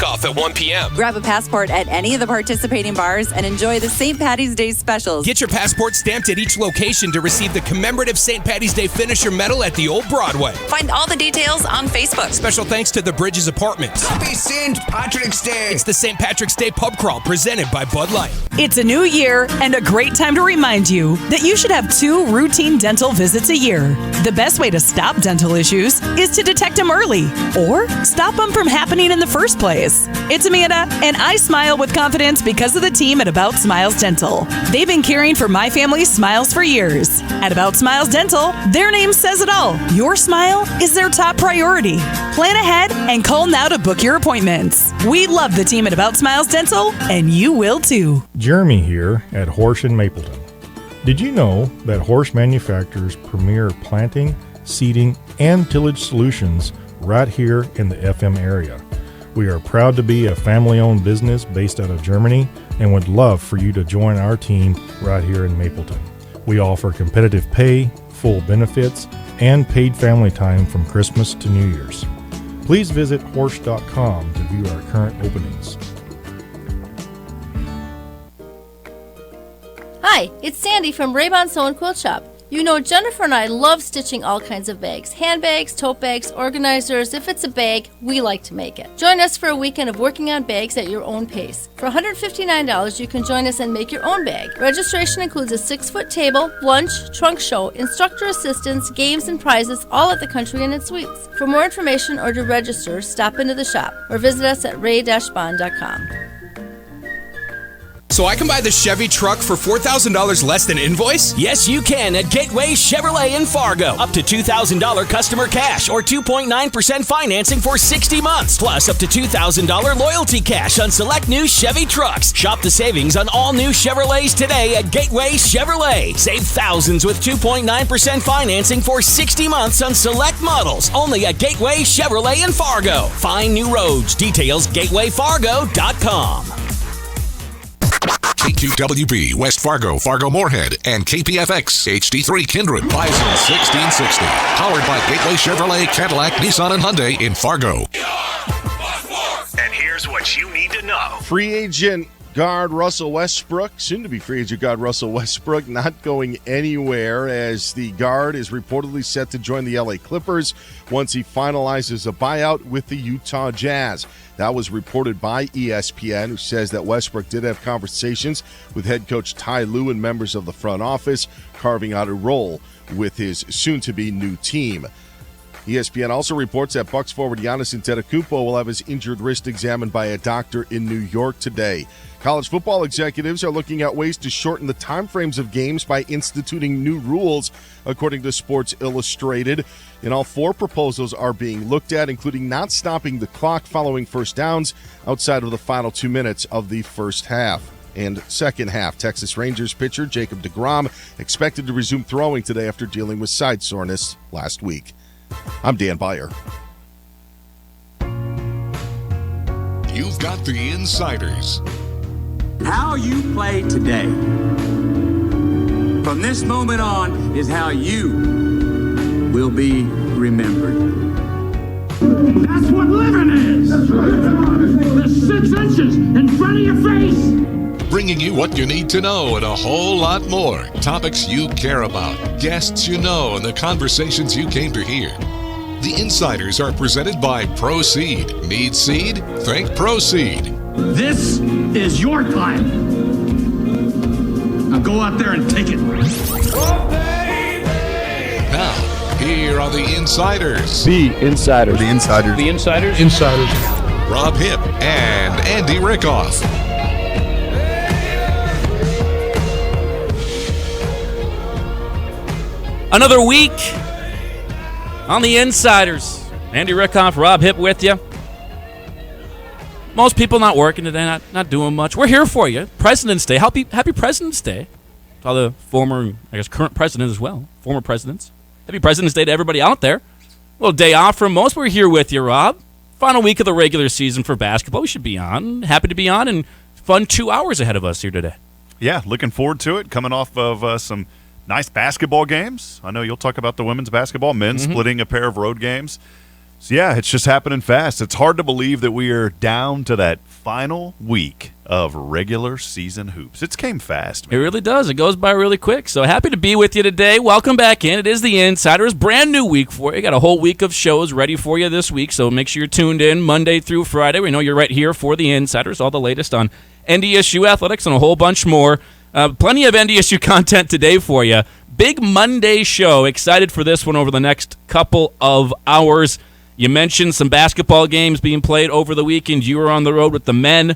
kickoff at 1 p.m. Grab a passport at any of the participating bars and enjoy the St. Patty's Day specials. Get your passport stamped at each location to receive the commemorative St. Patty's Day finisher medal at the Old Broadway. Find all the details on Facebook. Special thanks to the Bridges Apartments. Happy St. Patrick's Day! It's the St. Patrick's Day Pub Crawl presented by Bud Light. It's a new year and a great time to remind you that you should have 2 routine dental visits a year. The best way to stop dental issues is to detect them early or stop them from happening in the first place. It's Amanda, and I smile with confidence because of the team at About Smiles Dental. They've been caring for my family's smiles for years. At About Smiles Dental, their name says it all. Your smile is their top priority. Plan ahead and call now to book your appointments. We love the team at About Smiles Dental, and you will too. Jeremy here at Horsch in Mapleton. Did you know that Horsch manufactures premier planting, seeding, and tillage solutions right here in the FM area? We are proud to be a family-owned business based out of Germany and would love for you to join our team right here in Mapleton. We offer competitive pay, full benefits, and paid family time from Christmas to New Year's. Please visit Horsch.com to view our current openings. Hi, it's Sandy from Raybon Sew and Quilt Shop. You know, Jennifer and I love stitching all kinds of bags. Handbags, tote bags, organizers. If it's a bag, we like to make it. Join us for a weekend of working on bags at your own pace. For $159, you can join us and make your own bag. Registration includes a 6-foot table, lunch, trunk show, instructor assistance, games, and prizes, all at the Country Inn and Suites. For more information or to register, stop into the shop or visit us at ray-bond.com. So I can buy the Chevy truck for $4,000 less than invoice? Yes, you can at Gateway Chevrolet in Fargo. Up to $2,000 customer cash or 2.9% financing for 60 months. Plus up to $2,000 loyalty cash on select new Chevy trucks. Shop the savings on all new Chevrolets today at Gateway Chevrolet. Save thousands with 2.9% financing for 60 months on select models. Only at Gateway Chevrolet in Fargo. Find new roads. Details gatewayfargo.com. KQWB, West Fargo, Fargo-Moorhead, and KPFX, HD3 Kindred, Bison 1660. Powered by Gateway Chevrolet, Cadillac, Nissan, and Hyundai in Fargo. And here's what you need to know. Free agent guard Russell Westbrook, soon to be free agent guard Russell Westbrook, not going anywhere as the guard is reportedly set to join the LA Clippers once he finalizes a buyout with the Utah Jazz. That was reported by ESPN, who says that Westbrook did have conversations with head coach Ty Lue and members of the front office, carving out a role with his soon-to-be new team. ESPN also reports that Bucks forward Giannis Antetokounmpo will have his injured wrist examined by a doctor in New York today. College football executives are looking at ways to shorten the time frames of games by instituting new rules, according to Sports Illustrated. And all 4 proposals are being looked at, including not stopping the clock following first downs outside of the final 2 minutes of the first half. And second half, Texas Rangers pitcher Jacob deGrom expected to resume throwing today after dealing with side soreness last week. I'm Dan Beyer. You've got the Insiders. How you play today, from this moment on, is how you will be remembered. That's what living is. That's right. The 6 inches in front of your face. Bringing you what you need to know and a whole lot more. Topics you care about, guests you know, and the conversations you came to hear. The Insiders are presented by Proseed. Need seed? Think Proseed. This is your time. Now go out there and take it. Now, here are the Insiders. The Insiders. The Insiders. The Insiders. Insiders. Rob Hipp and Andy Rickoff. Another week on the Insiders. Andy Rickoff, Rob Hipp with you. Most people not working today, not doing much. We're here for you. President's Day. Happy President's Day to all the former, current presidents as well. Former presidents. Happy President's Day to everybody out there. A little day off from most. We're here with you, Rob. Final week of the regular season for basketball. We should be on. Happy to be on, and fun 2 hours ahead of us here today. Yeah, looking forward to it. Coming off of some nice basketball games. I know you'll talk about the women's basketball, men splitting a pair of road games. So, yeah, it's just happening fast. It's hard to believe that we are down to that final week of regular season hoops. It came fast, man. It really does. It goes by really quick. So happy to be with you today. Welcome back in. It is the Insiders. Brand new week for you. Got a whole week of shows ready for you this week, so make sure you're tuned in Monday through Friday. We know you're right here for the Insiders, all the latest on NDSU athletics and a whole bunch more. Plenty of NDSU content today for you. Big Monday show. Excited for this one over the next couple of hours. You mentioned some basketball games being played over the weekend. You were on the road with the men.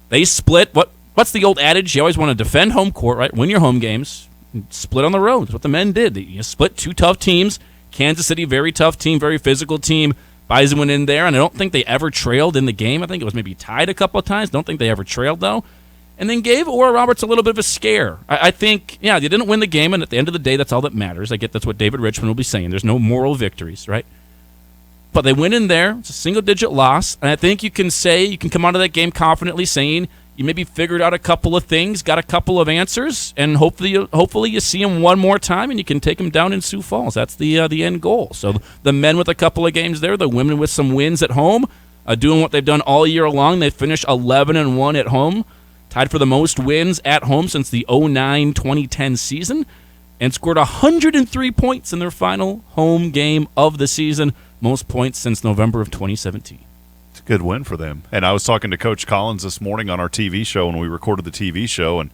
They split. What's the old adage? You always want to defend home court, right? Win your home games. Split on the road. That's what the men did. You split two tough teams. Kansas City, very tough team, very physical team. Bison went in there, and I don't think they ever trailed in the game. I think it was maybe tied a couple of times. Don't think they ever trailed, though. And then gave Oral Roberts a little bit of a scare. I think, yeah, you didn't win the game, and at the end of the day, that's all that matters. I get that's what David Richmond will be saying. There's no moral victories, right? But they went in there. It's a single-digit loss. And I think you can come out of that game confidently saying you maybe figured out a couple of things, got a couple of answers, and hopefully you see them one more time and you can take them down in Sioux Falls. That's the end goal. So the men with a couple of games there, the women with some wins at home, doing what they've done all year long. They finished 11-1 at home, tied for the most wins at home since the 2009-2010 season, and scored 103 points in their final home game of the season. Most points since November of 2017. It's a good win for them. And I was talking to Coach Collins this morning on our TV show when we recorded the TV show. And,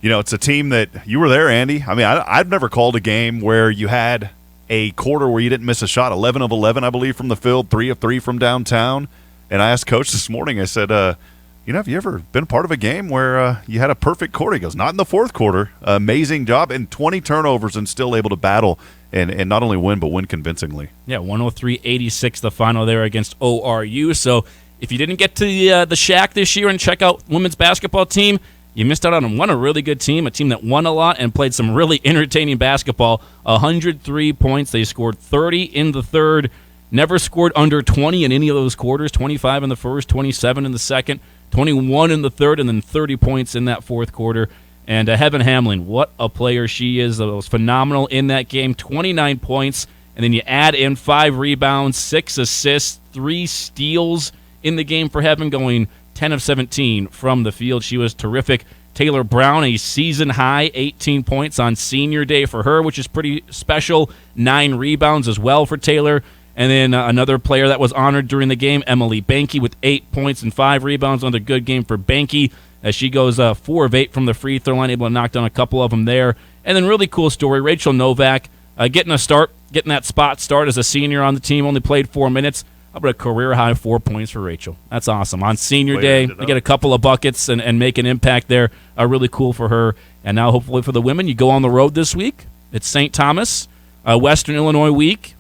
you know, it's a team that you were there, Andy. I mean, I've never called a game where you had a quarter where you didn't miss a shot. 11 of 11, I believe, from the field, 3 of 3 from downtown. And I asked Coach this morning, I said, have you ever been part of a game where you had a perfect quarter? He goes, not in the fourth quarter. Amazing job. And 20 turnovers and still able to battle and not only win, but win convincingly. Yeah, 103-86 the final there against ORU. So if you didn't get to the Shack this year and check out women's basketball team, you missed out on a really good team, a team that won a lot and played some really entertaining basketball. 103 points. They scored 30 in the third. Never scored under 20 in any of those quarters. 25 in the first, 27 in the second, 21 in the third, and then 30 points in that fourth quarter. And Heaven Hamlin, what a player she is. It was phenomenal in that game. 29 points, and then you add in 5 rebounds, 6 assists, 3 steals in the game for Heaven, going 10 of 17 from the field. She was terrific. Taylor Brown, a season-high 18 points on senior day for her, which is pretty special. 9 rebounds as well for Taylor. And then another player that was honored during the game, Emily Banky, with 8 points and 5 rebounds. Another good game for Banky as she goes 4 of 8 from the free throw line, able to knock down a couple of them there. And then really cool story, Rachel Novak getting that spot start as a senior on the team, only played 4 minutes. How about a career-high 4 points for Rachel? That's awesome. On senior day, they get a couple of buckets and make an impact there. Really cool for her. And now hopefully for the women, you go on the road this week. It's St. Thomas, Western Illinois week.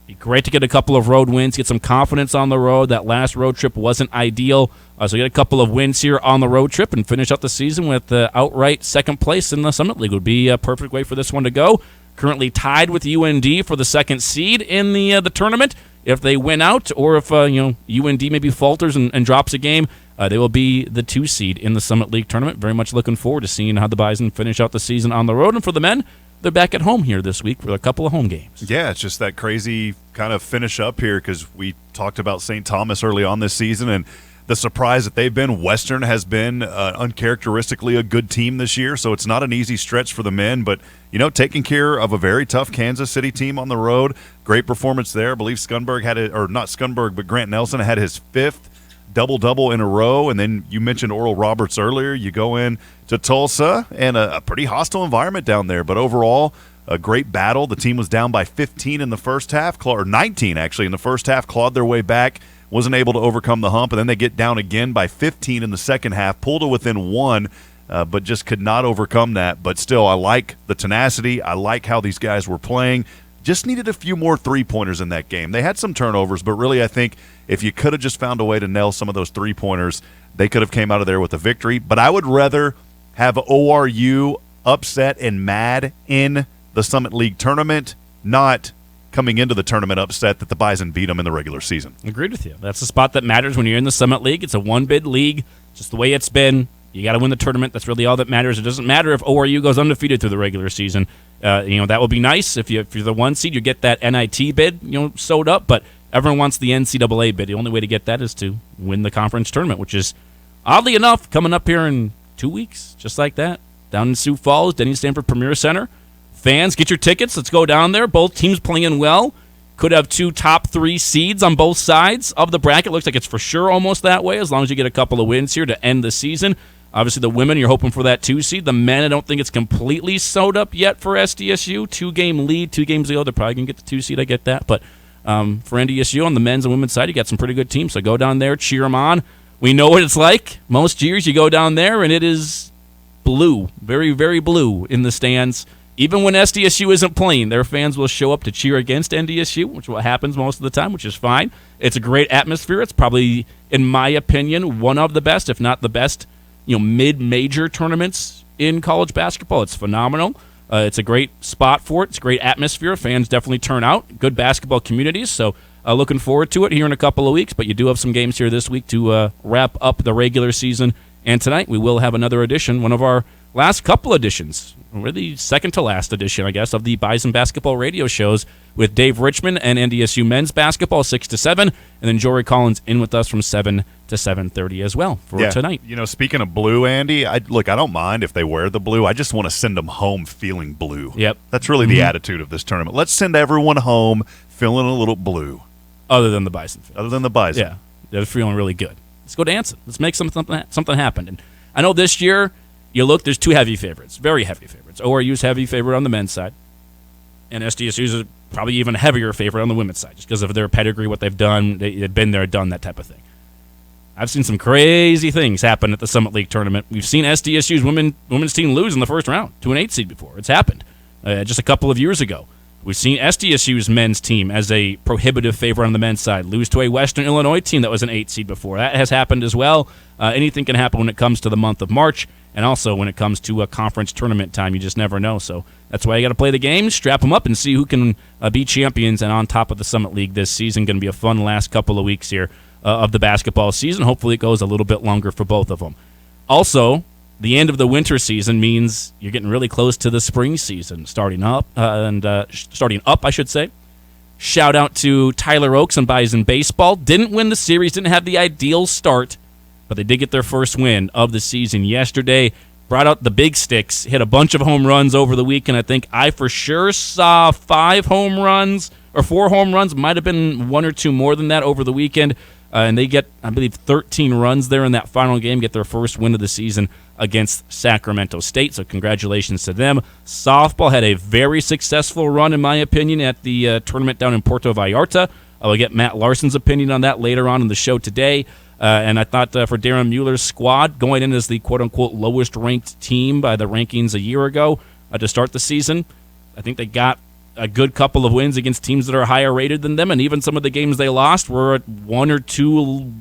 Be great to get a couple of road wins, get some confidence on the road. That last road trip wasn't ideal. So get a couple of wins here on the road trip and finish out the season with outright second place in the Summit League would be a perfect way for this one to go. Currently tied with UND for the second seed in the tournament. If they win out, or if UND maybe falters and drops a game, they will be the 2 seed in the Summit League tournament. Very much looking forward to seeing how the Bison finish out the season on the road. And for the men, they're back at home here this week for a couple of home games. Yeah, it's just that crazy kind of finish up here because we talked about St. Thomas early on this season and the surprise that they've been. Western has been uncharacteristically a good team this year, so it's not an easy stretch for the men. But, taking care of a very tough Kansas City team on the road, great performance there. I believe Skunberg had it, or not Skunberg, but Grant Nelson had his 5th double-double in a row. And then you mentioned Oral Roberts earlier. You go in to Tulsa and a pretty hostile environment down there. But overall, a great battle. The team was down by 15 in the first half, or 19 actually in the first half, clawed their way back, wasn't able to overcome the hump, and then they get down again by 15 in the second half, pulled it within 1, but just could not overcome that. But still, I like the tenacity. I like how these guys were playing. Just needed a few more three-pointers in that game. They had some turnovers, but really I think if you could have just found a way to nail some of those three-pointers, they could have came out of there with a victory. But I would rather have ORU upset and mad in the Summit League tournament, not coming into the tournament upset that the Bison beat them in the regular season. Agreed with you. That's the spot that matters when you're in the Summit League. It's a one-bid league, just the way it's been. You got to win the tournament. That's really all that matters. It doesn't matter if ORU goes undefeated through the regular season. That would be nice. If you're the 1 seed, you get that NIT bid, sewed up. But Everyone wants the NCAA bid. The only way to get that is to win the conference tournament, which is, oddly enough, coming up here in 2 weeks, just like that, down in Sioux Falls, Denny Stanford Premier Center. Fans, get your tickets. Let's go down there. Both teams playing well. Could have 2 top 3 seeds on both sides of the bracket. Looks like it's for sure almost that way, as long as you get a couple of wins here to end the season. Obviously, the women, you're hoping for that 2 seed. The men, I don't think it's completely sewed up yet for SDSU. 2-game lead, 2 games ago. They're probably going to get the 2 seed. I get that. But for NDSU on the men's and women's side, you got some pretty good teams. So go down there, cheer them on. We know what it's like. Most years you go down there, and it is blue, very, very blue in the stands. Even when SDSU isn't playing, their fans will show up to cheer against NDSU, which is what happens most of the time, which is fine. It's a great atmosphere. It's probably, in my opinion, one of the best, if not the best, mid-major tournaments in college basketball. It's phenomenal. It's a great spot for it. It's a great atmosphere. Fans definitely turn out. Good basketball communities. So looking forward to it here in a couple of weeks. But you do have some games here this week to wrap up the regular season. And tonight we will have another edition, one of our last couple editions, really second to last edition, I guess, of the Bison Basketball Radio shows with Dave Richmond and NDSU men's basketball 6 to 7, and then Jory Collins in with us from 7 to 7:30 as well for tonight. Speaking of blue, Andy, I don't mind if they wear the blue. I just want to send them home feeling blue. Yep. That's really the attitude of this tournament. Let's send everyone home feeling a little blue. Other than the Bison. Yeah. They're feeling really good. Let's go dancing. Let's make something happen. And I know this year, there's 2 heavy favorites, very heavy favorites. ORU's heavy favorite on the men's side, and SDSU's is probably even heavier favorite on the women's side, just because of their pedigree, what they've done. They've been there, done that type of thing. I've seen some crazy things happen at the Summit League tournament. We've seen SDSU's women's team lose in the first round to an 8 seed before. It's happened just a couple of years ago. We've seen SDSU's men's team as a prohibitive favorite on the men's side lose to a Western Illinois team that was an 8 seed before. That has happened as well. Anything can happen when it comes to the month of March, and also when it comes to a conference tournament time. You just never know. So that's why you got to play the games, strap them up, and see who can be champions and on top of the Summit League this season. Going to be a fun last couple of weeks here of the basketball season. Hopefully it goes a little bit longer for both of them. Also, the end of the winter season means you're getting really close to the spring season starting up, I should say. Shout out to Tyler Oaks and Bison Baseball. Didn't win the series, didn't have the ideal start, but they did get their first win of the season yesterday. Brought out the big sticks, hit a bunch of home runs over the weekend. I think I for sure saw 5 home runs, or 4 home runs. Might have been 1 or 2 more than that over the weekend. And they get, I believe, 13 runs there in that final game, get their first win of the season against Sacramento State. So congratulations to them. Softball had a very successful run, in my opinion, at the tournament down in Puerto Vallarta. I'll get Matt Larsen's opinion on that later on in the show today. And I thought for Darren Mueller's squad, going in as the quote-unquote lowest-ranked team by the rankings a year ago to start the season, I think they got a good couple of wins against teams that are higher rated than them, and even some of the games they lost were a 1 or 2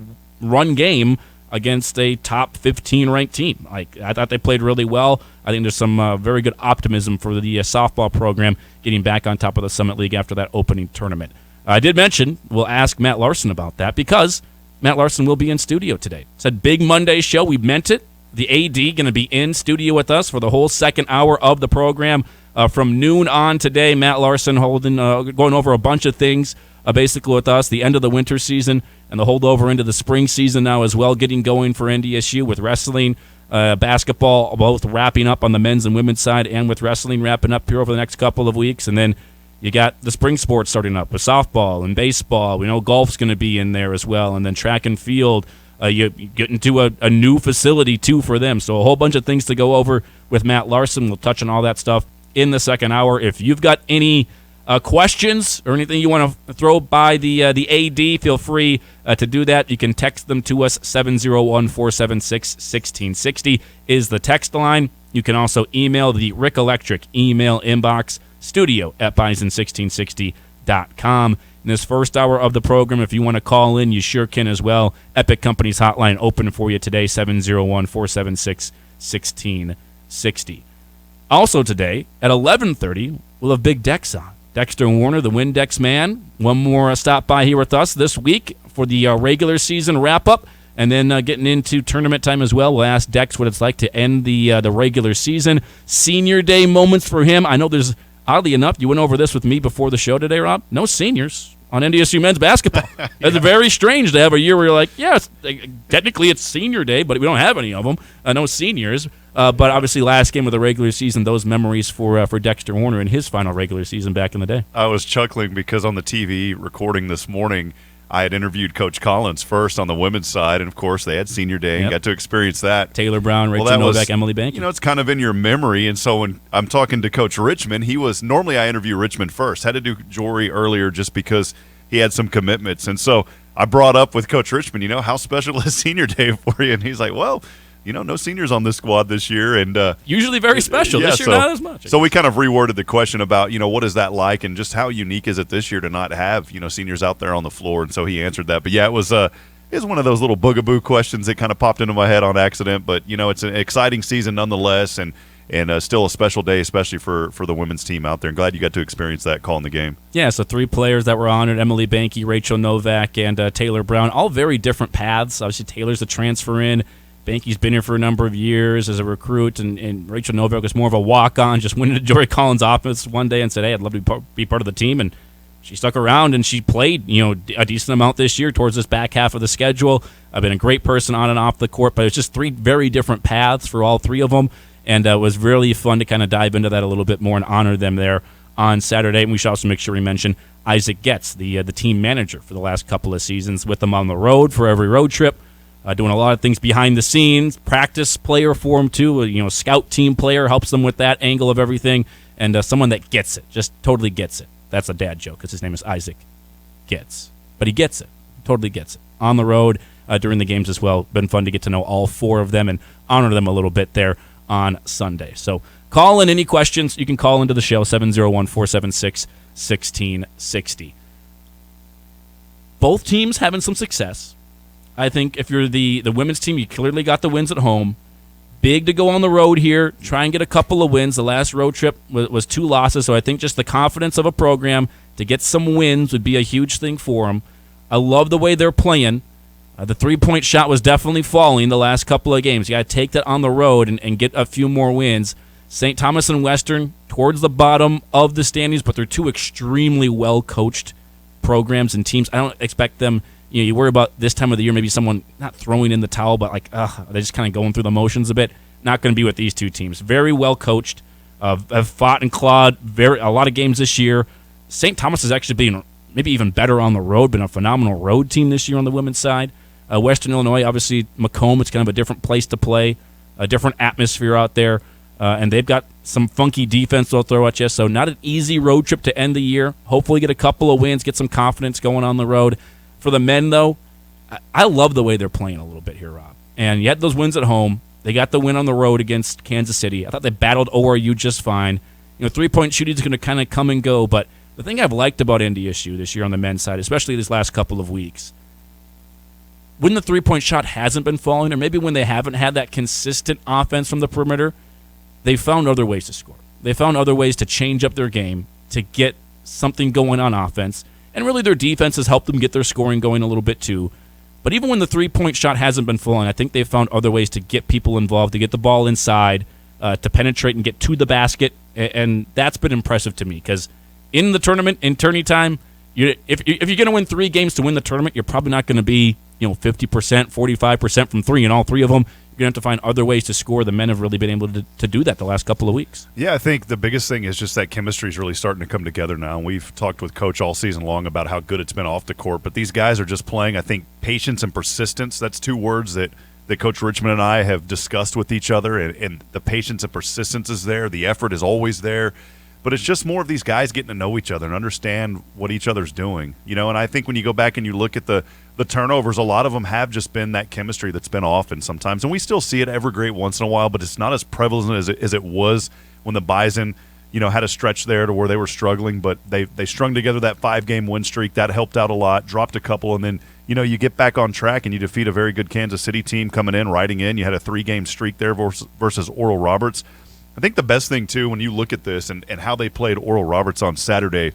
run game against a top 15 ranked team. I thought they played really well. I think there's some very good optimism for the softball program getting back on top of the Summit League after that opening tournament. I did mention we'll ask Matt Larsen about that because Matt Larsen will be in studio today. It's a big Monday show. We meant it. The AD going to be in studio with us for the whole second hour of the program. From noon on today, Matt Larsen going over a bunch of things basically with us, the end of the winter season and the holdover into the spring season now as well, getting going for NDSU with wrestling, basketball, both wrapping up on the men's and women's side, and with wrestling wrapping up here over the next couple of weeks. And then you got the spring sports starting up with softball and baseball. We know golf's going to be in there as well, and then track and field. You get into a new facility, too, for them. So a whole bunch of things to go over with Matt Larsen. We'll touch on all that stuff in the second hour. If you've got any questions or anything you want to throw by the AD, feel free to do that. You can text them to us. 701-476-1660 is the text line. You can also email the Rick Electric email inbox, studio@bison1660.com. In this first hour of the program, if you want to call in, you sure can as well. Epic Company's hotline open for you today, 701-476-1660. Also today, at 11:30, we'll have Big Dex on. Dexter and Werner, the Windex man. One more stop by here with us this week for the regular season wrap-up, and then getting into tournament time as well. We'll ask Dex what it's like to end the regular season. Senior Day moments for him. I know there's, oddly enough, you went over this with me before the show today, Rob. No seniors on NDSU men's basketball. It's very strange to have a year where you're like, technically it's senior day, but we don't have any of them. No seniors. But obviously last game of the regular season, those memories for Dexter Werner in his final regular season back in the day. I was chuckling because on the TV recording this morning, I had interviewed Coach Collins first on the women's side, and of course they had senior day and got to experience that. Taylor Brown, Rachel Novak, Emily Banky. It's kind of in your memory, and so when I'm talking to Coach Richmond, normally I interview Richmond first. Had to do Jory earlier just because he had some commitments, and so I brought up with Coach Richmond, how special is senior day for you? And he's like, well, no seniors on this squad this year, and usually very special. This year, not as much. So we kind of reworded the question about what is that like, and just how unique is it this year to not have seniors out there on the floor. And so he answered that. But yeah, it was one of those little boogaboo questions that kind of popped into my head on accident. But it's an exciting season nonetheless, and still a special day, especially for the women's team out there. And glad you got to experience that calling the game. Yeah, so 3 players that were honored: Emily Banky, Rachel Novak, and Taylor Brown. All very different paths. Obviously, Taylor's a transfer in. Banky's been here for a number of years as a recruit, and Rachel Novak was more of a walk-on, just went into Jory Collins' office one day and said, hey, I'd love to be part of the team, and she stuck around, and she played a decent amount this year towards this back half of the schedule. I've been a great person on and off the court, but it's just 3 very different paths for all 3 of them, and it was really fun to kind of dive into that a little bit more and honor them there on Saturday. And we should also make sure we mention Isaac Getz, the team manager for the last couple of seasons, with them on the road for every road trip. Doing a lot of things behind the scenes, practice player for them too. Scout team player, helps them with that angle of everything, and someone that gets it, just totally gets it. That's a dad joke because his name is Isaac Getz, but he gets it, totally gets it. On the road during the games as well. Been fun to get to know all 4 of them and honor them a little bit there on Sunday. So call in any questions. You can call into the show 701-476-1660. Both teams having some success. I think if you're the women's team, you clearly got the wins at home. Big to go on the road here, try and get a couple of wins. The last road trip was 2 losses, so I think just the confidence of a program to get some wins would be a huge thing for them. I love the way they're playing. The 3-point shot was definitely falling the last couple of games. You got to take that on the road and get a few more wins. St. Thomas and Western towards the bottom of the standings, but they're 2 extremely well-coached programs and teams. I don't expect them. You worry about this time of the year, maybe someone not throwing in the towel, but they're just kind of going through the motions a bit. Not going to be with these 2 teams. Very well coached, have fought and clawed a lot of games this year. St. Thomas has actually been maybe even better on the road, been a phenomenal road team this year on the women's side. Western Illinois, obviously Macomb, it's kind of a different place to play, a different atmosphere out there, and they've got some funky defense they'll throw at you. So not an easy road trip to end the year. Hopefully get a couple of wins, get some confidence going on the road. For the men, though, I love the way they're playing a little bit here, Rob. And you had those wins at home. They got the win on the road against Kansas City. I thought they battled ORU just fine. 3-point shooting is going to kind of come and go. But the thing I've liked about NDSU this year on the men's side, especially these last couple of weeks, when the 3-point shot hasn't been falling, or maybe when they haven't had that consistent offense from the perimeter, they found other ways to score. They found other ways to change up their game, to get something going on offense. And really their defense has helped them get their scoring going a little bit too. But even when the 3-point shot hasn't been falling, I think they've found other ways to get people involved, to get the ball inside, to penetrate and get to the basket. And that's been impressive to me because in the tournament, in tourney time, if you're going to win 3 games to win the tournament, you're probably not going to be 50%, 45% from 3 in all 3 of them. You're going to have to find other ways to score. The men have really been able to do that the last couple of weeks. Yeah, I think the biggest thing is just that chemistry is really starting to come together now. And we've talked with Coach all season long about how good it's been off the court. But these guys are just playing, I think, patience and persistence. That's 2 words that Coach Richmond and I have discussed with each other. And the patience and persistence is there. The effort is always there. But it's just more of these guys getting to know each other and understand what each other's doing. And I think when you go back and you look at the turnovers, a lot of them have just been that chemistry that's been off, and sometimes, and we still see it ever great once in a while, but it's not as prevalent as it was when the Bison, had a stretch there to where they were struggling, but they strung together that 5-game win streak. That helped out a lot, dropped a couple, and then, you get back on track and you defeat a very good Kansas City team coming in, riding in. You had a 3-game streak there versus Oral Roberts. I think the best thing, too, when you look at this and how they played Oral Roberts on Saturday,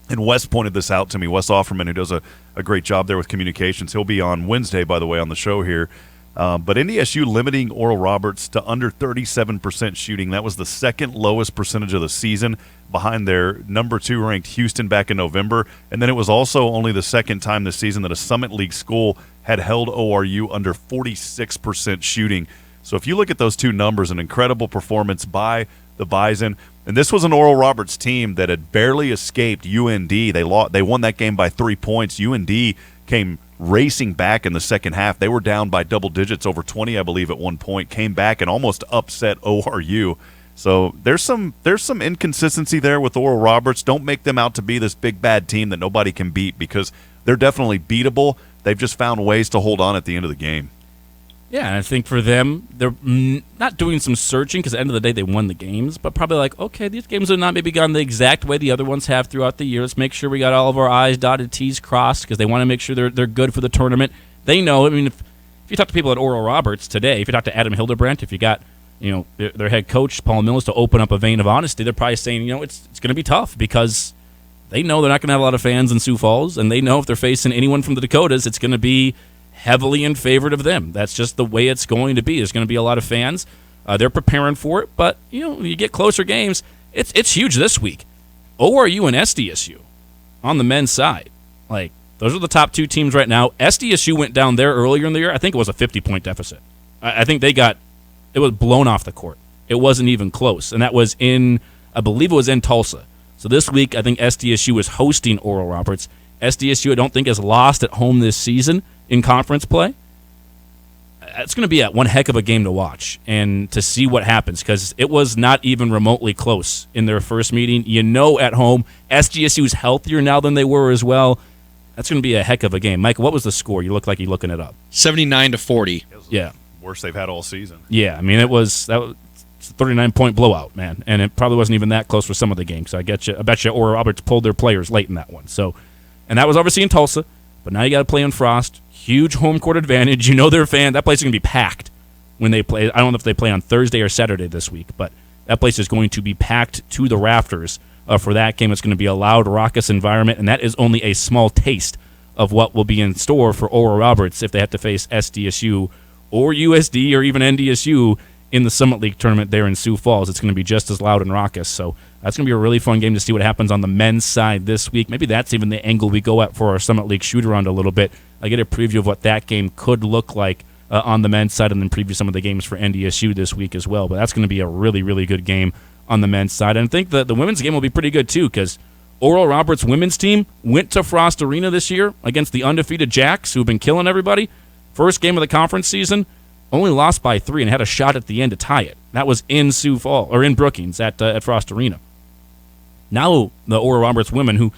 and Wes pointed this out to me, Wes Offerman, who does a great job there with communications. He'll be on Wednesday, by the way, on the show here. But NDSU limiting Oral Roberts to under 37% shooting. That was the second lowest percentage of the season, behind their number 2 ranked Houston back in November. And then it was also only the second time this season that a Summit League school had held ORU under 46% shooting. So if you look at those two numbers, an incredible performance by the Bison. And this was an Oral Roberts team that had barely escaped UND. They won that game by 3 points. UND came racing back in the second half. They were down by double digits, over 20, I believe, at one point. Came back and almost upset ORU. So there's some inconsistency there with Oral Roberts. Don't make them out to be this big bad team that nobody can beat, because they're definitely beatable. They've just found ways to hold on at the end of the game. Yeah, and I think for them, they're not doing some searching, because at the end of the day, they won the games, but probably like, okay, these games have not maybe gone the exact way the other ones have throughout the year. Let's make sure we got all of our I's dotted, T's crossed, because they want to make sure they're good for the tournament. They know, I mean, if you talk to people at Oral Roberts today, if you talk to Adam Hildebrandt, if you got their head coach, Paul Mills, to open up a vein of honesty, they're probably saying, it's going to be tough, because they know they're not going to have a lot of fans in Sioux Falls, and they know if they're facing anyone from the Dakotas, it's going to be heavily in favor of them. That's just the way it's going to be. There's going to be a lot of fans. They're preparing for it, but you get closer games. It's huge this week. ORU and SDSU on the men's side, like those are the top 2 teams right now. SDSU went down there earlier in the year. I think it was a 50-point deficit. I think it was blown off the court. It wasn't even close, and that was I believe it was in Tulsa. So this week, I think SDSU is hosting Oral Roberts. SDSU, I don't think, has lost at home this season in conference play. It's going to be one heck of a game to watch and to see what happens, because it was not even remotely close in their first meeting. At home, SDSU is healthier now than they were as well. That's going to be a heck of a game. Mike, what was the score? You look like you're looking it up. 79-40. Yeah. Worst they've had all season. Yeah, I mean, that was a 39-point blowout, man, and it probably wasn't even that close for some of the games. So I bet you Oral Roberts pulled their players late in that one. So, and that was obviously in Tulsa, but now you got to play in Frost. Huge home court advantage. Their fan. That place is going to be packed when they play. I don't know if they play on Thursday or Saturday this week, but that place is going to be packed to the rafters for that game. It's going to be a loud, raucous environment, and that is only a small taste of what will be in store for Oral Roberts if they have to face SDSU or USD or even NDSU in the Summit League tournament there in Sioux Falls. It's going to be just as loud and raucous. So that's going to be a really fun game to see what happens on the men's side this week. Maybe that's even the angle we go at for our Summit League shoot-around a little bit. I get a preview of what that game could look like on the men's side, and then preview some of the games for NDSU this week as well. But that's going to be a really, really good game on the men's side. And I think the women's game will be pretty good too, because Oral Roberts' women's team went to Frost Arena this year against the undefeated Jacks, who have been killing everybody. First game of the conference season, only lost by 3 and had a shot at the end to tie it. That was in Sioux Falls, or in Brookings at Frost Arena. Now the Oral Roberts women, who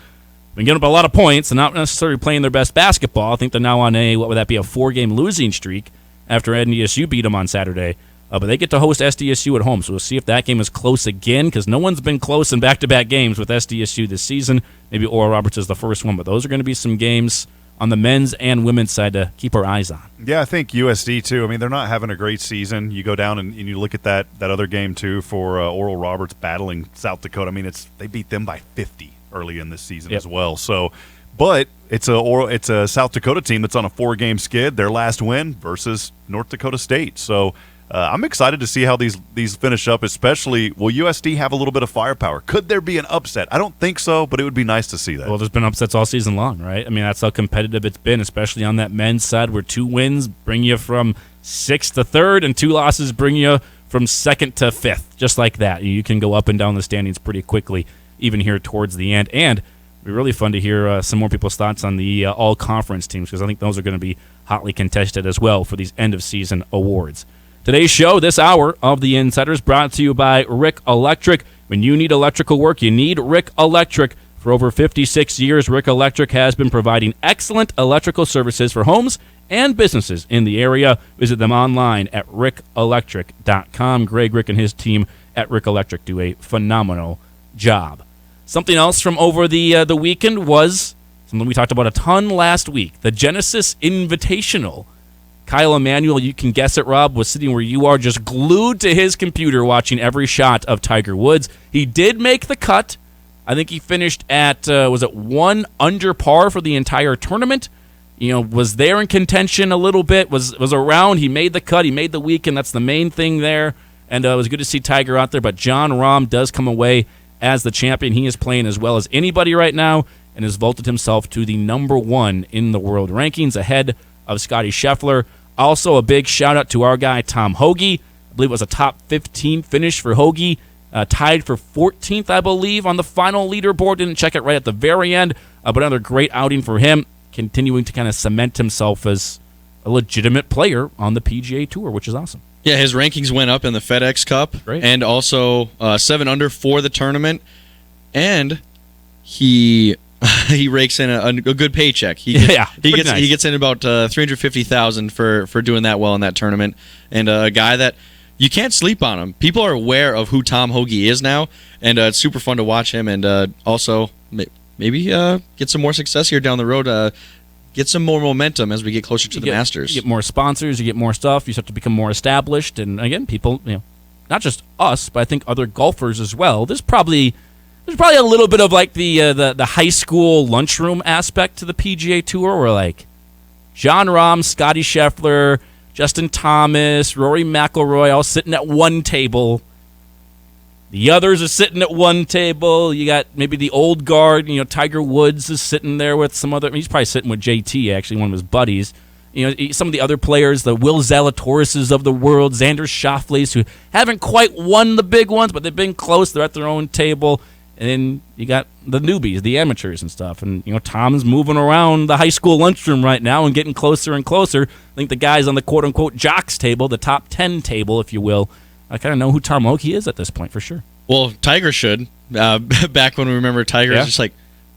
been getting up a lot of points and not necessarily playing their best basketball, I think they're now on a 4-game losing streak after NDSU beat them on Saturday. But they get to host SDSU at home, so we'll see if that game is close again, because no one's been close in back-to-back games with SDSU this season. Maybe Oral Roberts is the first one, but those are going to be some games on the men's and women's side to keep our eyes on. Yeah, I think USD too. I mean, they're not having a great season. You go down and you look at that other game too for Oral Roberts battling South Dakota. I mean, they beat them by 50 early in this season as well. So, but it's a South Dakota team that's on a 4-game skid. Their last win versus North Dakota State. So I'm excited to see how these finish up, especially will USD have a little bit of firepower? Could there be an upset? I don't think so, but it would be nice to see that. Well, there's been upsets all season long, right? I mean, that's how competitive it's been, especially on that men's side where 2 wins bring you from 6th to 3rd and 2 losses bring you from 2nd to 5th, just like that. You can go up and down the standings pretty quickly, even here towards the end. And it'd be really fun to hear some more people's thoughts on the all-conference teams, because I think those are going to be hotly contested as well for these end-of-season awards. Today's show, this hour of The Insiders, brought to you by Rick Electric. When you need electrical work, you need Rick Electric. For over 56 years, Rick Electric has been providing excellent electrical services for homes and businesses in the area. Visit them online at rickelectric.com. Greg Rick and his team at Rick Electric do a phenomenal job. Something else from over the weekend was something we talked about a ton last week, the Genesis Invitational. Kyle Emanuel, you can guess it, Rob, was sitting where you are, just glued to his computer watching every shot of Tiger Woods. He did make the cut. I think he finished at, 1 under par for the entire tournament. was there in contention a little bit, was around. He made the cut. He made the weekend. That's the main thing there. And it was good to see Tiger out there. But Jon Rahm does come away as the champion. He is playing as well as anybody right now and has vaulted himself to the number 1 in the world rankings ahead of Scotty Scheffler. Also, a big shout-out to our guy, Tom Hoge. I believe it was a top 15 finish for Hoge. Tied for 14th, I believe, on the final leaderboard. Didn't check it right at the very end. But another great outing for him, continuing to kind of cement himself as a legitimate player on the PGA Tour, which is awesome. Yeah, his rankings went up in the FedEx Cup. Great. And also 7 under for the tournament. And he rakes in a good paycheck. He gets in about $350,000 for doing that well in that tournament. And a guy that you can't sleep on him. People are aware of who Tom Hoge is now, and it's super fun to watch him. And also maybe get some more success here down the road. Get some more momentum as we get closer to the Masters. You get more sponsors, you get more stuff. You start to become more established, and again, people, not just us, but I think other golfers as well. There's probably a little bit of like the high school lunchroom aspect to the PGA Tour, where like Jon Rahm, Scotty Scheffler, Justin Thomas, Rory McIlroy all sitting at one table. The others are sitting at one table. You got maybe the old guard. Tiger Woods is sitting there with some other. He's probably sitting with JT, actually, one of his buddies. Some of the other players, the Will Zalatoris of the world, Xander Schauffele's, who haven't quite won the big ones, but they've been close. They're at their own table. And then you got the newbies, the amateurs and stuff. And, Tom's moving around the high school lunchroom right now and getting closer and closer. I think the guys on the quote-unquote jocks table, the top 10 table, if you will, I kind of know who Tom Hoge is at this point for sure. Well, Tiger should. Back when we remember Tiger, was just like,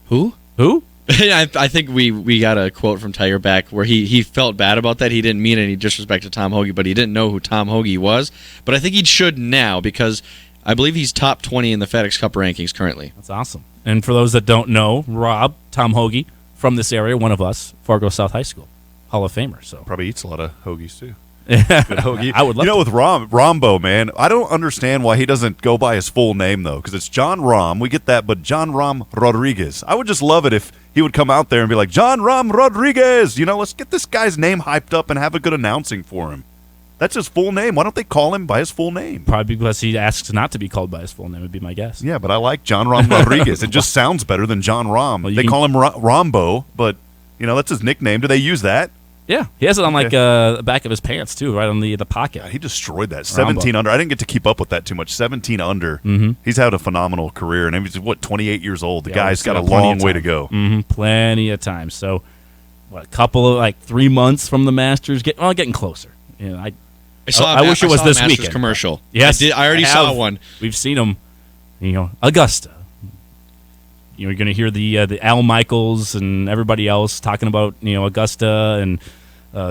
who? Who? I think we got a quote from Tiger back where he felt bad about that. He didn't mean any disrespect to Tom Hoge, but he didn't know who Tom Hoge was. But I think he should now because I believe he's top 20 in the FedEx Cup rankings currently. That's awesome. And for those that don't know, Rob, Tom Hoge, from this area, one of us, Fargo South High School, Hall of Famer. So probably eats a lot of hoagies too. Good hoagie. I would love to. With Rombo, man, I don't understand why he doesn't go by his full name, though, because it's Jon Rahm. We get that, but Jon Rahm Rodriguez. I would just love it if he would come out there and be like, Jon Rahm Rodriguez. Let's get this guy's name hyped up and have a good announcing for him. That's his full name. Why don't they call him by his full name? Probably because he asks not to be called by his full name, would be my guess. Yeah, but I like Jon Rahm Rodriguez. It just sounds better than Jon Rahm. Well, they call him Rombo, but, that's his nickname. Do they use that? Yeah, he has it on the back of his pants too, right on the pocket. Yeah, he destroyed that 17 under. I didn't get to keep up with that too much. 17 under. Mm-hmm. He's had a phenomenal career, and he's 28 years old. The guy's got a long way to go. Mm-hmm. Plenty of time. So, a couple of 3 months from the Masters, getting closer. I wish it was this weekend. Commercial. Yes, I already saw one. We've seen them. Augusta. You're going to hear the Al Michaels and everybody else talking about Augusta and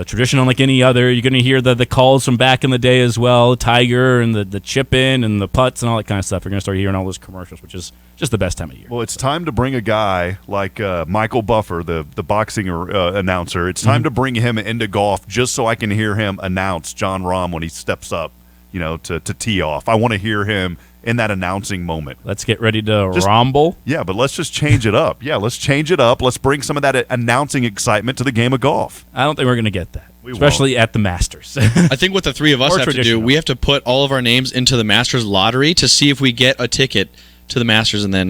tradition unlike any other. You're going to hear the calls from back in the day as well, Tiger and the chip in and the putts and all that kind of stuff. You're going to start hearing all those commercials, which is just the best time of year. Well, it's time to bring a guy like Michael Buffer, the boxing announcer. It's time to bring him into golf just so I can hear him announce Jon Rahm when he steps up, to tee off. I want to hear him in that announcing moment. Let's get ready to rumble. Yeah, but let's just change it up. Yeah, let's change it up. Let's bring some of that announcing excitement to the game of golf. I don't think we're going to get that, especially at the Masters. I think what the three of us have to do, we have to put all of our names into the Masters lottery to see if we get a ticket to the Masters, and then,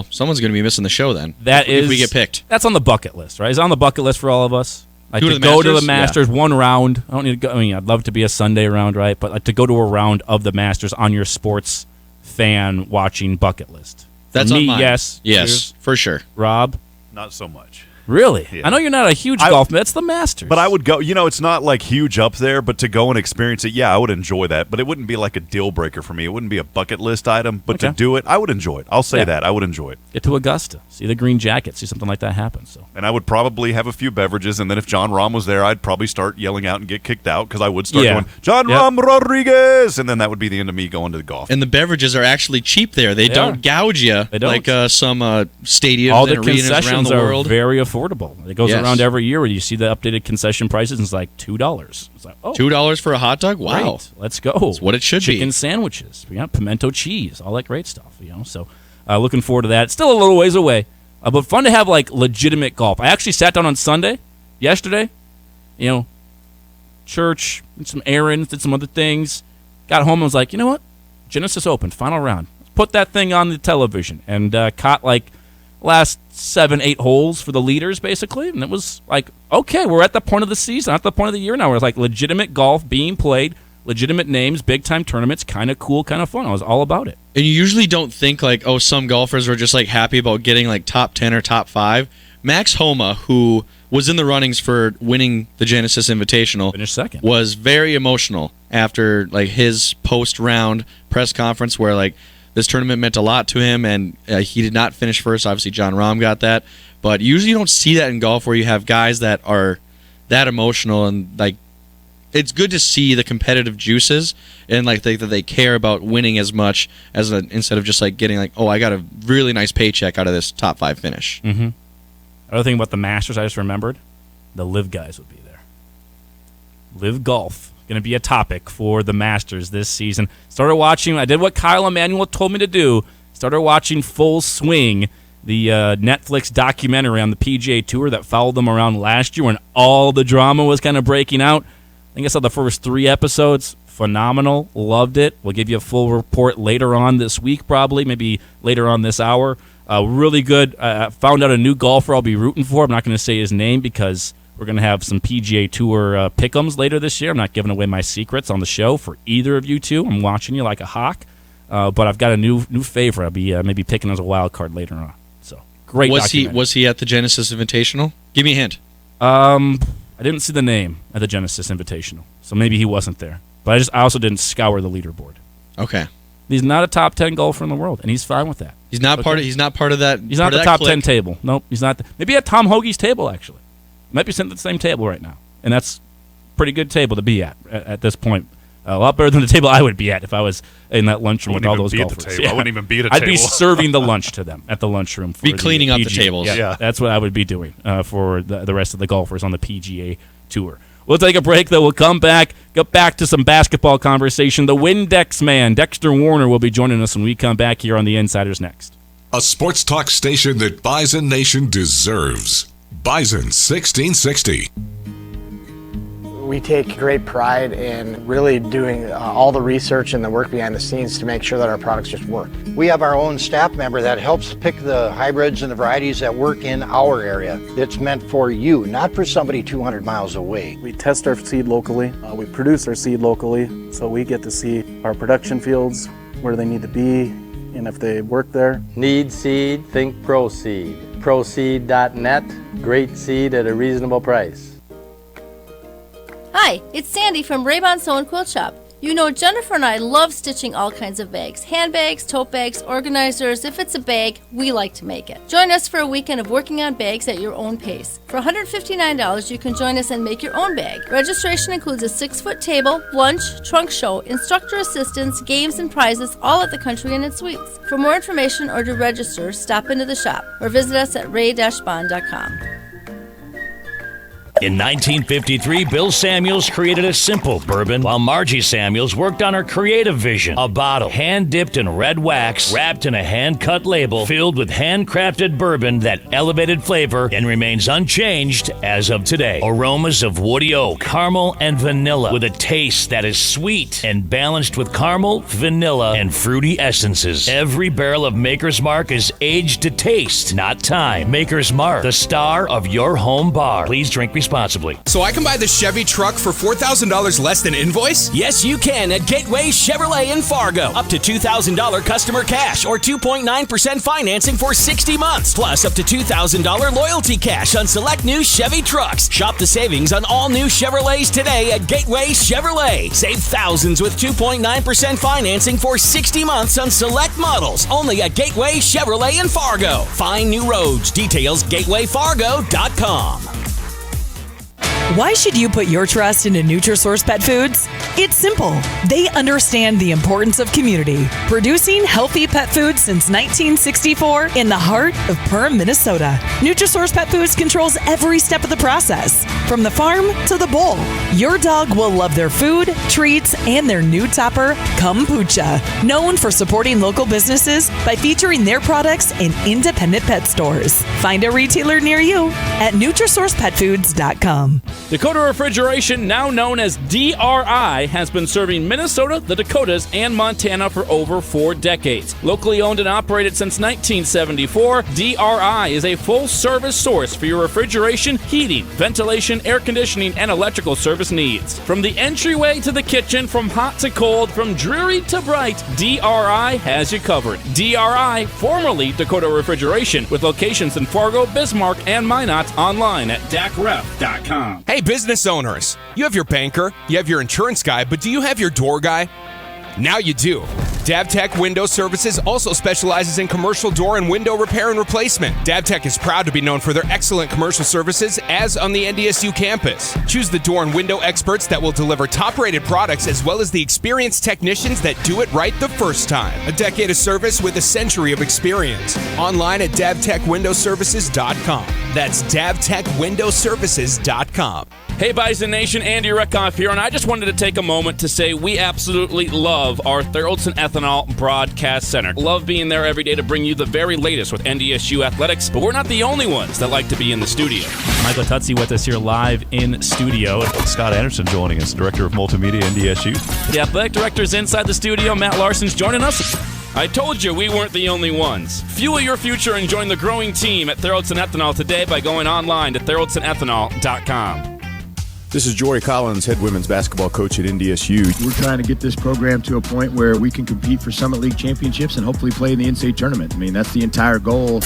someone's going to be missing the show then. If we get picked. That's on the bucket list, right? It's on the bucket list for all of us. Like to go to the Masters, one round. I don't need to go. I'd love to be a Sunday round, right? But to go to a round of the Masters on your sports fan watching bucket list. That's me, on mine. Yes. Yes, for sure. Rob? Not so much. Really? Yeah. I know you're not a huge golf fan. It's the Masters. But I would go, it's not like huge up there, but to go and experience it, I would enjoy that. But it wouldn't be like a deal breaker for me. It wouldn't be a bucket list item, but to do it, I would enjoy it. I'll say that. I would enjoy it. Get to Augusta. See the green jacket. See something like that happen. So. And I would probably have a few beverages, and then if Jon Rahm was there, I'd probably start yelling out and get kicked out because I would start going, Jon Rahm Rodriguez! And then that would be the end of me going to the golf. And the beverages are actually cheap there. They don't gouge you like some stadiums all the and arenas around the world. Are very affordable. It goes around every year where you see the updated concession prices, and it's like $2. It's like, $2 for a hot dog? Wow. Great. Let's go. That's what it should be. Chicken sandwiches, pimento cheese, all that great stuff. So looking forward to that. It's still a little ways away, but fun to have like legitimate golf. I actually sat down on Sunday yesterday. Church, did some errands, did some other things. Got home and was like, you know what? Genesis Open, final round. Put that thing on the television and caught like last 7-8 holes for the leaders, basically. And it was like, okay, we're at the point of the season, at the point of the year now where it's like legitimate golf being played, legitimate names, big-time tournaments, kind of cool, kind of fun. I was all about it. And you usually don't think like, oh, some golfers are just like happy about getting like top 10 or top 5. Max Homa, who was in the runnings for winning the Genesis Invitational, finished second, was very emotional after like his post-round press conference where like this tournament meant a lot to him, and he did not finish first. Obviously, John Rahm got that, but usually you don't see that in golf where you have guys that are that emotional, and like it's good to see the competitive juices and like that they care about winning as much as instead of just like getting like, oh, I got a really nice paycheck out of this top 5 finish. Mm-hmm. Another thing about the Masters, I just remembered, the Live guys would be there. Live golf, going to be a topic for the Masters this season. Started watching, I did what Kyle Emanuel told me to do, started watching Full Swing, the Netflix documentary on the PGA Tour that followed them around last year when all the drama was kind of breaking out. I think I saw the first 3 episodes. Phenomenal. Loved it. We'll give you a full report later on this week, probably, maybe later on this hour. Really good. Found out a new golfer I'll be rooting for. I'm not going to say his name because we're going to have some PGA Tour pick'ems later this year. I'm not giving away my secrets on the show for either of you two. I'm watching you like a hawk. But I've got a new favorite. I'll be maybe picking as a wild card later on. So great. Was he at the Genesis Invitational? Give me a hint. I didn't see the name at the Genesis Invitational, so maybe he wasn't there. But I also didn't scour the leaderboard. Okay. He's not a top 10 golfer in the world, and he's fine with that. He's not part of. He's not part of that. He's not the top 10 table. Nope, he's not. Maybe at Tom Hoagie's table actually. Might be sitting at the same table right now, and that's a pretty good table to be at this point. A lot better than the table I would be at if I was in that lunchroom with all those golfers. I wouldn't even be at a table. I'd be serving the lunch to them at the lunchroom. Be cleaning up the tables. Yeah, that's what I would be doing for the rest of the golfers on the PGA Tour. We'll take a break, though. We'll come back, get back to some basketball conversation. The Windex man, Dexter Werner, will be joining us when we come back here on The Insiders next. A sports talk station that Bison Nation deserves. Bison 1660. We take great pride in really doing all the research and the work behind the scenes to make sure that our products just work. We have our own staff member that helps pick the hybrids and the varieties that work in our area. It's meant for you, not for somebody 200 miles away. We test our seed locally. We produce our seed locally, so we get to see our production fields, where they need to be, and if they work there. Need seed? Think ProSeed. ProSeed.net. Great seed at a reasonable price. Hi, it's Sandy from Raybon Sew and Quilt Shop. You know, Jennifer and I love stitching all kinds of bags. Handbags, tote bags, organizers. If it's a bag, we like to make it. Join us for a weekend of working on bags at your own pace. For $159, you can join us and make your own bag. Registration includes a 6-foot table, lunch, trunk show, instructor assistance, games, and prizes, all at the Country Inn and Suites. For more information or to register, stop into the shop or visit us at ray-bond.com. In 1953, Bill Samuels created a simple bourbon, while Margie Samuels worked on her creative vision. A bottle, hand-dipped in red wax, wrapped in a hand-cut label, filled with handcrafted bourbon that elevated flavor and remains unchanged as of today. Aromas of woody oak, caramel, and vanilla, with a taste that is sweet and balanced with caramel, vanilla, and fruity essences. Every barrel of Maker's Mark is aged to taste, not time. Maker's Mark, the star of your home bar. Please drink responsibly. So I can buy the Chevy truck for $4,000 less than invoice? Yes, you can at Gateway Chevrolet in Fargo. Up to $2,000 customer cash or 2.9% financing for 60 months. Plus up to $2,000 loyalty cash on select new Chevy trucks. Shop the savings on all new Chevrolets today at Gateway Chevrolet. Save thousands with 2.9% financing for 60 months on select models. Only at Gateway Chevrolet in Fargo. Find new roads. Details gatewayfargo.com. Why should you put your trust into Nutrisource Pet Foods? It's simple. They understand the importance of community, producing healthy pet foods since 1964 in the heart of Perham, Minnesota. Nutrisource Pet Foods controls every step of the process, from the farm to the bowl. Your dog will love their food, treats, and their new topper, Kombucha, known for supporting local businesses by featuring their products in independent pet stores. Find a retailer near you at NutrisourcePetFoods.com. Dakota Refrigeration, now known as DRI, has been serving Minnesota, the Dakotas, and Montana for over 4 decades. Locally owned and operated since 1974, DRI is a full-service source for your refrigeration, heating, ventilation, air conditioning, and electrical service needs. From the entryway to the kitchen, from hot to cold, from dreary to bright, DRI has you covered. DRI, formerly Dakota Refrigeration, with locations in Fargo, Bismarck, and Minot, online at dacref.com. Hey, business owners, you have your banker, you have your insurance guy, but do you have your door guy? Now you do. DavTech Window Services also specializes in commercial door and window repair and replacement. DavTech is proud to be known for their excellent commercial services as on the NDSU campus. Choose the door and window experts that will deliver top-rated products as well as the experienced technicians that do it right the first time. A decade of service with a century of experience. Online at DavTechWindowServices.com. That's DavTechWindowServices.com. Hey Bison Nation, Andy Reckoff here, and I just wanted to take a moment to say we absolutely love our Theraldson Ethanol Broadcast Center. Love being there every day to bring you the very latest with NDSU athletics, but we're not the only ones that like to be in the studio. Michael Tutsi with us here live in studio. Scott Anderson joining us, Director of Multimedia, NDSU. The athletic director's inside the studio. Matt Larsen's joining us. I told you we weren't the only ones. Fuel your future and join the growing team at Theraldson Ethanol today by going online to theraldsonethanol.com. This is Jory Collins, head women's basketball coach at NDSU. We're trying to get this program to a point where we can compete for Summit League championships and hopefully play in the in-state tournament. I mean, that's the entire goal.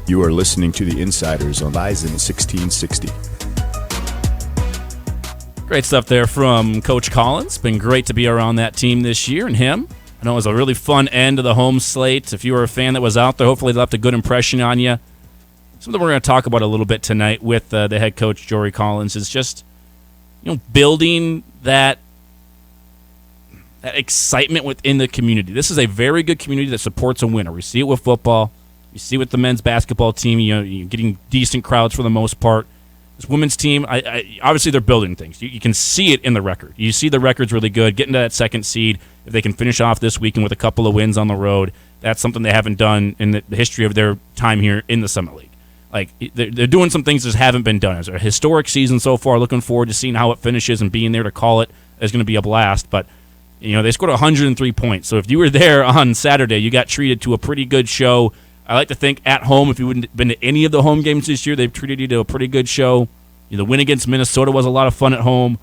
You are listening to The Insiders on Bison 1660. Great stuff there from Coach Collins. Been great to be around that team this year and him. I know it was a really fun end of the home slate. If you were a fan that was out there, hopefully it left a good impression on you. Something we're going to talk about a little bit tonight with the head coach, Jory Collins, is just building that excitement within the community. This is a very good community that supports a winner. We see it with football. You see it with the men's basketball team. You're getting decent crowds for the most part. This women's team, obviously they're building things. You can see it in the record. You see the record's really good. Getting to that second seed, if they can finish off this weekend with a couple of wins on the road, that's something they haven't done in the history of their time here in the Summit League. Like, they're doing some things that just haven't been done. It's a historic season so far. Looking forward to seeing how it finishes and being there to call it is going to be a blast. But, they scored 103 points. So if you were there on Saturday, you got treated to a pretty good show. I like to think at home, if you wouldn't been to any of the home games this year, they've treated you to a pretty good show. The win against Minnesota was a lot of fun at home.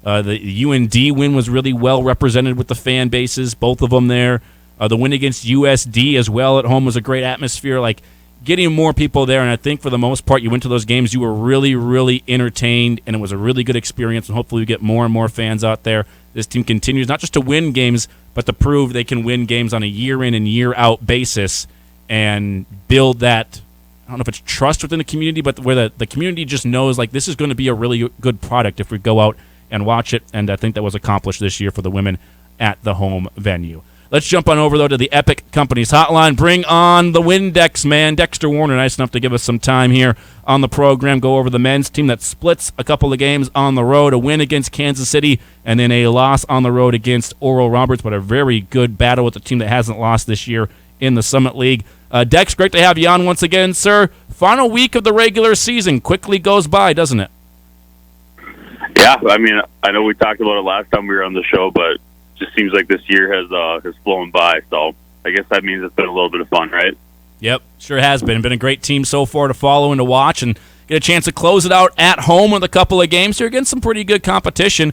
The UND win was really well represented with the fan bases, both of them there. The win against USD as well at home was a great atmosphere. Like, getting more people there, and I think for the most part, you went to those games, you were really, really entertained, and it was a really good experience, and hopefully we get more and more fans out there. This team continues not just to win games, but to prove they can win games on a year-in and year-out basis and build that, I don't know if it's trust within the community, but where the community just knows, like, this is going to be a really good product if we go out and watch it, and I think that was accomplished this year for the women at the home venue. Let's jump on over, though, to the Epic Companies Hotline. Bring on the Windex man, Dexter Werner, nice enough to give us some time here on the program. Go over the men's team that splits a couple of games on the road, a win against Kansas City, and then a loss on the road against Oral Roberts, but a very good battle with the team that hasn't lost this year in the Summit League. Dex, great to have you on once again, sir. Final week of the regular season quickly goes by, doesn't it? Yeah, I mean, I know we talked about it last time we were on the show, but just seems like this year has flown by, so I guess that means it's been a little bit of fun, right? Yep, sure has been. Been a great team so far to follow and to watch, and get a chance to close it out at home with a couple of games here against some pretty good competition.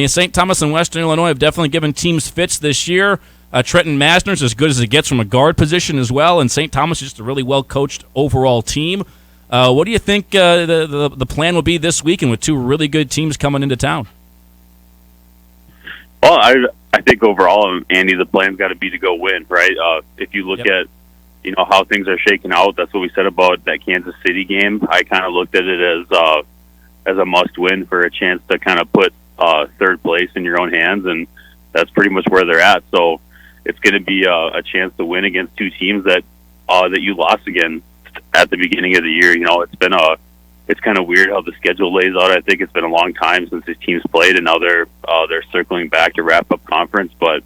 St. Thomas and Western Illinois have definitely given teams fits this year. Trenton Masner's as good as it gets from a guard position as well, and St. Thomas is just a really well-coached overall team. What do you think the plan will be this weekend with two really good teams coming into town? Well, I think overall, Andy, the plan's got to be to go win, right? If you look at, how things are shaking out, that's what we said about that Kansas City game. I kind of looked at it as as a must-win for a chance to kind of put third place in your own hands, and that's pretty much where they're at. So it's going to be a chance to win against two teams that you lost against at the beginning of the year. It's kind of weird how the schedule lays out. I think it's been a long time since these teams played, and now they're circling back to wrap up conference. But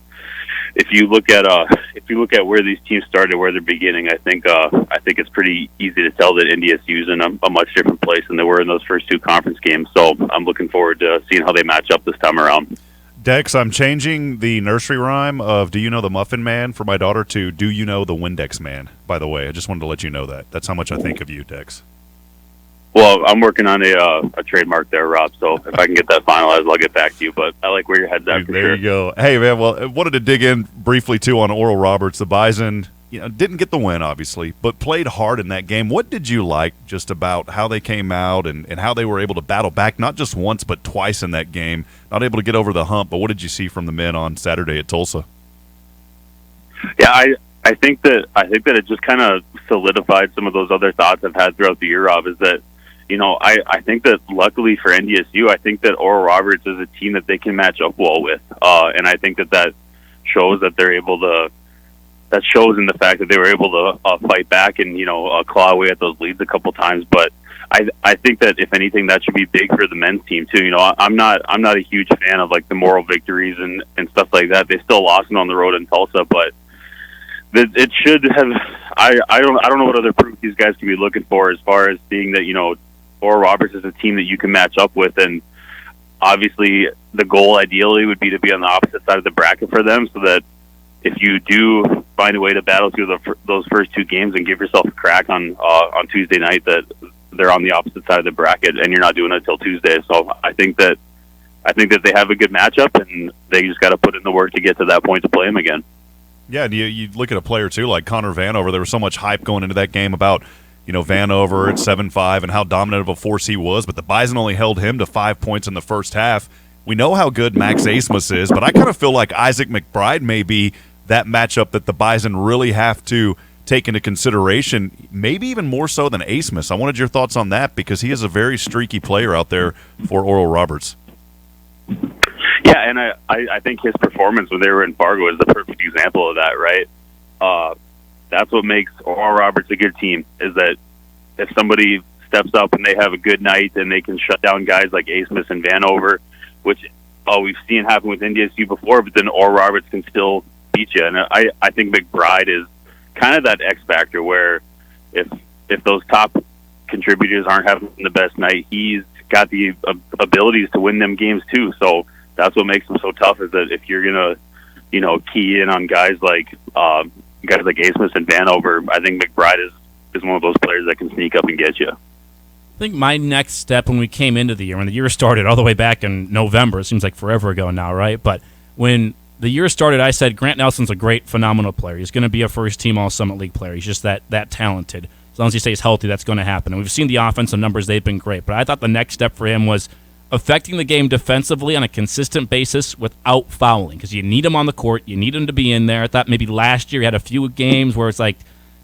if you look at where these teams started, where they're beginning, I think it's pretty easy to tell that NDSU's in a much different place than they were in those first two conference games. So I'm looking forward to seeing how they match up this time around. Dex, I'm changing the nursery rhyme of "Do you know the Muffin Man" for my daughter to "Do you know the Windex Man?" By the way, I just wanted to let you know that. That's how much I think of you, Dex. Well, I'm working on a trademark there, Rob. So if I can get that finalized, I'll get back to you. But I like where your head's at for sure. There you go. Hey, man. Well, I wanted to dig in briefly too on Oral Roberts. The Bison, didn't get the win, obviously, but played hard in that game. What did you like just about how they came out and how they were able to battle back, not just once but twice in that game? Not able to get over the hump, but what did you see from the men on Saturday at Tulsa? Yeah, I think that it just kind of solidified some of those other thoughts I've had throughout the year, Rob, is that I think that luckily for NDSU, I think that Oral Roberts is a team that they can match up well with. And I think that shows that they're able to, that shows in the fact that they were able to fight back and, claw away at those leads a couple times. But I think that if anything, that should be big for the men's team too. I'm not a huge fan of like the moral victories and stuff like that. They still lost it on the road in Tulsa, but it should have, I don't know what other proof these guys can be looking for as far as seeing that, Oral Roberts is a team that you can match up with, and obviously the goal ideally would be to be on the opposite side of the bracket for them, so that if you do find a way to battle through those first two games and give yourself a crack on Tuesday night, that they're on the opposite side of the bracket and you're not doing it until Tuesday. So I think that they have a good matchup, and they just got to put in the work to get to that point to play them again. Yeah, and you look at a player too like Connor Vanover. There was so much hype going into that game about Vanover at 7'5" and how dominant of a force he was, but the Bison only held him to 5 points in the first half. We know how good Max Asmus is, but I kind of feel like Isaac McBride may be that matchup that the Bison really have to take into consideration, maybe even more so than Asmus. I wanted your thoughts on that because he is a very streaky player out there for Oral Roberts. Yeah, and I think his performance when they were in Fargo is the perfect example of that, right? That's what makes Oral Roberts a good team, is that if somebody steps up and they have a good night and they can shut down guys like Asmus and Vanover, which we've seen happen with NDSU before, but then Oral Roberts can still beat you. And I think McBride is kind of that X factor where if those top contributors aren't having the best night, he's got the abilities to win them games too. So that's what makes him so tough, is that if you're gonna key in on guys like Asmus and Vanover, I think McBride is one of those players that can sneak up and get you. I think my next step when we came into the year, when the year started all the way back in November, it seems like forever ago now, right? But when the year started, I said Grant Nelson's a great, phenomenal player. He's going to be a first-team All-Summit League player. He's just that talented. As long as he stays healthy, that's going to happen. And we've seen the offensive numbers. They've been great. But I thought the next step for him was affecting the game defensively on a consistent basis without fouling, because you need him on the court. You need him to be in there. I thought maybe last year he had a few games where it's like,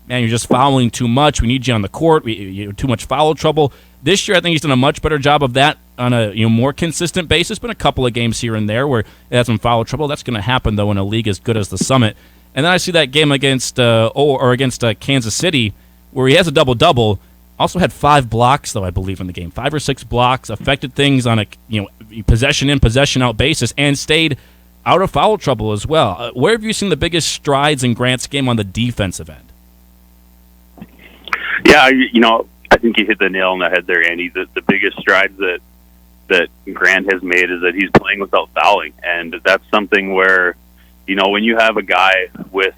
man, you're just fouling too much. We need you on the court. You too much foul trouble. This year I think he's done a much better job of that on a more consistent basis. Been a couple of games here and there where it has some foul trouble. That's going to happen, though, in a league as good as the Summit. And then I see that game against Kansas City where he has a double-double. Also had 5 blocks, though, I believe, in the game. 5 or 6 blocks, affected things on a possession in, possession out basis, and stayed out of foul trouble as well. Where have you seen the biggest strides in Grant's game on the defensive end? Yeah, I think you hit the nail on the head there, Andy. The biggest strides that Grant has made is that he's playing without fouling, and that's something where, when you have a guy with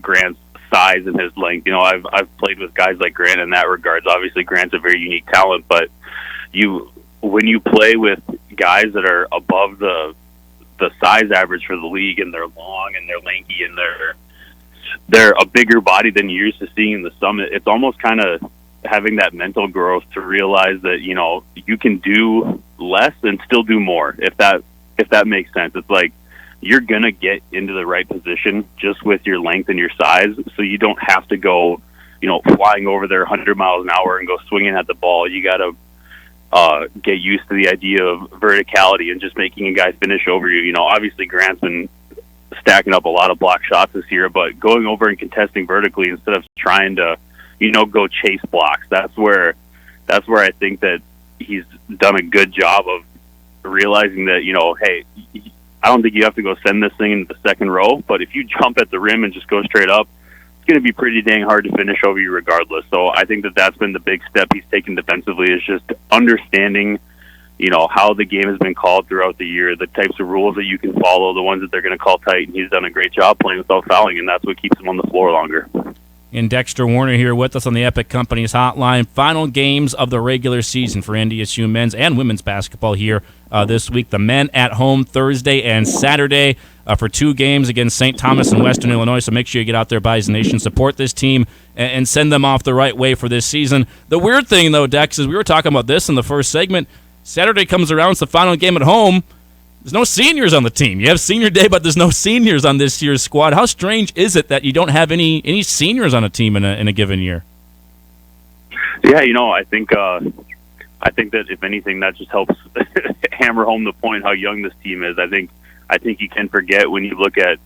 Grant's size and his length, I've played with guys like Grant in that regards. Obviously, Grant's a very unique talent, but when you play with guys that are above the size average for the league, and they're long and they're lanky and they're a bigger body than you're used to seeing in the Summit, it's almost kind of having that mental growth to realize that you can do less and still do more, if that makes sense. It's like you're gonna get into the right position just with your length and your size, so you don't have to go flying over there 100 miles an hour and go swinging at the ball. You gotta get used to the idea of verticality and just making a guy finish over you. You know, obviously Grant's been stacking up a lot of block shots this year, but going over and contesting vertically instead of trying to, go chase blocks, that's where I think that he's done a good job of realizing that, hey, I don't think you have to go send this thing into the second row, but if you jump at the rim and just go straight up, it's going to be pretty dang hard to finish over you regardless. So I think that that's been the big step he's taken defensively, is just understanding, how the game has been called throughout the year, the types of rules that you can follow, the ones that they're going to call tight, and he's done a great job playing without fouling, and that's what keeps him on the floor longer. And Dexter Werner here with us on the Epic Companies Hotline. Final games of the regular season for NDSU men's and women's basketball here this week. The men at home Thursday and Saturday for 2 games against St. Thomas and Western Illinois. So make sure you get out there, Bison Nation, support this team, and send them off the right way for this season. The weird thing, though, Dex, is we were talking about this in the first segment. Saturday comes around, it's the final game at home. There's no seniors on the team. You have senior day, but there's no seniors on this year's squad. How strange is it that you don't have any seniors on a team in a given year? Yeah, I think that if anything, that just helps hammer home the point how young this team is. I think you can forget when you look at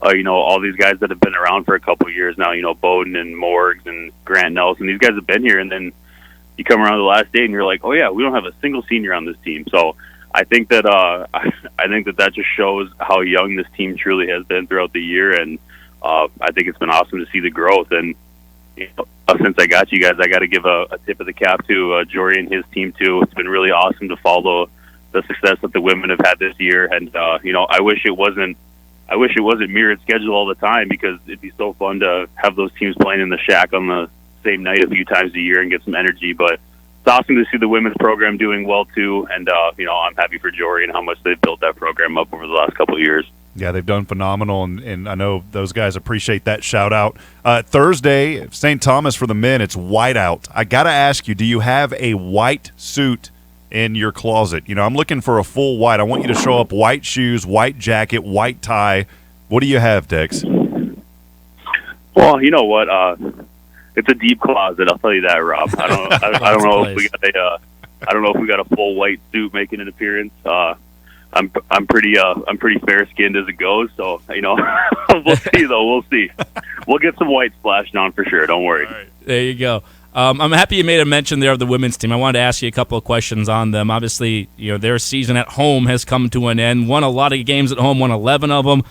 all these guys that have been around for a couple of years now. Bowden and Morgs and Grant Nelson. These guys have been here, and then you come around the last day and you're like, oh yeah, we don't have a single senior on this team. So I think that that just shows how young this team truly has been throughout the year, and I think it's been awesome to see the growth. And since I got you guys, I got to give a tip of the cap to Jory and his team too. It's been really awesome to follow the success that the women have had this year, and I wish it wasn't mirrored schedule all the time, because it'd be so fun to have those teams playing in the shack on the same night a few times a year and get some energy. But it's awesome to see the women's program doing well too, and I'm happy for Jory and how much they've built that program up over the last couple of years. Yeah, they've done phenomenal, and I know those guys appreciate that shout-out. Thursday, St. Thomas for the men, it's white out. I got to ask you, do you have a white suit in your closet? I'm looking for a full white. I want you to show up white shoes, white jacket, white tie. What do you have, Dex? Well, you know what? It's a deep closet, I'll tell you that, Rob. I don't know if we got a full white suit making an appearance. I'm pretty fair skinned as it goes, so we'll see though. We'll see. We'll get some white splashed on for sure. Don't worry. Right. There you go. I'm happy you made a mention there of the women's team. I wanted to ask you a couple of questions on them. Obviously, their season at home has come to an end. Won a lot of games at home. Won 11 of them.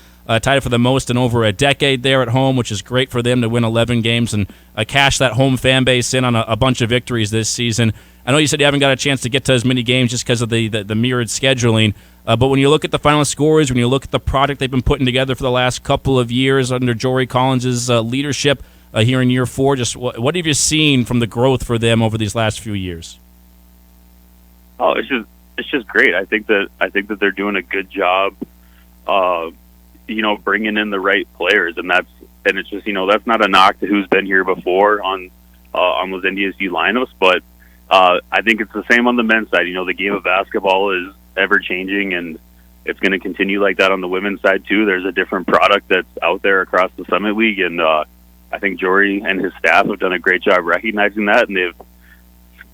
Tied for the most in over a decade there at home, which is great for them to win 11 games and cash that home fan base in on a bunch of victories this season. I know you said you haven't got a chance to get to as many games just because of the mirrored scheduling, but when you look at the final scores, when you look at the product they've been putting together for the last couple of years under Jory Collins' leadership here in year 4, just what have you seen from the growth for them over these last few years? Oh, it's just great. I think that they're doing a good job bringing in the right players, and it's just, that's not a knock to who's been here before on those NDSU lineups, but I think it's the same on the men's side. The game of basketball is ever changing, and it's going to continue like that on the women's side too. There's a different product that's out there across the Summit League, and I think Jory and his staff have done a great job recognizing that, and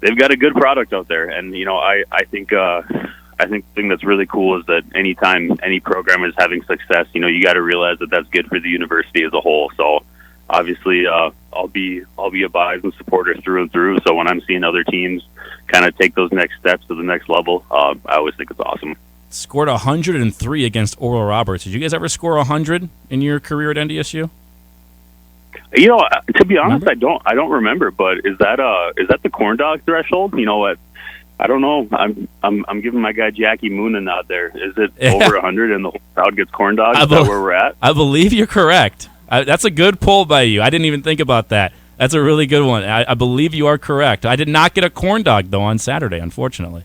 they've got a good product out there. And I think the thing that's really cool is that anytime any program is having success, you got to realize that that's good for the university as a whole. So obviously, I'll be a Bison supporter through and through. So when I'm seeing other teams kind of take those next steps to the next level, I always think it's awesome. Scored 103 against Oral Roberts. Did you guys ever score 100 in your career at NDSU? To be honest, I don't remember. But is that the corn dog threshold? What? I don't know. I'm giving my guy Jackie Moon a nod there. Is it over 100 and the whole crowd gets corn dogs? Is that where we're at? I believe you're correct. That's a good pull by you. I didn't even think about that. That's a really good one. I believe you are correct. I did not get a corn dog though on Saturday, unfortunately.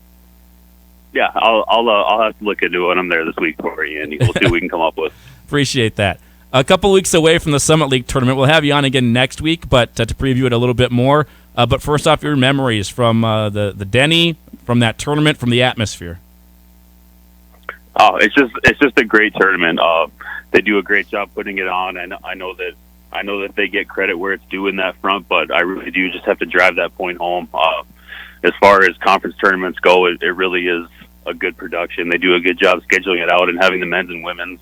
Yeah, I'll have to look into it when I'm there this week for you, Andy. We'll see what we can come up with. Appreciate that. A couple weeks away from the Summit League tournament. We'll have you on again next week, but to preview it a little bit more. But first off, your memories from the Denny, from that tournament, from the atmosphere. Oh, it's just a great tournament. They do a great job putting it on, and I know that they get credit where it's due in that front, but I really do just have to drive that point home. as far as conference tournaments go, it really is a good production. They do a good job scheduling it out, and having the men's and women's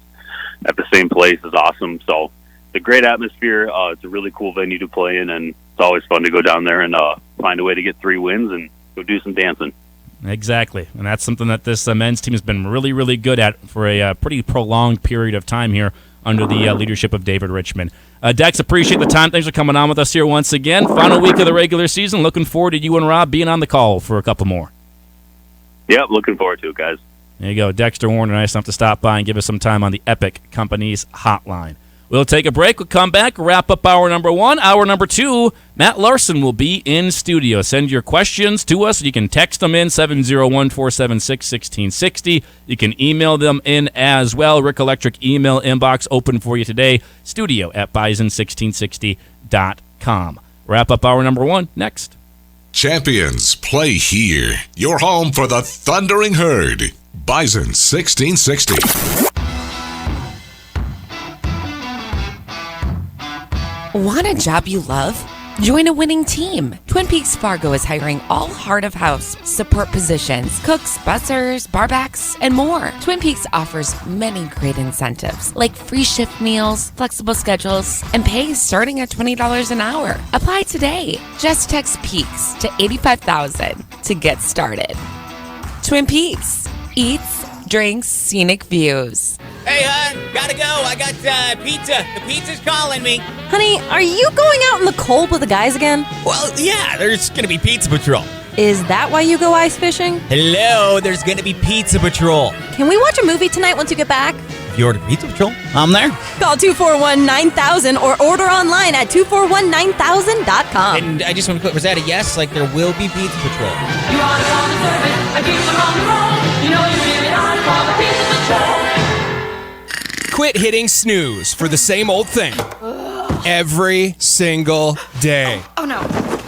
at the same place is awesome. So it's a great atmosphere. It's a really cool venue to play in, and it's always fun to go down there and find a way to get 3 wins and go do some dancing. Exactly, and that's something that this men's team has been really, really good at for a pretty prolonged period of time here under the leadership of David Richmond. Dex, appreciate the time. Thanks for coming on with us here once again. Final week of the regular season. Looking forward to you and Rob being on the call for a couple more. Yep, looking forward to it, guys. There you go. Dexter Werner, nice enough to stop by and give us some time on the Epic Companies hotline. We'll take a break. We'll come back, wrap up hour number 1. Hour number 2, Matt Larsen will be in studio. Send your questions to us. You can text them in, 701-476-1660. You can email them in as well. Rick Electric email inbox open for you today, studio@bison1660.com. Wrap up hour number 1 next. Champions play here. Your home for the Thundering Herd. Bison 1660. Want a job you love? Join a winning team. Twin Peaks Fargo is hiring all heart of house support positions, cooks, bussers, barbacks, and more. Twin Peaks offers many great incentives like free shift meals, flexible schedules, and pay starting at $20 an hour. Apply today. Just text PEAKS to 85,000 to get started. Twin Peaks. Eats, drinks, scenic views. Hey, hon, gotta go. I got pizza. The pizza's calling me. Honey, are you going out in the cold with the guys again? Well, yeah, there's gonna be Pizza Patrol. Is that why you go ice fishing? Hello, there's gonna be Pizza Patrol. Can we watch a movie tonight once you get back? If you order Pizza Patrol, I'm there. Call 241-9000 or order online at 241-9000.com. And I just want to put, was that a yes? Like, there will be Pizza Patrol. You want it on the surface, I keep it on the roll. You know you give it on for the Pizza Patrol. Quit hitting snooze for the same old thing every single day. Oh no.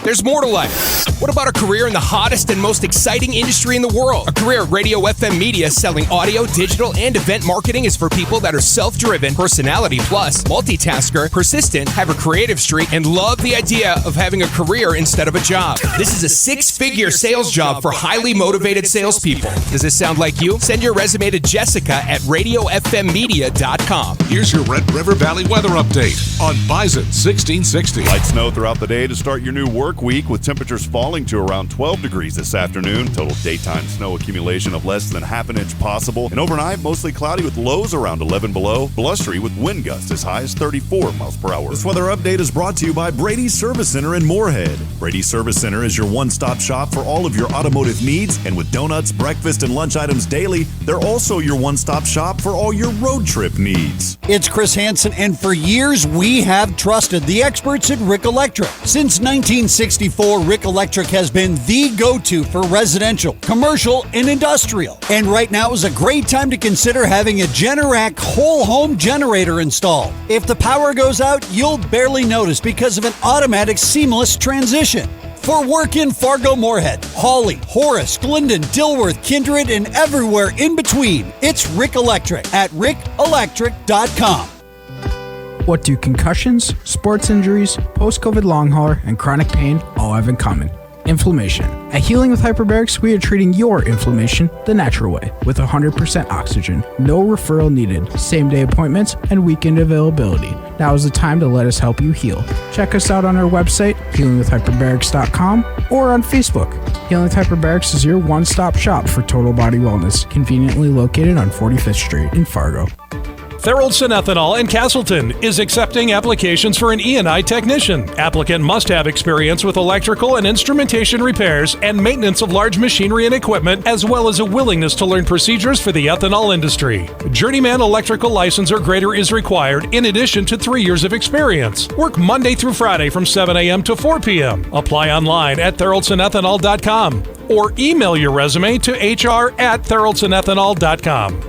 There's more to life. What about a career in the hottest and most exciting industry in the world? A career at Radio FM Media selling audio, digital, and event marketing is for people that are self-driven, personality plus, multitasker, persistent, have a creative streak, and love the idea of having a career instead of a job. This is a 6-figure sales job for highly motivated salespeople. Does this sound like you? Send your resume to Jessica at RadioFMmedia.com. Here's your Red River Valley weather update on Bison 1660. Light snow throughout the day to start your new work week, with temperatures falling to around 12 degrees this afternoon. Total daytime snow accumulation of less than half an inch possible. And overnight, mostly cloudy with lows around 11 below. Blustery with wind gusts as high as 34 miles per hour. This weather update is brought to you by Brady's Service Center in Moorhead. Brady's Service Center is your one-stop shop for all of your automotive needs. And with donuts, breakfast, and lunch items daily, they're also your one-stop shop for all your road trip needs. It's Chris Hansen, and for years we have trusted the experts at Rick Electric. Since 1964, Rick Electric has been the go-to for residential, commercial, and industrial. And right now is a great time to consider having a Generac whole home generator installed. If the power goes out, you'll barely notice because of an automatic seamless transition. For work in Fargo, Moorhead, Hawley, Horace, Glendon, Dilworth, Kindred, and everywhere in between, it's Rick Electric at rickelectric.com. What do concussions, sports injuries, post-COVID long hauler, and chronic pain all have in common? Inflammation. At Healing with Hyperbarics, we are treating your inflammation the natural way with 100% oxygen, no referral needed, same-day appointments, and weekend availability. Now is the time to let us help you heal. Check us out on our website, healingwithhyperbarics.com, or on Facebook. Healing with Hyperbarics is your one-stop shop for total body wellness, conveniently located on 45th Street in Fargo. Theraldson Ethanol in Castleton is accepting applications for an E&I technician. Applicant must have experience with electrical and instrumentation repairs and maintenance of large machinery and equipment, as well as a willingness to learn procedures for the ethanol industry. Journeyman electrical license or greater is required in addition to 3 years of experience. Work Monday through Friday from 7 a.m. to 4 p.m. Apply online at theraldsonethanol.com or email your resume to hr@theraldsonethanol.com.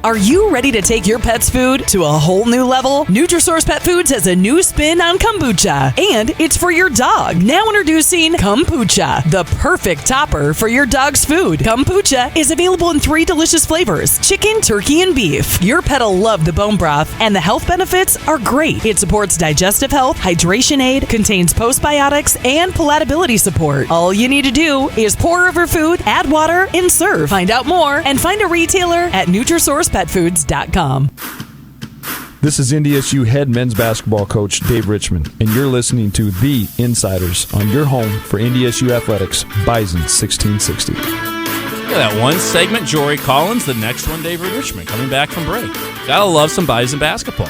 Are you ready to take your pet's food to a whole new level? Nutrisource Pet Foods has a new spin on kombucha, and it's for your dog. Now introducing Kombucha, the perfect topper for your dog's food. Kombucha is available in 3 delicious flavors: chicken, turkey, and beef. Your pet'll love the bone broth, and the health benefits are great. It supports digestive health, hydration aid, contains postbiotics, and palatability support. All you need to do is pour over food, add water, and serve. Find out more and find a retailer at NutrisourcePetFoods.com. This is NDSU head men's basketball coach Dave Richmond, and you're listening to The Insiders on your home for NDSU athletics, Bison 1660. Look at that one segment, Jory Collins. The next one, David Richmond, coming back from break. Gotta love some Bison basketball.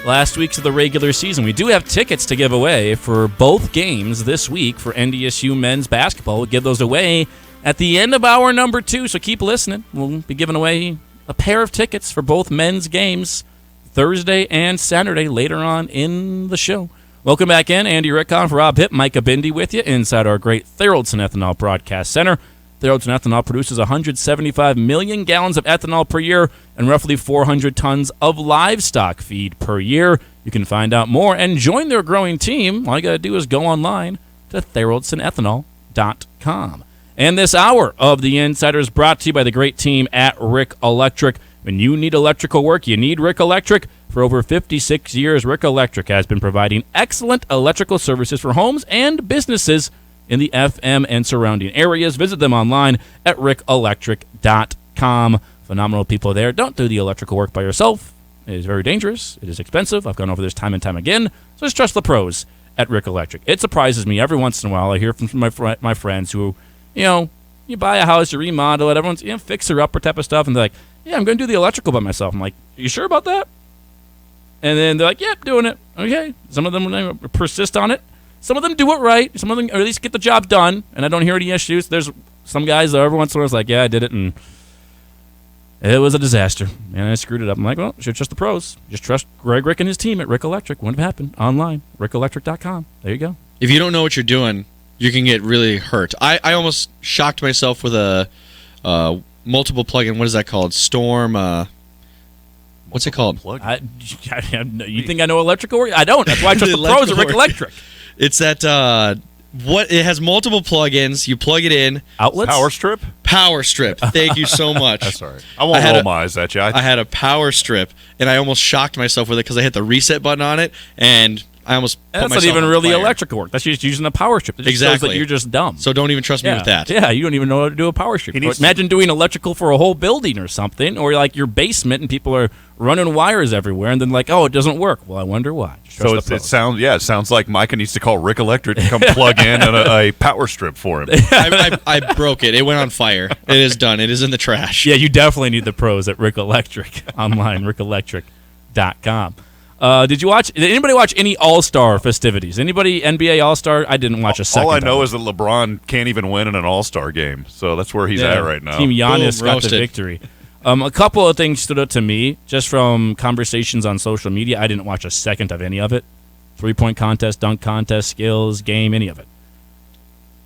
Last week's of the regular season. We do have tickets to give away for both games this week for NDSU men's basketball. We'll give those away at the end of hour number 2, so keep listening. We'll be giving away a pair of tickets for both men's games Thursday and Saturday later on in the show. Welcome back in. Andy Rickon for Rob Hipp, Micah Bindi with you inside our great Theraldson Ethanol Broadcast Center. Theraldson Ethanol produces 175 million gallons of ethanol per year and roughly 400 tons of livestock feed per year. You can find out more and join their growing team. All you got to do is go online to TheraldsonEthanol.com. And this hour of The Insiders brought to you by the great team at Rick Electric. When you need electrical work, you need Rick Electric. For over 56 years, Rick Electric has been providing excellent electrical services for homes and businesses in the FM and surrounding areas. Visit them online at rickelectric.com. Phenomenal people there. Don't do the electrical work by yourself. It is very dangerous. It is expensive. I've gone over this time and time again. So just trust the pros at Rick Electric. It surprises me every once in a while. I hear from my friends who, you buy a house, you remodel it, everyone's fixer-upper type of stuff, and they're like, yeah, I'm going to do the electrical by myself. I'm like, are you sure about that? And then they're like, yep, doing it. Okay. Some of them persist on it. Some of them do it right. Some of them, or at least get the job done, and I don't hear any issues. There's some guys that every once in a while is like, yeah, I did it, and it was a disaster, and I screwed it up. I'm like, well, should trust the pros. Just trust Greg Rick and his team at Rick Electric. Wouldn't have happened. Online, rickelectric.com. There you go. If you don't know what you're doing, you can get really hurt. I almost shocked myself with a multiple plug-in. What is that called? Storm. What's it called? You think I know electrical work? I don't. That's why I trust the pros at Rick Electric. It's that it has multiple plugins. You plug it in. Outlets? Power strip? Power strip. Thank you so much. That's all right. I won't roll my eyes at you. I had a power strip, and I almost shocked myself with it because I hit the reset button on it, and I almost put That's myself not even on really fire. electrical work. That's just using a power strip. It just shows that you're just dumb. So don't even trust me with that. Yeah, you don't even know how to do a power strip. Imagine doing electrical for a whole building or something, or like your basement, and people are running wires everywhere, and then like, oh, it doesn't work. Well, I wonder why. So it sounds like Micah needs to call Rick Electric to come plug in a power strip for him. I broke it. It went on fire. It is done. It is in the trash. Yeah, you definitely need the pros at Rick Electric online, rickelectric.com. Did anybody watch any All-Star festivities? Anybody NBA All-Star? I didn't watch a second. All I know is that LeBron can't even win in an All-Star game, so that's where he's at right now. Team Giannis got the victory. A couple of things stood out to me just from conversations on social media. I didn't watch a second of any of it. 3-point contest, dunk contest, skills, game, any of it.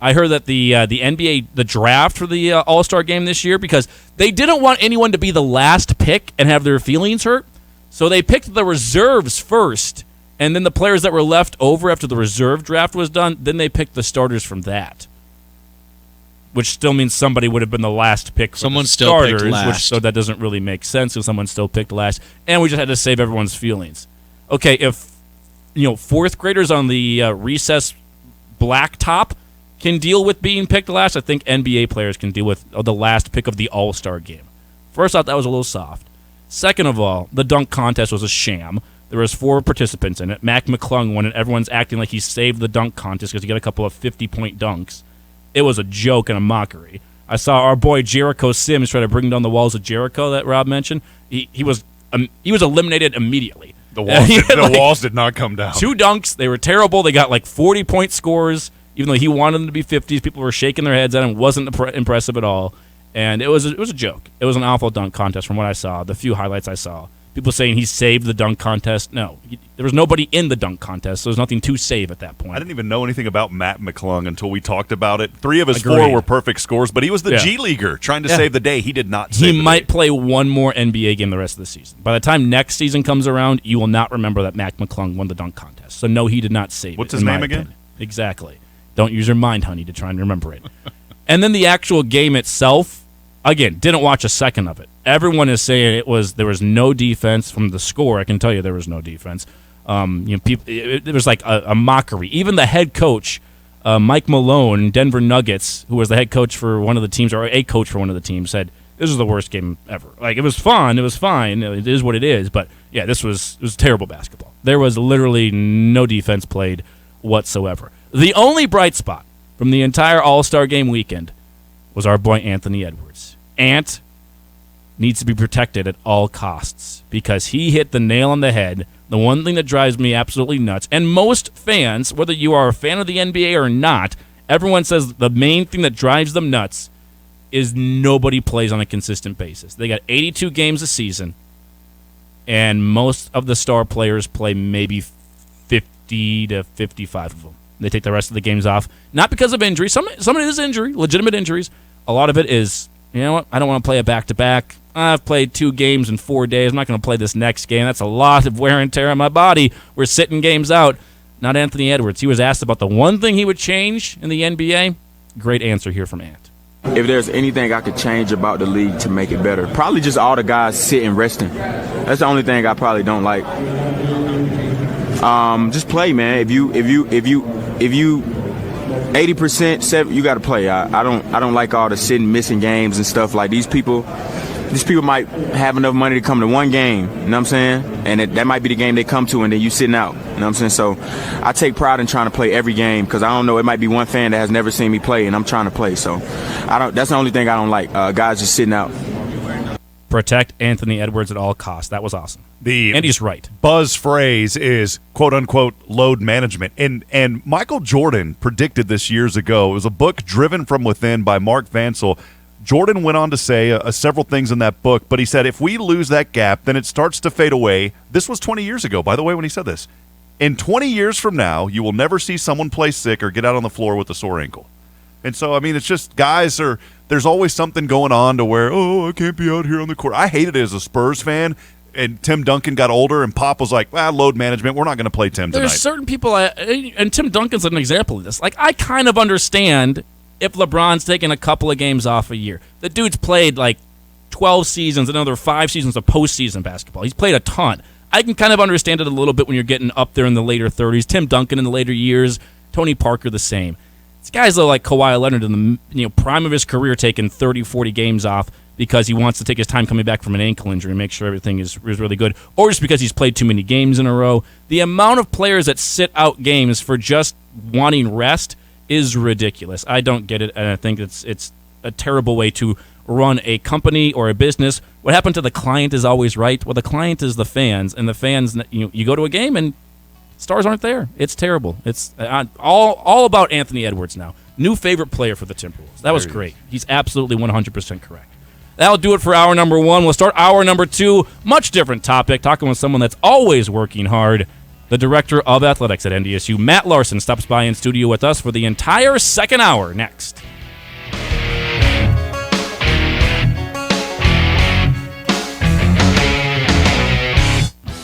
I heard that the NBA, the draft for the All-Star game this year, because they didn't want anyone to be the last pick and have their feelings hurt, so they picked the reserves first, and then the players that were left over after the reserve draft was done, then they picked the starters from that. Which still means somebody would have been the last pick for someone the still starters, picked last. so that doesn't really make sense if someone still picked last. And we just had to save everyone's feelings. Okay, if fourth graders on the recess blacktop can deal with being picked last, I think NBA players can deal with the last pick of the All-Star game. First off, that was a little soft. Second of all, the dunk contest was a sham. There was 4 participants in it. Mac McClung won it. Everyone's acting like he saved the dunk contest because he got a couple of 50-point dunks. It was a joke and a mockery. I saw our boy Jericho Sims try to bring down the walls of Jericho that Rob mentioned. He was eliminated immediately. The walls did not come down. 2 dunks. They were terrible. They got like 40-point scores, even though he wanted them to be 50s. People were shaking their heads at him. It wasn't impressive at all. And it was a joke. It was an awful dunk contest from what I saw, the few highlights I saw. people saying he saved the dunk contest. No, there was nobody in the dunk contest, so there's nothing to save at that point. I didn't even know anything about Matt McClung until we talked about it. 3 of his Agreed. 4 were perfect scores, but he was the G Leaguer trying to save the day. He did not save the day. He might play one more NBA game the rest of the season. By the time next season comes around, you will not remember that Matt McClung won the dunk contest. So, no, he did not save What's it. his name again? Exactly. Don't use your mind, honey, to try and remember it. And then the actual game itself, again, didn't watch a second of it. Everyone is saying there was no defense from the score. I can tell you there was no defense. There was like a mockery. Even the head coach, Mike Malone, Denver Nuggets, who was the head coach for one of the teams, or a coach for one of the teams, said this is the worst game ever. Like, it was fun, it was fine, it is what it is. But yeah, it was terrible basketball. There was literally no defense played whatsoever. The only bright spot from the entire All-Star Game weekend was our boy Anthony Edwards. Ant needs to be protected at all costs because he hit the nail on the head. The one thing that drives me absolutely nuts, and most fans, whether you are a fan of the NBA or not, everyone says the main thing that drives them nuts is nobody plays on a consistent basis. They got 82 games a season, and most of the star players play maybe 50 to 55 of them. They take the rest of the games off, not because of injury. Some of it is injury, legitimate injuries. A lot of it is, you know what, I don't want to play a back-to-back. I've played 2 games in 4 days. I'm not going to play this next game. That's a lot of wear and tear on my body. We're sitting games out. Not Anthony Edwards. He was asked about the one thing he would change in the NBA. Great answer here from Ant. If there's anything I could change about the league to make it better, probably just all the guys sitting resting. That's the only thing I probably don't like. Just play, man. If you 80%, you got to play. I don't like all the sitting, missing games and stuff. Like these people might have enough money to come to one game. You know what I'm saying? And that might be the game they come to, and then you sitting out. You know what I'm saying? So I take pride in trying to play every game because I don't know. It might be one fan that has never seen me play, and I'm trying to play. So that's the only thing I don't like. Guys just sitting out. Protect Anthony Edwards at all costs. That was awesome. And he's right. Buzz phrase is quote-unquote load management. And Michael Jordan predicted this years ago. It was a book, Driven from Within, by Mark Vansel. Jordan went on to say several things in that book, but he said if we lose that gap, then it starts to fade away. This was 20 years ago, by the way, when he said this. In 20 years from now, you will never see someone play sick or get out on the floor with a sore ankle. And so, I mean, it's just guys there's always something going on to where, I can't be out here on the court. I hated it as a Spurs fan, and Tim Duncan got older, and Pop was like, load management, we're not going to play Tim tonight. There's certain people, and Tim Duncan's an example of this. Like, I kind of understand if LeBron's taking a couple of games off a year. The dude's played like 12 seasons, another 5 seasons of postseason basketball. He's played a ton. I can kind of understand it a little bit when you're getting up there in the later 30s. Tim Duncan in the later years, Tony Parker the same. It's guys like Kawhi Leonard in the prime of his career taking 30, 40 games off because he wants to take his time coming back from an ankle injury and make sure everything is really good, or just because he's played too many games in a row. The amount of players that sit out games for just wanting rest is ridiculous. I don't get it, and I think it's a terrible way to run a company or a business. What happened to the client is always right. Well, the client is the fans, and the fans, you go to a game and stars aren't there. It's terrible. It's all about Anthony Edwards now. New favorite player for the Timberwolves. That was great. He's absolutely 100% correct. That'll do it for hour number 1. We'll start hour number 2. Much different topic, talking with someone that's always working hard. The Director of Athletics at NDSU, Matt Larsen, stops by in studio with us for the entire second hour next.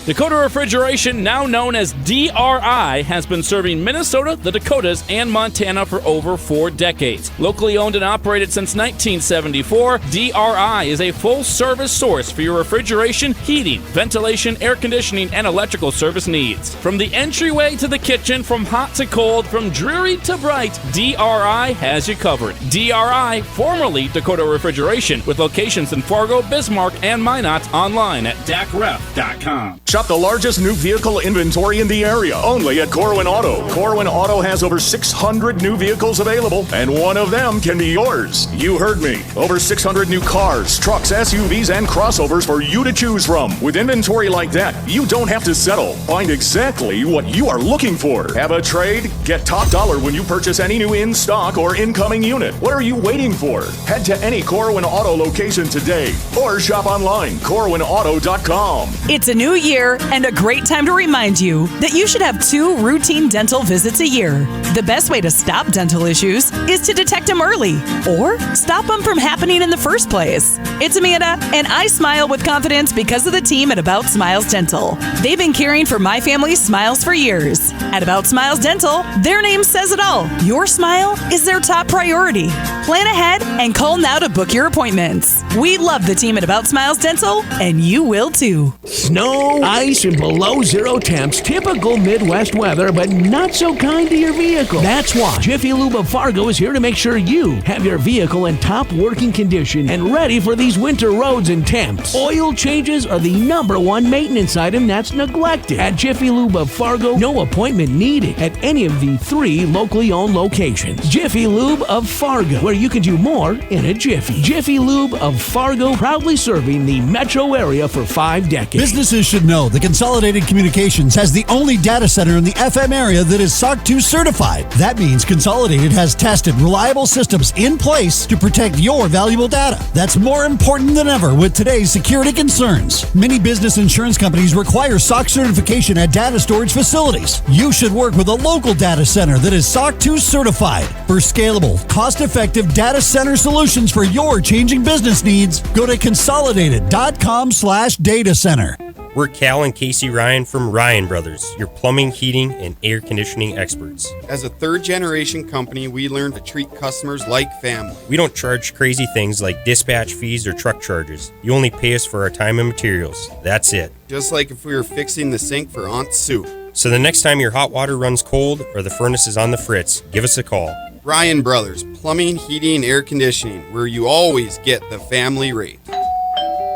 Dakota Refrigeration, now known as DRI, has been serving Minnesota, the Dakotas, and Montana for over 4 decades. Locally owned and operated since 1974, DRI is a full-service source for your refrigeration, heating, ventilation, air conditioning, and electrical service needs. From the entryway to the kitchen, from hot to cold, from dreary to bright, DRI has you covered. DRI, formerly Dakota Refrigeration, with locations in Fargo, Bismarck, and Minot, online at dacref.com. Shop the largest new vehicle inventory in the area, only at Corwin Auto. Corwin Auto has over 600 new vehicles available, and one of them can be yours. You heard me. Over 600 new cars, trucks, SUVs, and crossovers for you to choose from. With inventory like that, you don't have to settle. Find exactly what you are looking for. Have a trade? Get top dollar when you purchase any new in-stock or incoming unit. What are you waiting for? Head to any Corwin Auto location today or shop online, corwinauto.com. It's a new year and a great time to remind you that you should have 2 routine dental visits a year. The best way to stop dental issues is to detect them early or stop them from happening in the first place. It's Amanda, and I smile with confidence because of the team at About Smiles Dental. They've been caring for my family's smiles for years. At About Smiles Dental, their name says it all. Your smile is their top priority. Plan ahead and call now to book your appointments. We love the team at About Smiles Dental, and you will too. Snow, ice, and below zero temps. Typical Midwest weather, but not so kind to your vehicle. That's why Jiffy Lube of Fargo is here to make sure you have your vehicle in top working condition and ready for these winter roads and temps. Oil changes are the #1 maintenance item that's neglected. At Jiffy Lube of Fargo, no appointment needed at any of the 3 locally owned locations. Jiffy Lube of Fargo, where you can do more in a jiffy. Jiffy Lube of Fargo, proudly serving the metro area for 5 decades. Businesses should know the Consolidated Communications has the only data center in the FM area that is SOC 2 certified. That means Consolidated has tested reliable systems in place to protect your valuable data. That's more important than ever with today's security concerns. Many business insurance companies require SOC certification at data storage facilities. You should work with a local data center that is SOC 2 certified. For scalable, cost-effective data center solutions for your changing business needs, go to consolidated.com/data center. We're Cal and Casey Ryan from Ryan Brothers, your plumbing, heating, and air conditioning experts. As a third-generation company, we learned to treat customers like family. We don't charge crazy things like dispatch fees or truck charges. You only pay us for our time and materials. That's it. Just like if we were fixing the sink for Aunt Sue. So the next time your hot water runs cold or the furnace is on the fritz, give us a call. Ryan Brothers, plumbing, heating, air conditioning, where you always get the family rate.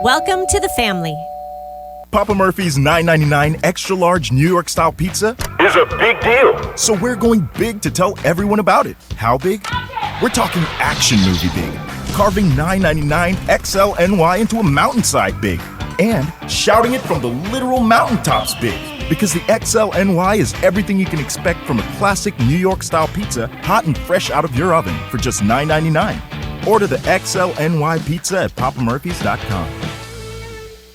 Welcome to the family. Papa Murphy's $9.99 extra large New York style pizza is a big deal. So we're going big to tell everyone about it. How big? We're talking action movie big. Carving $9.99 XL NY into a mountainside big. And shouting it from the literal mountaintops big. Because the XL NY is everything you can expect from a classic New York style pizza, hot and fresh out of your oven for just $9.99. Order the XL NY pizza at papamurphys.com.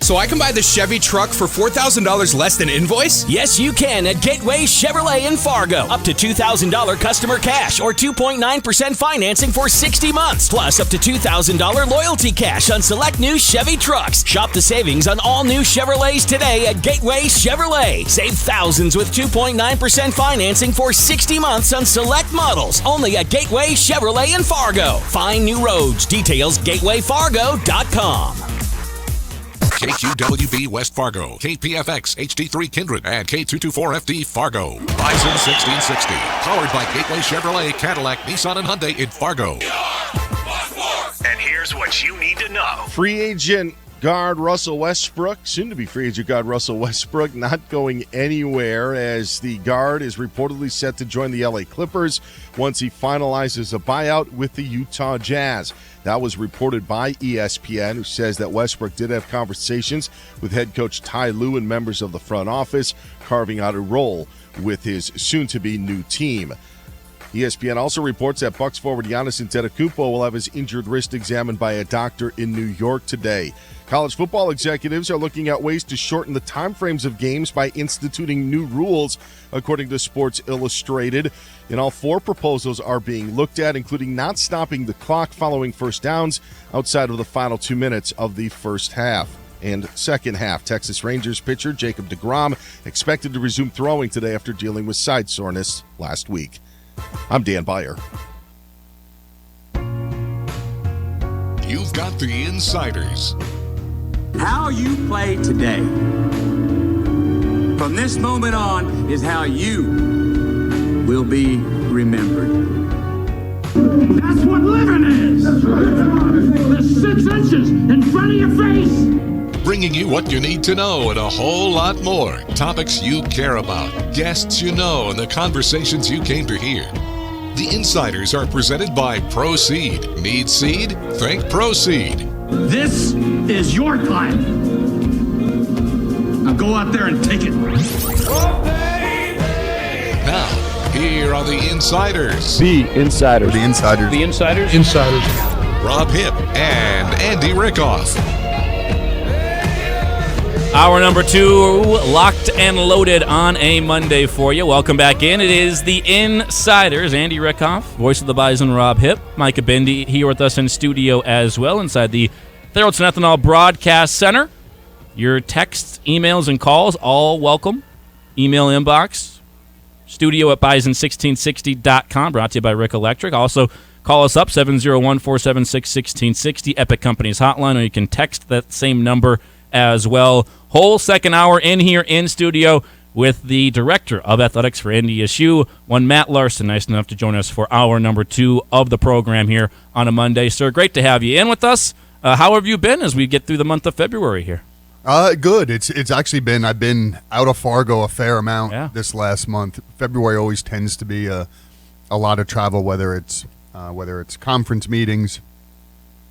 So I can buy the Chevy truck for $4,000 less than invoice? Yes, you can at Gateway Chevrolet in Fargo. Up to $2,000 customer cash or 2.9% financing for 60 months. Plus up to $2,000 loyalty cash on select new Chevy trucks. Shop the savings on all new Chevrolets today at Gateway Chevrolet. Save thousands with 2.9% financing for 60 months on select models. Only at Gateway Chevrolet in Fargo. Find new roads. Details gatewayfargo.com. KQWB West Fargo, KPFX HD3 Kindred, and K224FD Fargo. Bison 1660. Powered by Gateway Chevrolet, Cadillac, Nissan, and Hyundai in Fargo. And here's what you need to know. Free agent guard Russell Westbrook, soon to be free agent guard Russell Westbrook, not going anywhere as the guard is reportedly set to join the LA Clippers once he finalizes a buyout with the Utah Jazz. That was reported by ESPN, who says that Westbrook did have conversations with head coach Ty Lue and members of the front office, carving out a role with his soon-to-be new team. ESPN also reports that Bucks forward Giannis Antetokounmpo will have his injured wrist examined by a doctor in New York today. College football executives are looking at ways to shorten the time frames of games by instituting new rules, according to Sports Illustrated. And all 4 proposals are being looked at, including not stopping the clock following first downs outside of the final 2 minutes of the first half. And second half, Texas Rangers pitcher Jacob deGrom expected to resume throwing today after dealing with side soreness last week. I'm Dan Beyer. You've got the insiders. How you play today, from this moment on, is how you will be remembered. That's what living is. That's right. The 6 inches in front of your face. bringing you what you need to know and a whole lot more. Topics you care about, guests you know, and the conversations you came to hear. The Insiders are presented by Proceed. Need seed? Think Proceed. This is your time. Now go out there and take it. Now, here are the Insiders. The Insiders. The Insiders. The Insiders. Insiders. Rob Hipp and Andy Rickoff. Hour number 2, locked and loaded on a Monday for you. Welcome back in. It is the Insiders. Andy Rickoff, voice of the Bison, Rob Hipp. Micah Bendy here with us in studio as well inside the Theraldson Ethanol Broadcast Center. Your texts, emails, and calls, all welcome. Email inbox, studio at bison1660.com, brought to you by Rick Electric. Also, call us up, 701-476-1660, Epic Companies Hotline, or you can text that same number as well. Whole second hour in here in studio with the Director of Athletics for NDSU, one Matt Larsen, nice enough to join us for hour number 2 of the program here on a Monday. Sir, great to have you in with us. How have you been as we get through the month of February here? Good. It's actually been, I've been out of Fargo a fair amount this last month. February always tends to be a lot of travel, whether it's conference meetings,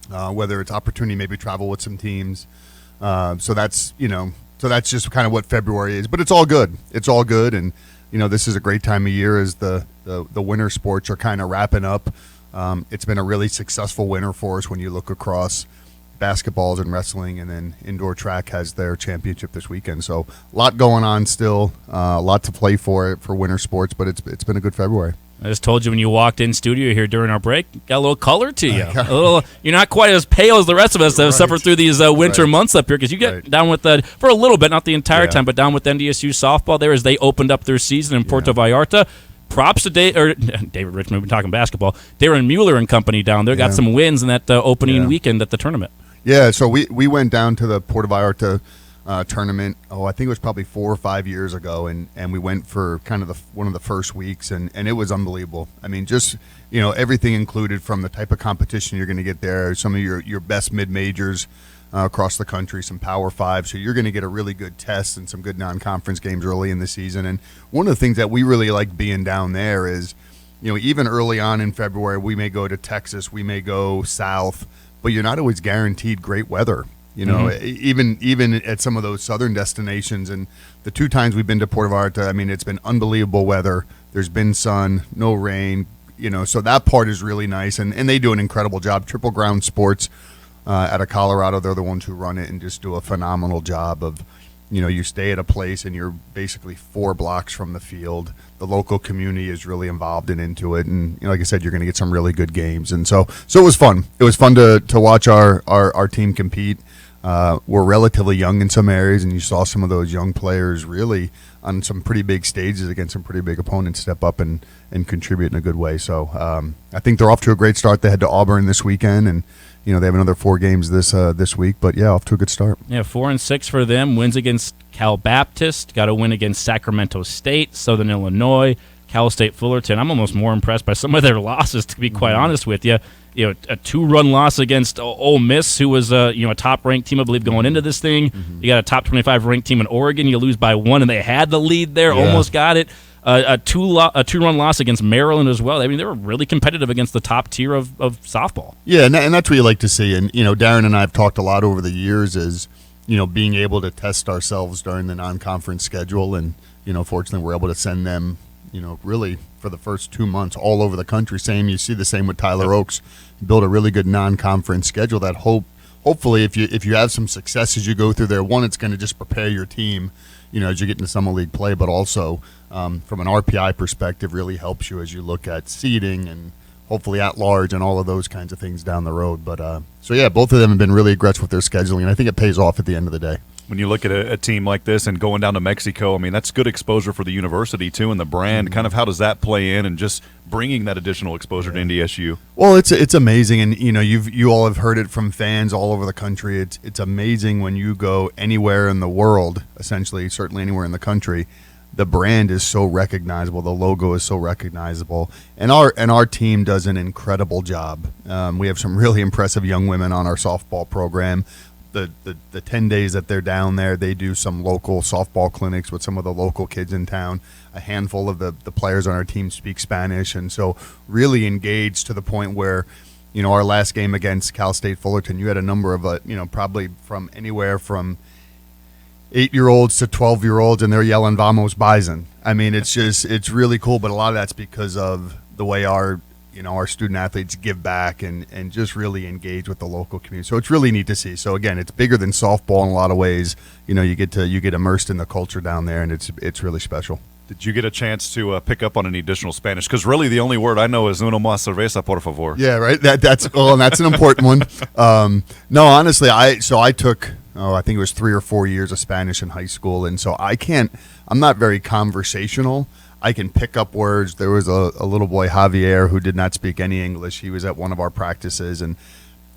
whether it's opportunity maybe travel with some teams. So that's just kind of what February is, but it's all good. It's all good. And, this is a great time of year as the winter sports are kind of wrapping up. It's been a really successful winter for us when you look across basketballs and wrestling, and then indoor track has their championship this weekend. So a lot going on still, a lot to play for winter sports, but it's been a good February. I just told you when you walked in studio here during our break, got a little color to you. You're not quite as pale as the rest of us that have suffered through these winter months up here, because you get down with for a little bit, not the entire time, but down with NDSU softball there as they opened up their season in Puerto Vallarta. Props to David Richmond. We've been talking basketball. Darren Mueller and company down there got some wins in that opening weekend at the tournament. Yeah, so we went down to the Puerto Vallarta tournament. I think it was probably 4 or 5 years ago, and we went for kind of one of the first weeks, and it was unbelievable. I mean, just everything included from the type of competition you're going to get there. Some of your best mid majors across the country, some Power 5. So you're going to get a really good test and some good non-conference games early in the season. And one of the things that we really like being down there is, even early on in February, we may go to Texas, we may go south, but you're not always guaranteed great weather. Even at some of those southern destinations. And the 2 times we've been to Puerto Vallarta, I mean, it's been unbelievable weather. There's been sun, no rain, so that part is really nice. And they do an incredible job. Triple Ground Sports out of Colorado, they're the ones who run it and just do a phenomenal job of, you stay at a place and you're basically 4 blocks from the field. The local community is really involved and into it. And like I said, you're going to get some really good games. And so it was fun. It was fun to watch our team compete. We're relatively young in some areas, and you saw some of those young players really on some pretty big stages against some pretty big opponents step up and contribute in a good way. So I think they're off to a great start. They head to Auburn this weekend, and they have another 4 games this week. But yeah, off to a good start. Yeah, 4-6 for them. Wins against Cal Baptist. Got a win against Sacramento State, Southern Illinois, Cal State Fullerton. I'm almost more impressed by some of their losses, to be quite honest with you. A 2-run loss against Ole Miss, who was a top-ranked team, I believe, going into this thing. You got a top 25 ranked team in Oregon. You lose by 1, and they had the lead there, almost got it. A 2-run loss against Maryland as well. I mean, they were really competitive against the top tier of softball. Yeah, and that's what you like to see. And Darren and I have talked a lot over the years is being able to test ourselves during the non-conference schedule, and fortunately we're able to send them really for the first 2 months all over the country. You see the same with Tyler Oaks. Build a really good non-conference schedule that hopefully if you have some success as you go through there, one, it's going to just prepare your team, as you get into summer league play, but also from an RPI perspective really helps you as you look at seeding and hopefully at large and all of those kinds of things down the road. But so yeah, both of them have been really aggressive with their scheduling, and I think it pays off at the end of the day. When you look at a team like this and going down to Mexico, I mean, that's good exposure for the university, too, and the brand. Kind of how does that play in and just bringing that additional exposure to NDSU? Well, it's amazing, and, you all have heard it from fans all over the country. It's amazing when you go anywhere in the world, essentially, certainly anywhere in the country, the brand is so recognizable, the logo is so recognizable, and our team does an incredible job. We have some really impressive young women on our softball program. the 10 days that they're down there, they do some local softball clinics with some of the local kids in town. A handful of the players on our team speak Spanish, and so really engaged to the point where, our last game against Cal State Fullerton, you had a number of, probably from anywhere from 8-year-olds to 12-year-olds, and they're yelling "Vamos Bison." I mean, it's really cool, but a lot of that's because of the way our student athletes give back and just really engage with the local community. So it's really neat to see. So again, it's bigger than softball in a lot of ways. You get immersed in the culture down there, and it's really special. Did you get a chance to pick up on any additional Spanish? Because really the only word I know is "uno más cerveza, por favor." Yeah, right. That's an important one. No, honestly, I took, I think it was 3 or 4 years of Spanish in high school, and so I'm not very conversational. I can pick up words. There was a little boy, Javier, who did not speak any English. He was at one of our practices, and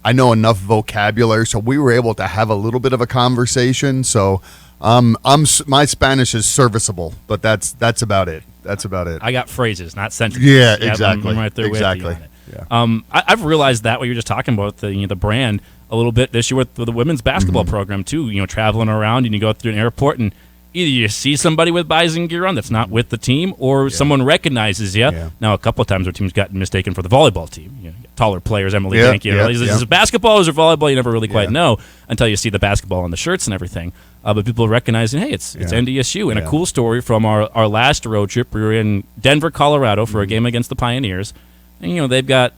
I know enough vocabulary, so we were able to have a little bit of a conversation. So my Spanish is serviceable, but that's about it. That's about it. I got phrases, not sentences. Yeah, exactly. I'm right there exactly. with you on it. Yeah. I've realized that what you're just talking about, the brand, a little bit this year with the women's basketball program too. Traveling around and you go through an airport and either you see somebody with Bison gear on that's not with the team, or someone recognizes you. Yeah. Now, a couple of times our team's gotten mistaken for the volleyball team. Taller players, Emily Bank. Is this basketball or is it volleyball? You never really quite know until you see the basketball on the shirts and everything. But people recognizing, hey, it's NDSU. And a cool story from our last road trip, we were in Denver, Colorado for a game against the Pioneers. And, they've got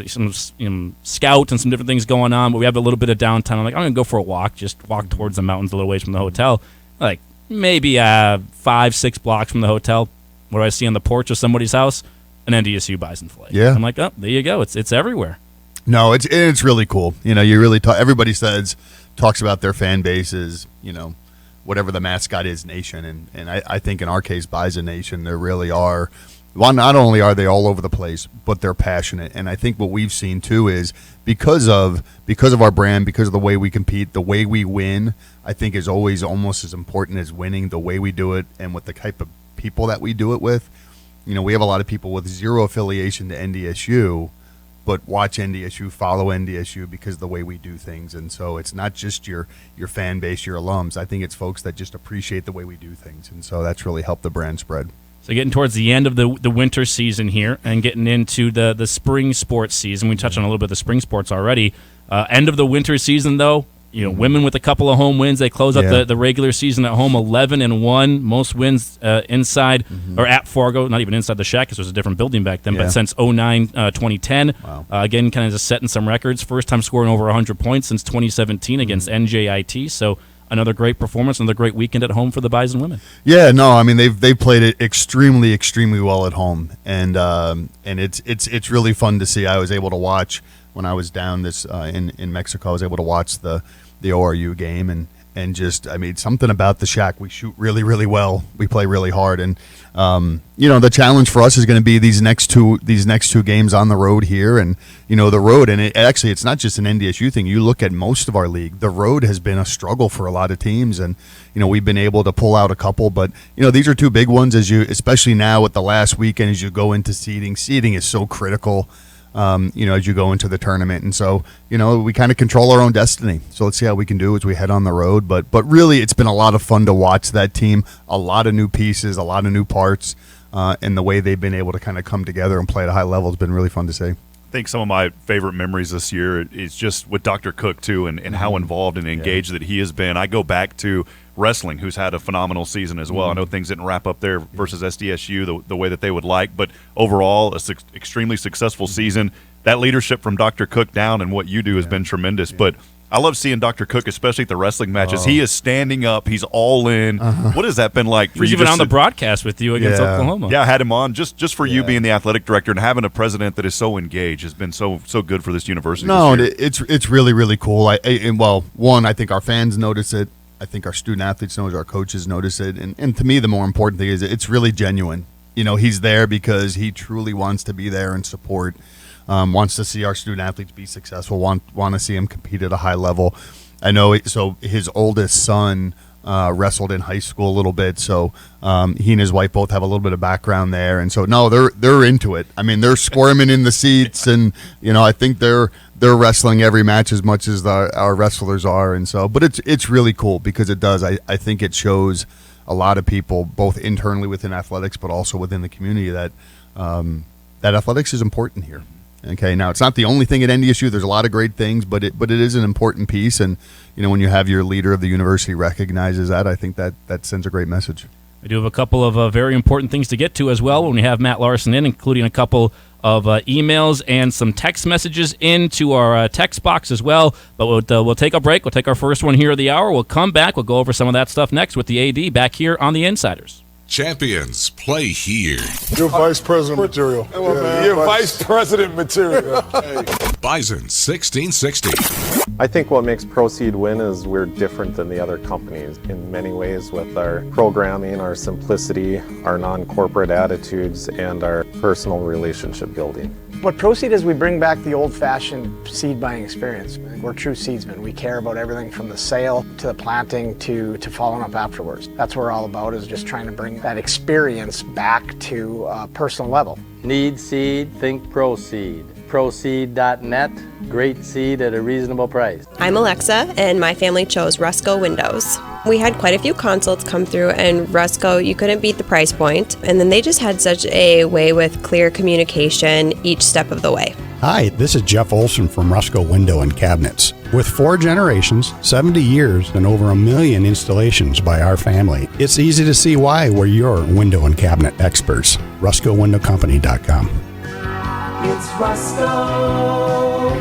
some scouts and some different things going on, but we have a little bit of downtime. I'm like, I'm going to go for a walk, just walk towards the mountains a little ways from the hotel. Like, maybe 5-6 blocks from the hotel. What do I see on the porch of somebody's house? An NDSU Bison flag. Yeah. I'm like, oh, there you go. It's everywhere. No, it's really cool. You really everybody talks about their fan bases, whatever the mascot is, nation. And I think in our case, Bison Nation, there really are. Well, not only are they all over the place, but they're passionate. And I think what we've seen too is because of our brand, because of the way we compete, the way we win, I think is always almost as important as winning. The way we do it and with the type of people that we do it with. We have a lot of people with zero affiliation to NDSU, but watch NDSU, follow NDSU because of the way we do things. And so it's not just your fan base, your alums. I think it's folks that just appreciate the way we do things. And so that's really helped the brand spread. So getting towards the end of the winter season here and getting into the spring sports season. We touched on a little bit of the spring sports already. End of the winter season, though, women with a couple of home wins. They close out the regular season at home 11-1. Most wins inside or at Fargo, not even inside the Shack because it was a different building back then, but since 2009-2010. Wow. Again, kind of just setting some records. First time scoring over 100 points since 2017 against NJIT. So another great performance, another great weekend at home for the Bison women. Yeah, no, I mean they've played it extremely well at home, and it's really fun to see. I was able to watch when I was down in Mexico. I was able to watch the ORU game and just, I mean, something about the Shack. We shoot really well. We play really hard, and the challenge for us is going to be these next two games on the road here, and the road. And it's not just an NDSU thing. You look at most of our league, the road has been a struggle for a lot of teams, and we've been able to pull out a couple, but these are two big ones especially now with the last weekend as you go into seeding. Seeding is so critical. As you go into the tournament. And so, we kind of control our own destiny. So let's see how we can do as we head on the road. But really, it's been a lot of fun to watch that team. A lot of new pieces, a lot of new parts, and the way they've been able to kind of come together and play at a high level has been really fun to see. I think some of my favorite memories this year is just with Dr. Cook, too, and how involved and engaged that he has been. I go back to wrestling, who's had a phenomenal season as well. I know things didn't wrap up there versus SDSU the way that they would like, but overall, extremely successful season. That leadership from Dr. Cook down and what you do has been tremendous. But I love seeing Dr. Cook, especially at the wrestling matches. He is standing up. He's all in. What has that been like for you? He's even on the broadcast with you against Oklahoma. Yeah, I had him on just for you being the athletic director and having a president that is so engaged has been so good for this university. No, this year. it's really cool. I think our fans notice it. I think our student athletes notice it, our coaches notice it. And to me, the more important thing is it's really genuine. He's there because he truly wants to be there and support, wants to see our student athletes be successful, want to see them compete at a high level. I know so his oldest son wrestled in high school a little bit, so he and his wife both have a little bit of background there, and so no, they're into it. I mean, they're squirming in the seats, and I think they're they're wrestling every match as much as our wrestlers are, and so. But it's really cool because it does. I think it shows a lot of people, both internally within athletics, but also within the community, that that athletics is important here. Okay, now it's not the only thing at NDSU. There's a lot of great things, but it is an important piece. And when you have your leader of the university recognizes that, I think that sends a great message. We do have a couple of very important things to get to as well when we have Matt Larsen in, including a couple of emails and some text messages into our text box as well. But we'll take a break. We'll take our first one here of the hour. We'll come back. We'll go over some of that stuff next with the AD back here on the Insiders. Champions play here. You're vice president material. You're vice president material. Bison 1660. I think what makes Proceed win is we're different than the other companies in many ways with our programming, our simplicity, our non-corporate attitudes, and our personal relationship building. What Proceed is, we bring back the old-fashioned seed buying experience. We're true seedsmen. We care about everything from the sale to the planting to following up afterwards. That's what we're all about, is just trying to bring that experience back to a personal level. Need seed? Think Proceed. Proceed.net. Great seed at a reasonable price. I'm Alexa, and my family chose Rusco Windows. We had quite a few consults come through, and Rusco, you couldn't beat the price point. And then they just had such a way with clear communication each step of the way. Hi, this is Jeff Olson from Rusco Window and Cabinets. With 4 generations, 70 years, and over 1 million installations by our family, it's easy to see why we're your window and cabinet experts. RuscoWindowCompany.com. It's Rusco.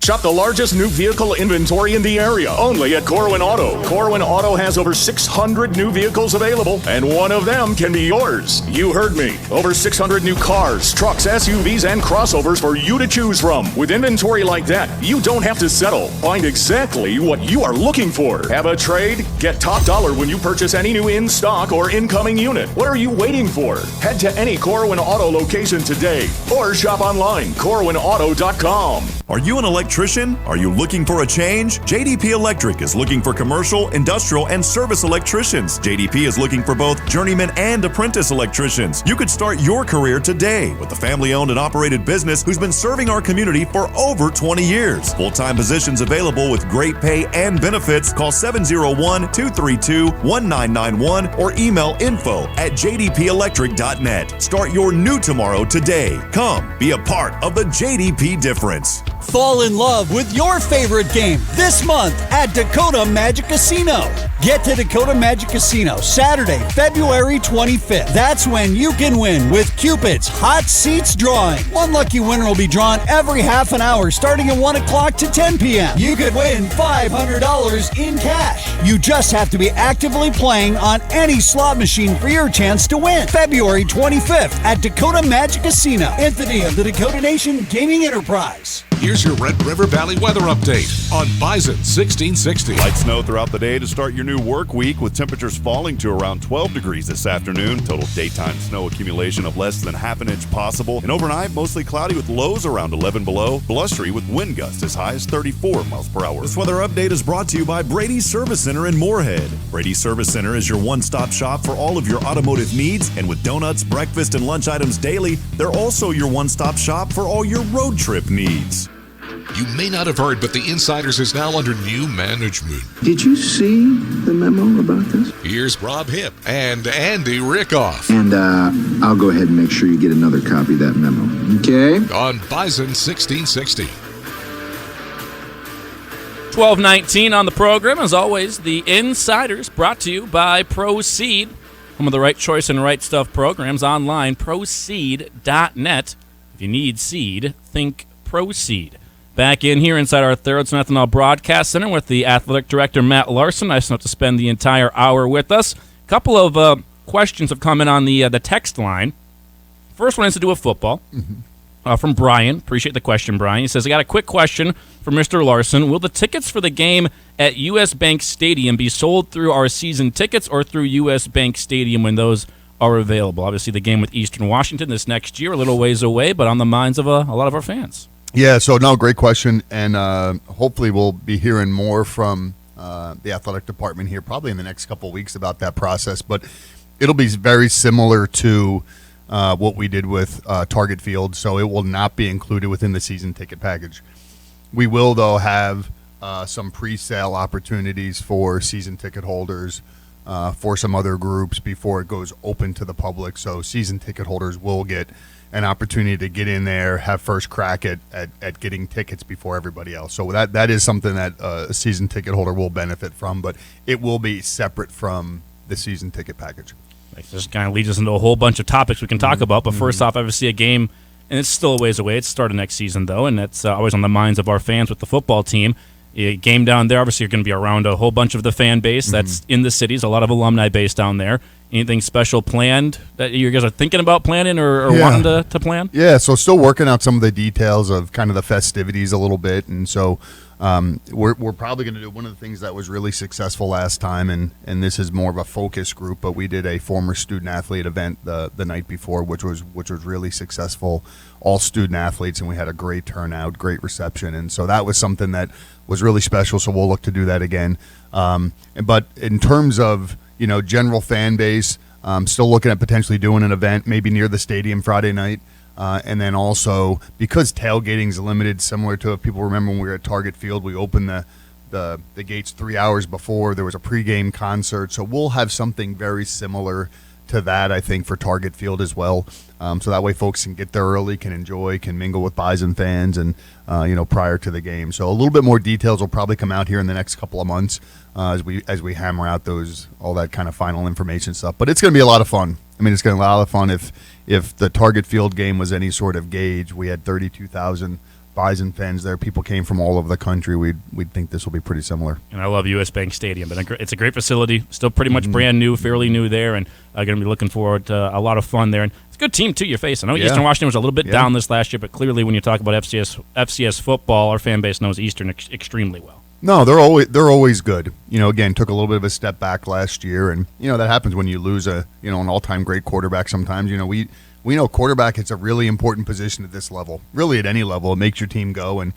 Shop the largest new vehicle inventory in the area, only at Corwin Auto. Corwin Auto has over 600 new vehicles available, and one of them can be yours. You heard me. Over 600 new cars, trucks, SUVs, and crossovers for you to choose from. With inventory like that, you don't have to settle. Find exactly what you are looking for. Have a trade? Get top dollar when you purchase any new in-stock or incoming unit. What are you waiting for? Head to any Corwin Auto location today, or shop online, corwinauto.com. Are you an electrician? Are you looking for a change? JDP Electric is looking for commercial, industrial, and service electricians. JDP is looking for both journeyman and apprentice electricians. You could start your career today with a family-owned and operated business who's been serving our community for over 20 years. Full-time positions available with great pay and benefits. Call 701-232-1991 or email info@jdpelectric.net. Start your new tomorrow today. Come be a part of the JDP difference. Fall in love with your favorite game this month at Dakota Magic Casino. Get to Dakota Magic Casino Saturday, February 25th. That's when you can win with Cupid's Hot Seats Drawing. One lucky winner will be drawn every half an hour starting at 1 o'clock to 10 p.m. You could win $500 in cash. You just have to be actively playing on any slot machine for your chance to win. February 25th at Dakota Magic Casino, entity of the Dakota Nation Gaming Enterprise. Here's your Red River Valley weather update on Bison 1660. Light snow throughout the day to start your new work week, with temperatures falling to around 12 degrees this afternoon. Total daytime snow accumulation of less than half an inch possible. And overnight, mostly cloudy with lows around 11 below. Blustery with wind gusts as high as 34 miles per hour. This weather update is brought to you by Brady's Service Center in Moorhead. Brady's Service Center is your one-stop shop for all of your automotive needs. And with donuts, breakfast, and lunch items daily, they're also your one-stop shop for all your road trip needs. You may not have heard, but the Insiders is now under new management. Did you see the memo about this? Here's Rob Hipp and Andy Rickoff. And I'll go ahead and make sure you get another copy of that memo. Okay? On Bison 1660. 12:19 on the program. As always, the Insiders brought to you by Proceed. Home of the Right Choice and Right Stuff programs online, proceed.net. If you need seed, think Proceed. Back in here inside our Theraldson Ethanol Broadcast Center with the athletic director, Matt Larsen. Nice enough to spend the entire hour with us. A couple of questions have come in on the text line. First one has to do with football. From Brian. Appreciate the question, Brian. He says, I got a quick question for Mr. Larsen. Will the tickets for the game at U.S. Bank Stadium be sold through our season tickets or through U.S. Bank Stadium when those are available? Obviously, the game with Eastern Washington this next year, a little ways away, but on the minds of a lot of our fans. Yeah, so no, great question, and hopefully we'll be hearing more from the athletic department here probably in the next couple of weeks about that process, but it'll be very similar to what we did with Target Field, so it will not be included within the season ticket package. We will, though, have some pre-sale opportunities for season ticket holders for some other groups before it goes open to the public. So season ticket holders will get an opportunity to get in there, have first crack at getting tickets before everybody else. So that is something that a season ticket holder will benefit from, but it will be separate from the season ticket package. This kind of leads us into a whole bunch of topics we can talk about. But first off, obviously a game, and it's still a ways away. It's starting next season, though, and that's always on the minds of our fans with the football team. A game down there, obviously you're going to be around a whole bunch of the fan base that's in the cities, a lot of alumni base down there. Anything special planned that you guys are thinking about planning or wanting to plan? Yeah, so still working out some of the details of kind of the festivities a little bit. And so we're probably going to do one of the things that was really successful last time, and this is more of a focus group, but we did a former student-athlete event the night before, which was really successful, all student-athletes, and we had a great turnout, great reception. And so that was something that was really special, so we'll look to do that again. But in terms of general fan base, still looking at potentially doing an event maybe near the stadium Friday night. And then also, because tailgating is limited, similar to if people remember when we were at Target Field, we opened the gates 3 hours before. There was a pregame concert. So we'll have something very similar to that, I think, for Target Field as well. So that way folks can get there early, can enjoy, can mingle with Bison fans and, prior to the game. So a little bit more details will probably come out here in the next couple of months as we hammer out all that kind of final information stuff. But it's going to be a lot of fun. I mean, it's going to be a lot of fun. If the Target Field game was any sort of gauge, we had 32,000 Bison fans there. People came from all over the country. We'd think this will be pretty similar. And I love U.S. Bank Stadium, but it's a great facility. Still pretty much brand new, fairly new there, and going to be looking forward to a lot of fun there. And it's a good team, too, you're facing. I know Eastern Washington was a little bit down this last year, but clearly when you talk about FCS football, our fan base knows Eastern extremely well. No, they're always good. Again, took a little bit of a step back last year, and that happens when you lose an all-time great quarterback. Sometimes we know quarterback is a really important position at this level, really at any level. It makes your team go, and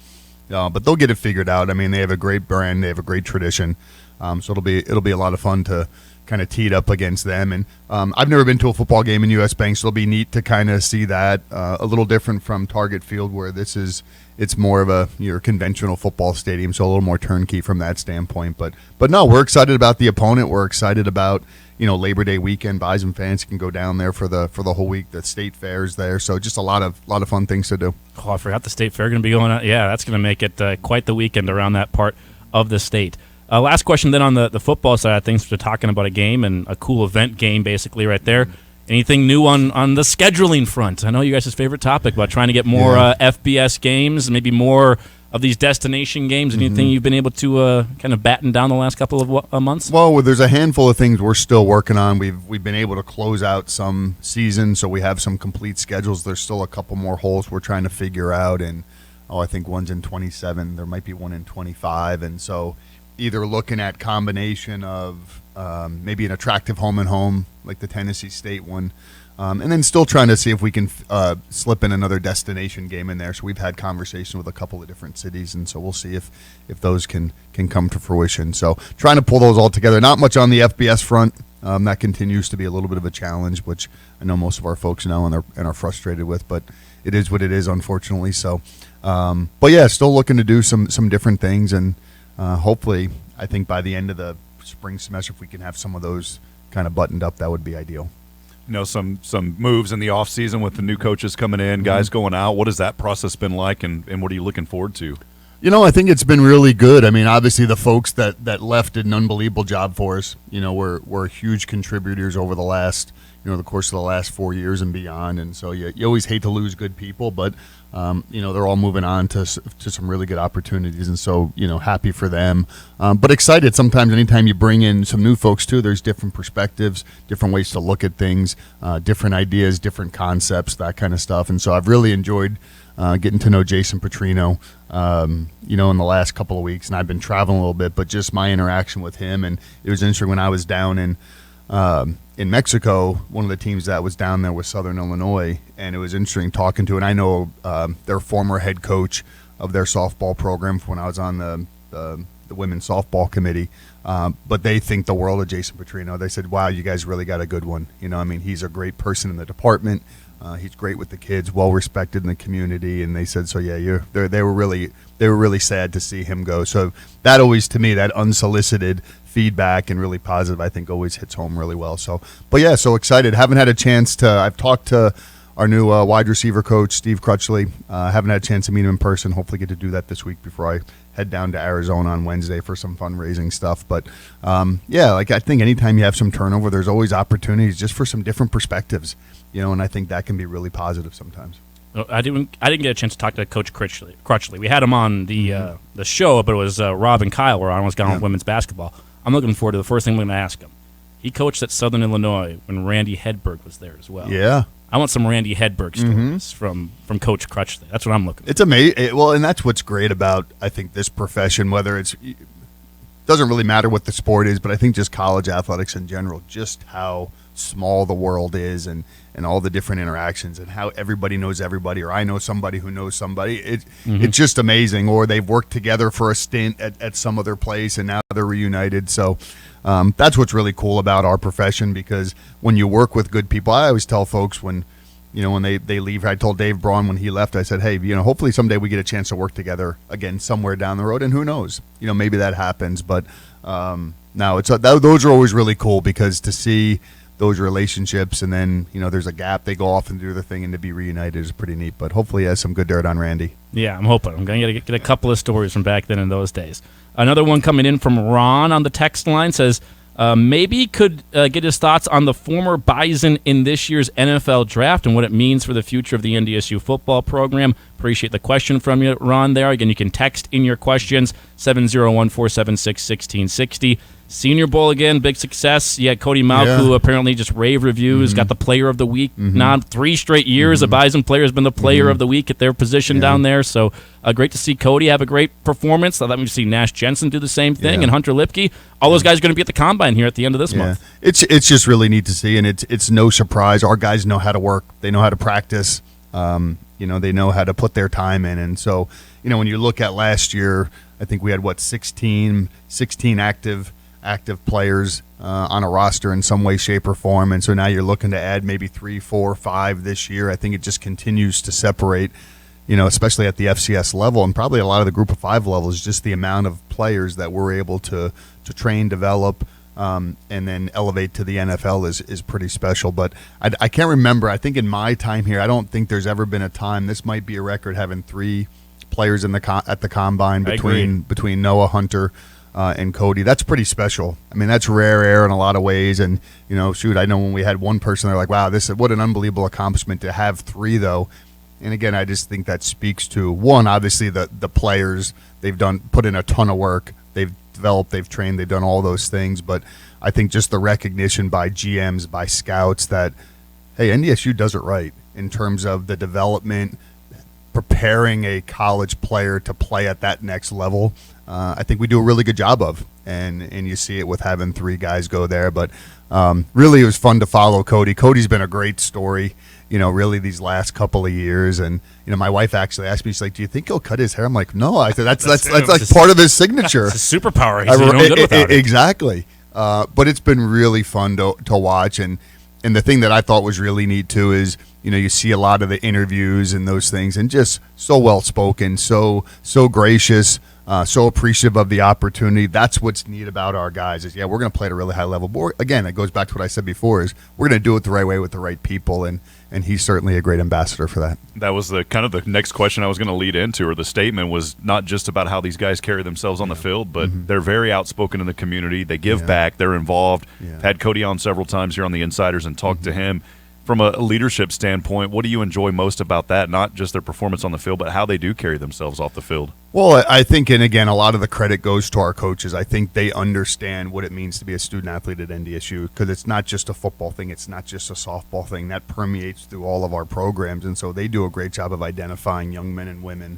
but they'll get it figured out. I mean, they have a great brand, they have a great tradition, so it'll be a lot of fun to kind of tee it up against them. And I've never been to a football game in U.S. Bank, so it'll be neat to kind of see that a little different from Target Field, where it's more of your conventional football stadium, so a little more turnkey from that standpoint. But no, we're excited about the opponent. We're excited about Labor Day weekend. Bison fans can go down there for the whole week. The state fair's there, so just a lot of fun things to do. Oh, I forgot the state fair going to be going on. Yeah, that's going to make it quite the weekend around that part of the state. Last question then on the football side of things. We're talking about a game and a cool event game basically right there. Anything new on the scheduling front? I know you guys' favorite topic about trying to get more FBS games, maybe more of these destination games. Anything you've been able to kind of batten down the last couple of months? Well, there's a handful of things we're still working on. We've been able to close out some seasons, so we have some complete schedules. There's still a couple more holes we're trying to figure out, and I think one's in 27. There might be one in 25, and so either looking at combination of maybe an attractive home and home like the Tennessee State one, and then still trying to see if we can slip in another destination game in there. So we've had conversation with a couple of different cities, and so we'll see if those can come to fruition. So trying to pull those all together. Not much on the FBS front. That continues to be a little bit of a challenge, which I know most of our folks know and are frustrated with, but it is what it is, unfortunately. So, but yeah, still looking to do some different things, and hopefully, I think by the end of the spring semester, if we can have some of those kind of buttoned up, that would be ideal. Some moves in the offseason with the new coaches coming in, guys going out. What has that process been like, and what are you looking forward to? I think it's been really good. I mean, obviously the folks that left did an unbelievable job for us. We're huge contributors over the last, the course of the last 4 years and beyond. And so you always hate to lose good people, but they're all moving on to some really good opportunities, and so happy for them, but excited. Sometimes anytime you bring in some new folks too, there's different perspectives, different ways to look at things, different ideas, different concepts, that kind of stuff. And so I've really enjoyed getting to know Jason Petrino in the last couple of weeks, and I've been traveling a little bit, but just my interaction with him. And it was interesting when I was down in Mexico, one of the teams that was down there was Southern Illinois, and it was interesting talking to, and I know their former head coach of their softball program when I was on the the women's softball committee, but they think the world of Jason Petrino. They said, "Wow, you guys really got a good one." I mean, he's a great person in the department. He's great with the kids, well respected in the community, and they said, "So yeah, they were really sad to see him go." So that always, to me, that unsolicited feedback and really positive, I think, always hits home really well. So, but yeah, so excited. Haven't had a chance to. I've talked to our new wide receiver coach, Steve Crutchley. Haven't had a chance to meet him in person. Hopefully get to do that this week before I head down to Arizona on Wednesday for some fundraising stuff. But, yeah, like I think anytime you have some turnover, there's always opportunities just for some different perspectives, and I think that can be really positive sometimes. I didn't get a chance to talk to Coach Crutchley. We had him on the show, but it was Rob and Kyle were on. I was gone with women's basketball. I'm looking forward to the first thing I'm going to ask him. He coached at Southern Illinois when Randy Hedberg was there as well. Yeah. I want some Randy Hedberg stories from Coach Crutchley. That's what I'm looking for. It's amazing. Well, and that's what's great about, I think, this profession, whether it doesn't really matter what the sport is, but I think just college athletics in general, just how small the world is and all the different interactions and how everybody knows everybody, or I know somebody who knows somebody. It's just amazing. Or they've worked together for a stint at some other place and now they're reunited. So that's what's really cool about our profession, because when you work with good people, I always tell folks when they leave, I told Dave Braun when he left, I said, hey, hopefully someday we get a chance to work together again somewhere down the road, and who knows, maybe that happens. But no, those are always really cool, because to see those relationships and then, there's a gap, they go off and do their thing, and to be reunited is pretty neat. But hopefully he has some good dirt on Randy. Yeah, I'm hoping. I'm going to get a couple of stories from back then in those days. Another one coming in from Ron on the text line says, maybe could get his thoughts on the former Bison in this year's NFL draft and what it means for the future of the NDSU football program. Appreciate the question from you, Ron, there. Again, you can text in your questions, 701-476-1660. Senior Bowl again, big success. You had Cody Malk, who apparently just rave reviews, got the Player of the Week. Now 3 straight years, a Bison player has been the Player of the Week at their position down there. So great to see Cody have a great performance. Let me see Nash Jensen do the same thing, and Hunter Lipke. All those guys are going to be at the Combine here at the end of this month. It's just really neat to see, and it's no surprise. Our guys know how to work. They know how to practice. They know how to put their time in. And so, when you look at last year, I think we had, 16 active players on a roster in some way, shape, or form. And so now you're looking to add maybe 3, 4, 5 this year. I think it just continues to separate, especially at the FCS level and probably a lot of the Group of 5 levels, just the amount of players that we're able to train, develop, and then elevate to the NFL is pretty special. But I can't remember. I think in my time here, I don't think there's ever been a time, this might be a record, having 3 players at the Combine between Noah, Hunter, and Cody. That's pretty special. I mean, that's rare air in a lot of ways. And, I know when we had one person, they're like, wow, what an unbelievable accomplishment. To have 3, though. And again, I just think that speaks to, one, obviously the players. They've put in a ton of work. They've developed, they've trained, they've done all those things. But I think just the recognition by GMs, by scouts, that, hey, NDSU does it right in terms of the development, preparing a college player to play at that next level. I think we do a really good job of, and you see it with having 3 guys go there. But really, it was fun to follow Cody. Cody's been a great story, really these last couple of years. And my wife actually asked me, she's like, "Do you think he'll cut his hair?" I'm like, "No." I said, "That's like part of his signature." It's a superpower. He's no good without it. Exactly. But it's been really fun to watch, and the thing that I thought was really neat too is, you see a lot of the interviews and those things, and just so well spoken, so gracious. So appreciative of the opportunity. That's what's neat about our guys is, we're going to play at a really high level. But again, it goes back to what I said before, is we're going to do it the right way with the right people, and he's certainly a great ambassador for that. That was the next question I was going to lead into, or the statement was not just about how these guys carry themselves on the field, but they're very outspoken in the community. They give back. They're involved. Had Cody on several times here on the Insiders and talked to him. From a leadership standpoint, what do you enjoy most about that? Not just their performance on the field, but how they do carry themselves off the field. Well, I think, and again, a lot of the credit goes to our coaches. I think they understand what it means to be a student athlete at NDSU, because it's not just a football thing. It's not just a softball thing. That permeates through all of our programs. And so they do a great job of identifying young men and women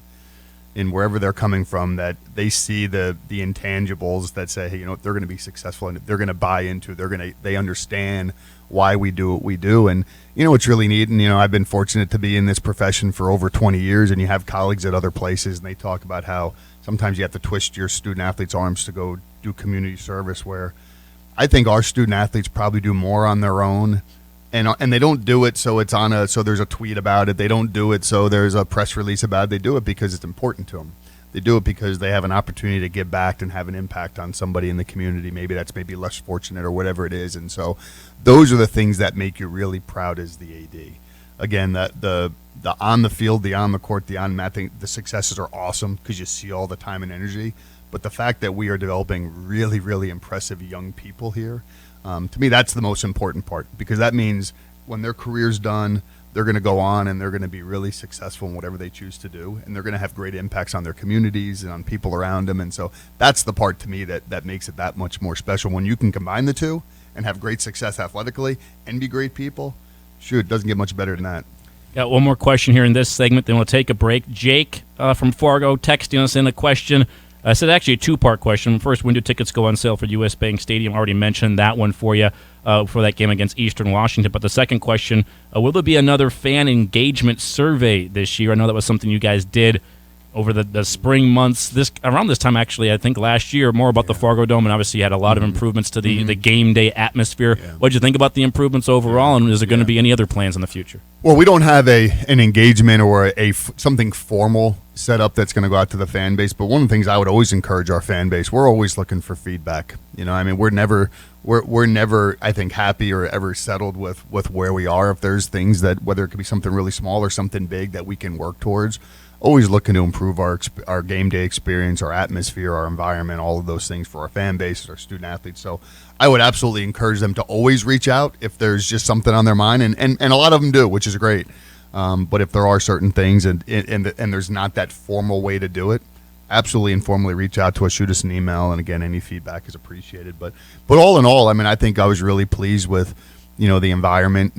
in wherever they're coming from, that they see the intangibles that say, hey, they're going to be successful, and they're going to buy into, they understand why we do what we do. And it's really neat, and I've been fortunate to be in this profession for over 20 years, and you have colleagues at other places, and they talk about how sometimes you have to twist your student athletes' arms to go do community service, where I think our student athletes probably do more on their own, and they don't do it so it's so there's a tweet about it. They don't do it so there's a press release about it. They do it because it's important to them. They do it because they have an opportunity to give back and have an impact on somebody in the community. Maybe that's less fortunate or whatever it is. And so those are the things that make you really proud as the AD. Again, the on the field, the on the court, the on mat thing, the successes are awesome because you see all the time and energy. But the fact that we are developing really, really impressive young people here, to me, that's the most important part, because that means when their career's done, they're going to go on and they're going to be really successful in whatever they choose to do, and they're going to have great impacts on their communities and on people around them. And so that's the part to me that makes it that much more special. When you can combine the two and have great success athletically and be great people, shoot, it doesn't get much better than that. Got one more question here in this segment, then we'll take a break. Jake from Fargo texting us in a question. I said actually a two-part question. First, when do tickets go on sale for U.S. Bank Stadium? I already mentioned that one for you for that game against Eastern Washington. But the second question, will there be another fan engagement survey this year? I know that was something you guys did over the spring months. Around this time, actually, I think last year, more about the Fargo Dome, and obviously you had a lot of improvements to the game day atmosphere. What did you think about the improvements overall, and is there going to be any other plans in the future? Well, we don't have an engagement or something formal set up that's going to go out to the fan base, but one of the things I would always encourage our fan base, we're always looking for feedback. I mean, we're never, I think, happy or ever settled with where we are. If there's things that, whether it could be something really small or something big that we can work towards, always looking to improve our game day experience, our atmosphere, our environment, all of those things for our fan base, our student athletes. So I would absolutely encourage them to always reach out if there's just something on their mind, and a lot of them do, which is great. But if there are certain things and there's not that formal way to do it, absolutely informally reach out to us, shoot us an email, and again, any feedback is appreciated. But all in all, I mean, I think I was really pleased with the environment,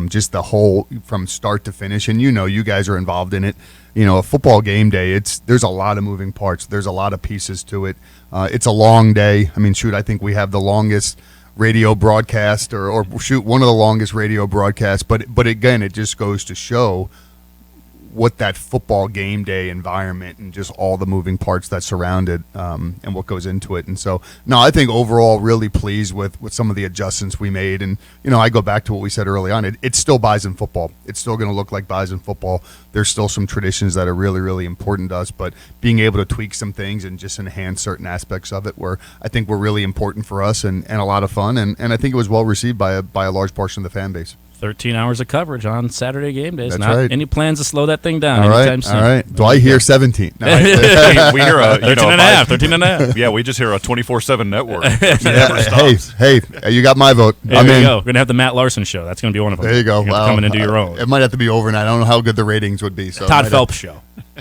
just the whole from start to finish. And you guys are involved in it. A football game day, there's a lot of moving parts. There's a lot of pieces to it. It's a long day. I mean, shoot, I think we have the longest radio broadcast or one of the longest radio broadcasts. But again, it just goes to show what that football game day environment and just all the moving parts that surround it and what goes into it. And so, no, I think overall really pleased with some of the adjustments we made. And, I go back to what we said early on. It's still Bison football. It's still going to look like Bison football. There's still some traditions that are really, really important to us, but being able to tweak some things and just enhance certain aspects of it I think were really important for us and a lot of fun. And I think it was well received by a large portion of the fan base. 13 hours of coverage on Saturday game days. That's Not right. any plans to slow that thing down all anytime soon. All right. Do I hear 17? No. we hear 13 and a half. 13 and a half. Yeah, we just hear a 24/7 network. Hey, you got my vote. There we go. We're going to have the Matt Larsen show. That's going to be one of them. There you go. You're coming into your own. It might have to be overnight. I don't know how good the ratings would be. So Todd Phelps show.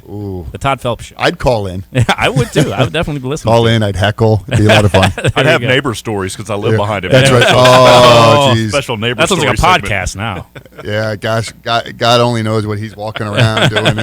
Ooh. The Todd Phelps show. I'd call in. I would too. I would definitely be listening. Call in. I'd heckle. It'd be a lot of fun. I'd have neighbor stories because I live behind him. That's right. Oh, jeez. Special neighbor that sounds story like a podcast now. Yeah, gosh, God only knows what he's walking around doing.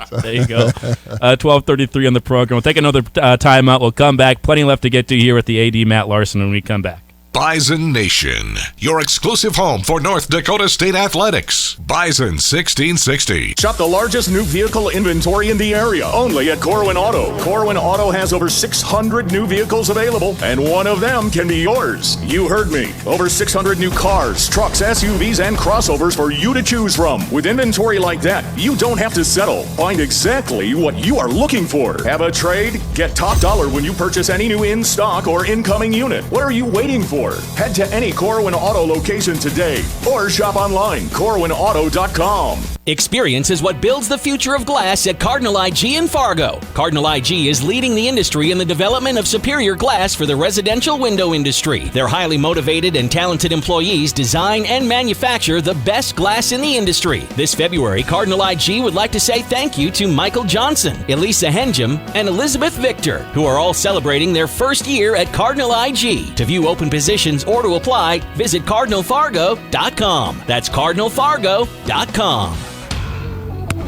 So. There you go. 12:33 on the program. We'll take another timeout. We'll come back. Plenty left to get to here with the AD Matt Larsen when we come back. Bison Nation, your exclusive home for North Dakota State athletics. Bison 1660. Shop the largest new vehicle inventory in the area, only at Corwin Auto. Corwin Auto has over 600 new vehicles available, and one of them can be yours. You heard me. Over 600 new cars, trucks, SUVs, and crossovers for you to choose from. With inventory like that, you don't have to settle. Find exactly what you are looking for. Have a trade? Get top dollar when you purchase any new in-stock or incoming unit. What are you waiting for? Head to any Corwin Auto location today or shop online, corwinauto.com. Experience is what builds the future of glass at Cardinal IG in Fargo. Cardinal IG is leading the industry in the development of superior glass for the residential window industry. Their highly motivated and talented employees design and manufacture the best glass in the industry. This February, Cardinal IG would like to say thank you to Michael Johnson, Elisa Henjum, and Elizabeth Victor, who are all celebrating their first year at Cardinal IG. To view open positions or to apply, visit CardinalFargo.com. That's CardinalFargo.com.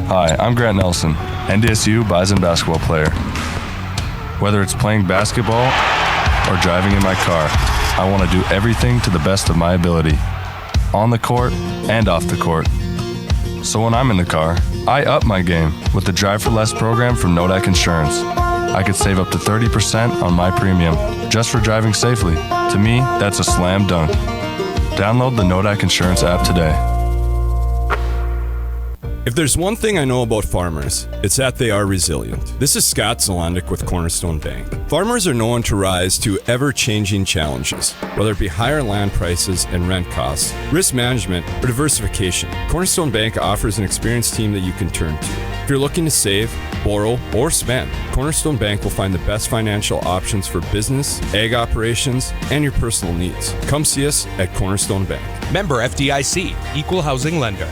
Hi, I'm Grant Nelson, NDSU Bison basketball player. Whether it's playing basketball or driving in my car, I want to do everything to the best of my ability, on the court and off the court. So when I'm in the car, I up my game with the Drive for Less program from Nodak Insurance. I could save up to 30% on my premium just for driving safely. To me, that's a slam dunk. Download the Nodak Insurance app today. If there's one thing I know about farmers, it's that they are resilient. This is Scott Zolondik with Cornerstone Bank. Farmers are known to rise to ever-changing challenges, whether it be higher land prices and rent costs, risk management, or diversification. Cornerstone Bank offers an experienced team that you can turn to. If you're looking to save, borrow, or spend, Cornerstone Bank will find the best financial options for business, ag operations, and your personal needs. Come see us at Cornerstone Bank. Member FDIC, Equal Housing Lender.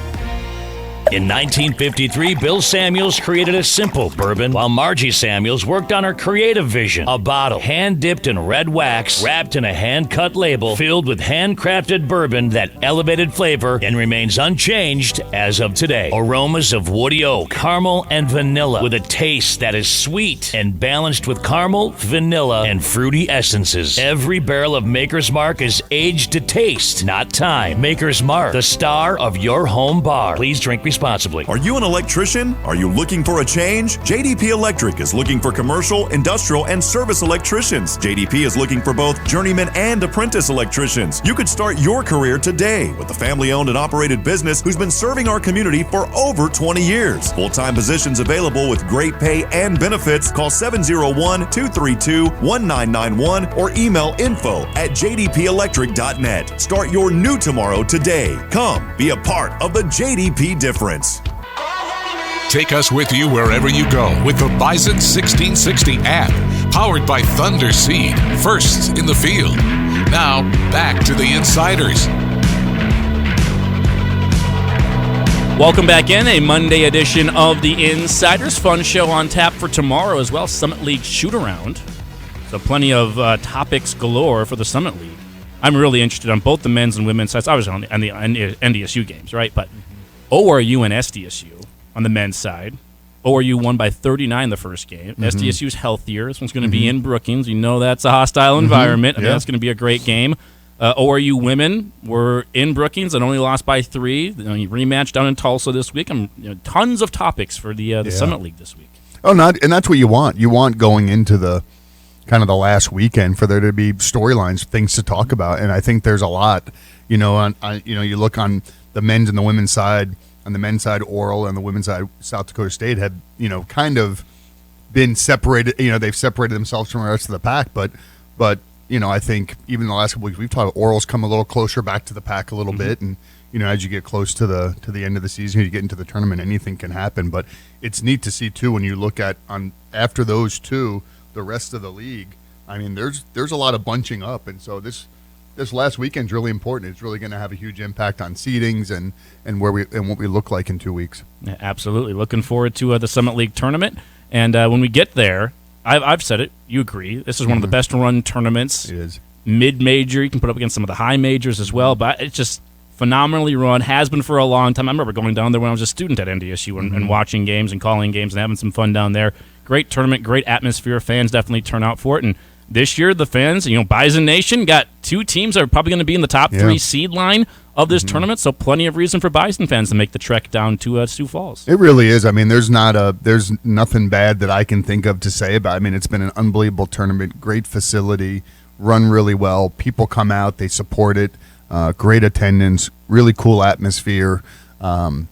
In 1953, Bill Samuels created a simple bourbon, while Margie Samuels worked on her creative vision. A bottle, hand-dipped in red wax, wrapped in a hand-cut label, filled with handcrafted bourbon that elevated flavor and remains unchanged as of today. Aromas of woody oak, caramel, and vanilla, with a taste that is sweet and balanced with caramel, vanilla, and fruity essences. Every barrel of Maker's Mark is aged to taste, not time. Maker's Mark, the star of your home bar. Please drink responsibly. Are you an electrician? Are you looking for a change? JDP Electric is looking for commercial, industrial, and service electricians. JDP is looking for both journeyman and apprentice electricians. You could start your career today with a family-owned and operated business who's been serving our community for over 20 years. Full-time positions available with great pay and benefits. Call 701-232-1991 or email info@jdpelectric.net. Start your new tomorrow today. Come be a part of the JDP difference. Take us with you wherever you go with the Bison 1660 app, powered by Thunder Seed, first in the field. Now, back to the Insiders. Welcome back in, a Monday edition of the Insiders. Fun show on tap for tomorrow as well, Summit League shoot-around. So plenty of topics galore for the Summit League. I'm really interested on both the men's and women's sides. I was on the NDSU games, right? But ORU and SDSU on the men's side. ORU won by 39 the first game. SDSU's healthier. This one's going to be in Brookings. You know that's a hostile environment. I mean, that's going to be a great game. ORU women were in Brookings and only lost by 3. Rematch down in Tulsa this week. Tons of topics for the Summit League this week. And that's what you want. You want going into the kind of the last weekend for there to be storylines, things to talk about, and I think there's a lot. You look on the men's and the women's side. On the men's side, Oral, and the women's side, South Dakota State had, kind of been separated. They've separated themselves from the rest of the pack. But I think even in the last couple weeks, we've talked. Oral's come a little closer back to the pack a little bit, and as you get close to the end of the season, you get into the tournament, anything can happen. But it's neat to see too when you look at after those two, the rest of the league. I mean, there's a lot of bunching up, and so this last weekend's really important. It's really going to have a huge impact on seedings and what we look like in 2 weeks. Yeah, absolutely. Looking forward to the Summit League tournament. And when we get there, I've said it. You agree. This is one of the best run tournaments. It is. Mid-major. You can put up against some of the high majors as well. But it's just phenomenally run. Has been for a long time. I remember going down there when I was a student at NDSU and watching games and calling games and having some fun down there. Great tournament, great atmosphere. Fans definitely turn out for it. And this year, the fans, Bison Nation got 2 teams that are probably going to be in the top 3 seed line of this tournament, so plenty of reason for Bison fans to make the trek down to Sioux Falls. It really is. I mean, there's nothing bad that I can think of to say about it. I mean, it's been an unbelievable tournament, great facility, run really well. People come out, they support it, great attendance, really cool atmosphere. And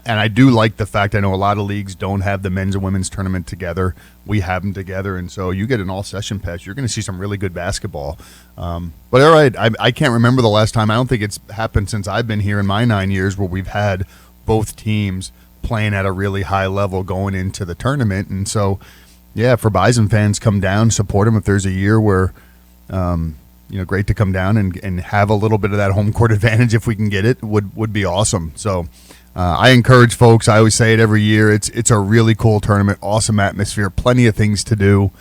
I do like the fact I know a lot of leagues don't have the men's and women's tournament together. We have them together, and so you get an all-session pass. You're going to see some really good basketball. But all right, I can't remember the last time. I don't think it's happened since I've been here in my 9 years where we've had both teams playing at a really high level going into the tournament. And so, yeah, for Bison fans, come down, support them. If there's a year where great to come down and have a little bit of that home court advantage if we can get it, would be awesome. So I encourage folks. I always say it every year. It's a really cool tournament, awesome atmosphere, plenty of things to do,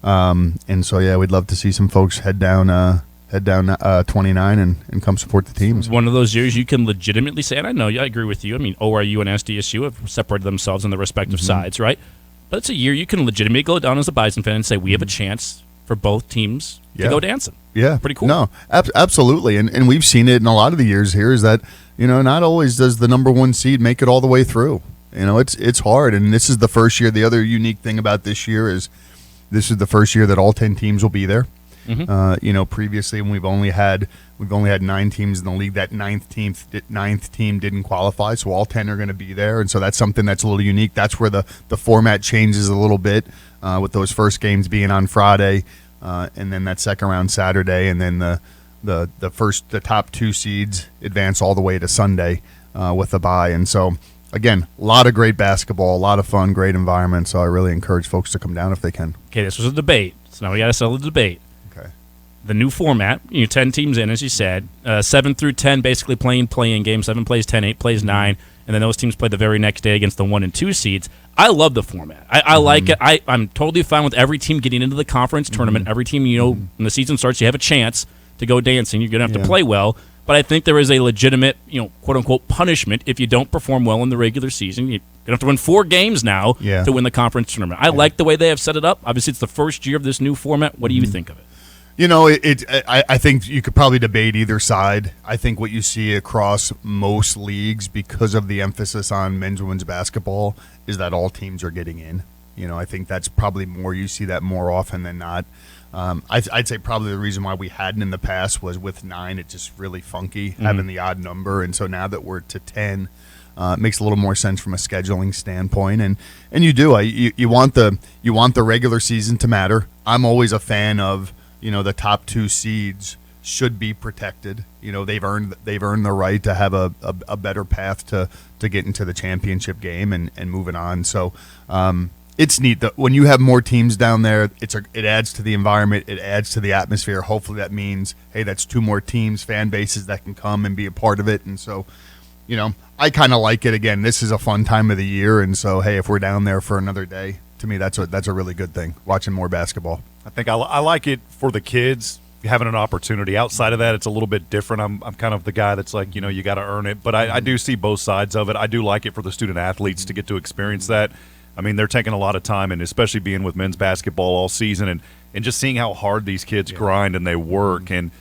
and so yeah, we'd love to see some folks head down 29 and come support the teams. It's one of those years you can legitimately say, and I know I agree with you. I mean, ORU and SDSU have separated themselves on the respective sides, right? But it's a year you can legitimately go down as a Bison fan and say we have a chance for both teams to go dancing. Yeah, pretty cool. No, absolutely, and we've seen it in a lot of the years here. Is that not always does the number 1 seed make it all the way through. It's hard, and this is the first year. The other unique thing about this year is, this is the first year that all 10 teams will be there. Mm-hmm. Previously when we've only had 9 teams in the league, that ninth team didn't qualify, so all 10 are going to be there, and so that's something that's a little unique. That's where the format changes a little bit, with those first games being on Friday, and then that second round Saturday, and then the top 2 seeds advance all the way to Sunday with a bye. And so again, a lot of great basketball, a lot of fun, great environment. So I really encourage folks to come down if they can. Okay, this was a debate, so now we got to settle the debate. The new format, 10 teams in, as you said, 7 through 10 basically playing play-in games. 7 plays 10, 8 plays 9, and then those teams play the very next day against the 1 and 2 seeds. I love the format. I like it. I'm totally fine with every team getting into the conference tournament. Every team, when the season starts, you have a chance to go dancing. You're going to have to play well. But I think there is a legitimate, quote-unquote punishment if you don't perform well in the regular season. You're going to have to win 4 games now to win the conference tournament. I like the way they have set it up. Obviously, it's the first year of this new format. What do you think of it? I think you could probably debate either side. I think what you see across most leagues, because of the emphasis on men's and women's basketball, is that all teams are getting in. I think that's probably more, you see that more often than not. I'd say probably the reason why we hadn't in the past was with 9, it's just really funky having the odd number. And so now that we're to 10, it makes a little more sense from a scheduling standpoint. And you do. You want the regular season to matter. I'm always a fan of, the top 2 seeds should be protected. They've earned the right to have a better path to get into the championship game and moving on. So it's neat that when you have more teams down there, it adds to the environment, it adds to the atmosphere. Hopefully that means, hey, that's 2 more teams, fan bases that can come and be a part of it. And so, I kind of like it. Again, this is a fun time of the year, and so hey, if we're down there for another day, to me that's a really good thing. Watching more basketball. I think I like it for the kids having an opportunity. Outside of that, it's a little bit different. I'm kind of the guy that's like, you got to earn it. But I do see both sides of it. I do like it for the student athletes to get to experience that. I mean, they're taking a lot of time, and especially being with men's basketball all season and just seeing how hard these kids grind and they work and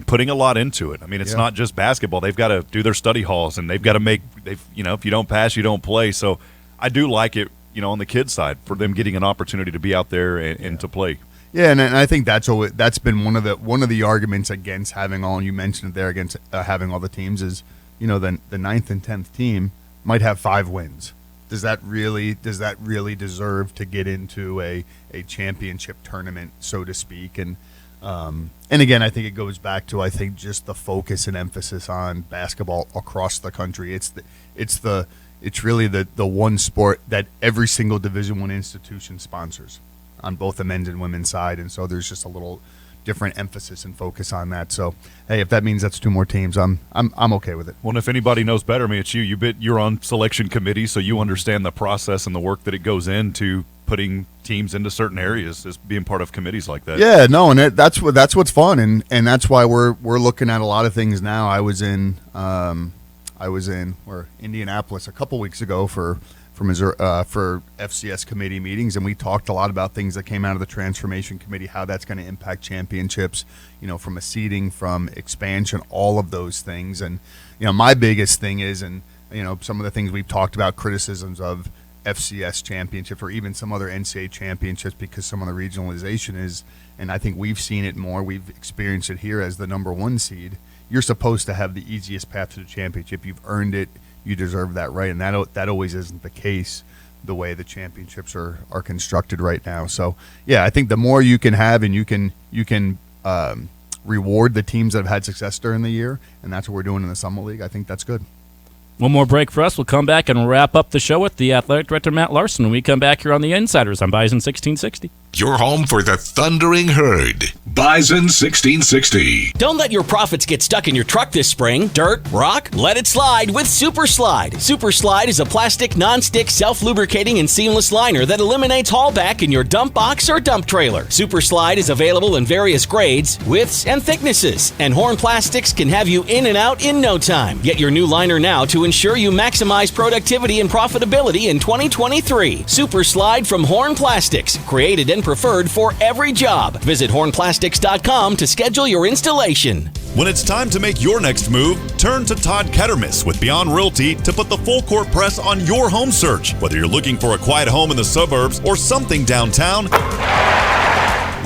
putting a lot into it. I mean, it's not just basketball. They've got to do their study halls, and they've got to if you don't pass, you don't play. So I do like it, on the kids' side, for them getting an opportunity to be out there and to play. Yeah, and I think that's been one of the arguments against having all. And you mentioned it there, against having all the teams is, the 9th and 10th team might have 5 wins. Does that really deserve to get into a championship tournament, so to speak? And again, I think it goes back to just the focus and emphasis on basketball across the country. It's really the one sport that every single Division I institution sponsors on both the men's and women's side, and so there's just a little different emphasis and focus on that. So hey, if that means that's 2 more teams, I'm okay with it. Well, and if anybody knows better, I mean, it's you. You're on selection committee, so you understand the process and the work that it goes into putting teams into certain areas, as being part of committees like that. Yeah, no, and that's what's fun, and that's why we're looking at a lot of things now. I was in Indianapolis a couple weeks ago for FCS committee meetings, and we talked a lot about things that came out of the transformation committee, how that's going to impact championships, from a seeding, from expansion, all of those things. And my biggest thing is, and some of the things we've talked about, criticisms of FCS championships or even some other NCAA championships, because some of the regionalization is, and I think we've seen it more, we've experienced it here as the number 1 seed. You're supposed to have the easiest path to the championship. You've earned it. You deserve that right, and that always isn't the case the way the championships are constructed right now. So yeah, I think the more you can have, and you can reward the teams that have had success during the year, and that's what we're doing in the Summer League. I think that's good. One more break for us. We'll come back and wrap up the show with the athletic director, Matt Larsen, when we come back here on The Insiders on Bison 1660. Your home for the Thundering Herd. Bison 1660. Don't let your profits get stuck in your truck this spring. Dirt, rock, let it slide with Super Slide. Super Slide is a plastic, non-stick, self-lubricating, and seamless liner that eliminates haulback in your dump box or dump trailer. Super Slide is available in various grades, widths, and thicknesses, and Horn Plastics can have you in and out in no time. Get your new liner now to ensure you maximize productivity and profitability in 2023. Super Slide from Horn Plastics, created and preferred for every job. Visit hornplastics.com to schedule your installation. When it's time to make your next move, turn to Todd Kettermas with Beyond Realty to put the full court press on your home search. Whether you're looking for a quiet home in the suburbs or something downtown,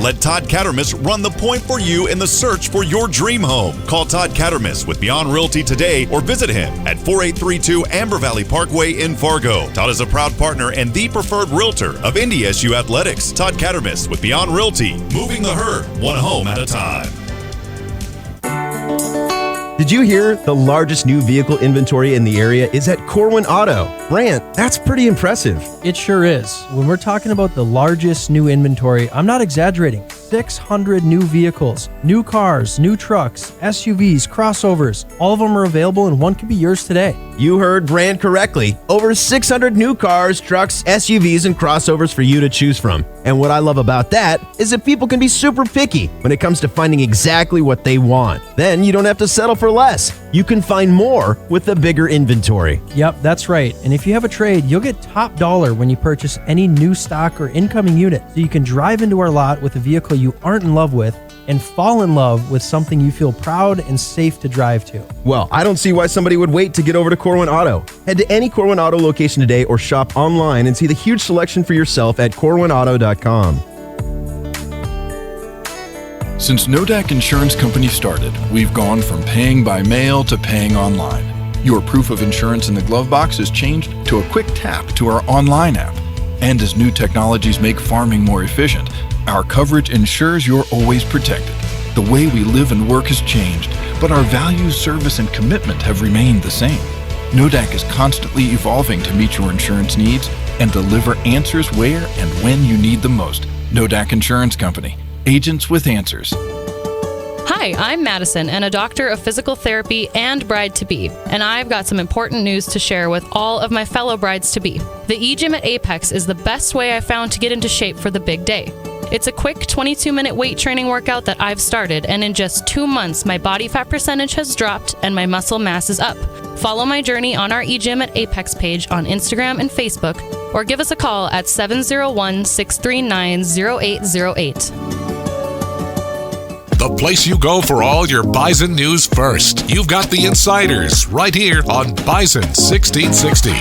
let Todd Kettermas run the point for you in the search for your dream home. Call Todd Kettermas with Beyond Realty today or visit him at 4832 Amber Valley Parkway in Fargo. Todd is a proud partner and the preferred realtor of NDSU Athletics. Todd Kettermas with Beyond Realty, moving the herd one home at a time. Did you hear the largest new vehicle inventory in the area is at Corwin Auto? Brant, that's pretty impressive. It sure is. When we're talking about the largest new inventory, I'm not exaggerating. 600 new vehicles, new cars, new trucks, SUVs, crossovers. All of them are available and one could be yours today. You heard Brant correctly. Over 600 new cars, trucks, SUVs, and crossovers for you to choose from. And what I love about that is that people can be super picky when it comes to finding exactly what they want. Then you don't have to settle for less. You can find more with the bigger inventory. Yep, that's right. And if you have a trade, you'll get top dollar when you purchase any new stock or incoming unit. So you can drive into our lot with a vehicle you aren't in love with and fall in love with something you feel proud and safe to drive to. Well, I don't see why somebody would wait to get over to Corwin Auto. Head to any Corwin Auto location today or shop online and see the huge selection for yourself at corwinauto.com. Since Nodak Insurance Company started, we've gone from paying by mail to paying online. Your proof of insurance in the glove box has changed to a quick tap to our online app. And as new technologies make farming more efficient, our coverage ensures you're always protected. The way we live and work has changed, but our values, service, and commitment have remained the same. Nodak is constantly evolving to meet your insurance needs and deliver answers where and when you need them most. Nodak Insurance Company. Agents with answers. Hi, I'm Madison, and a doctor of physical therapy and bride-to-be, and I've got some important news to share with all of my fellow brides-to-be. The eGym at Apex is the best way I found to get into shape for the big day. It's a quick 22-minute weight training workout that I've started, and in just 2 months, my body fat percentage has dropped and my muscle mass is up. Follow my journey on our eGym at Apex page on Instagram and Facebook, or give us a call at 701-639-0808. The place you go for all your Bison news first. You've got the insiders right here on Bison 1660.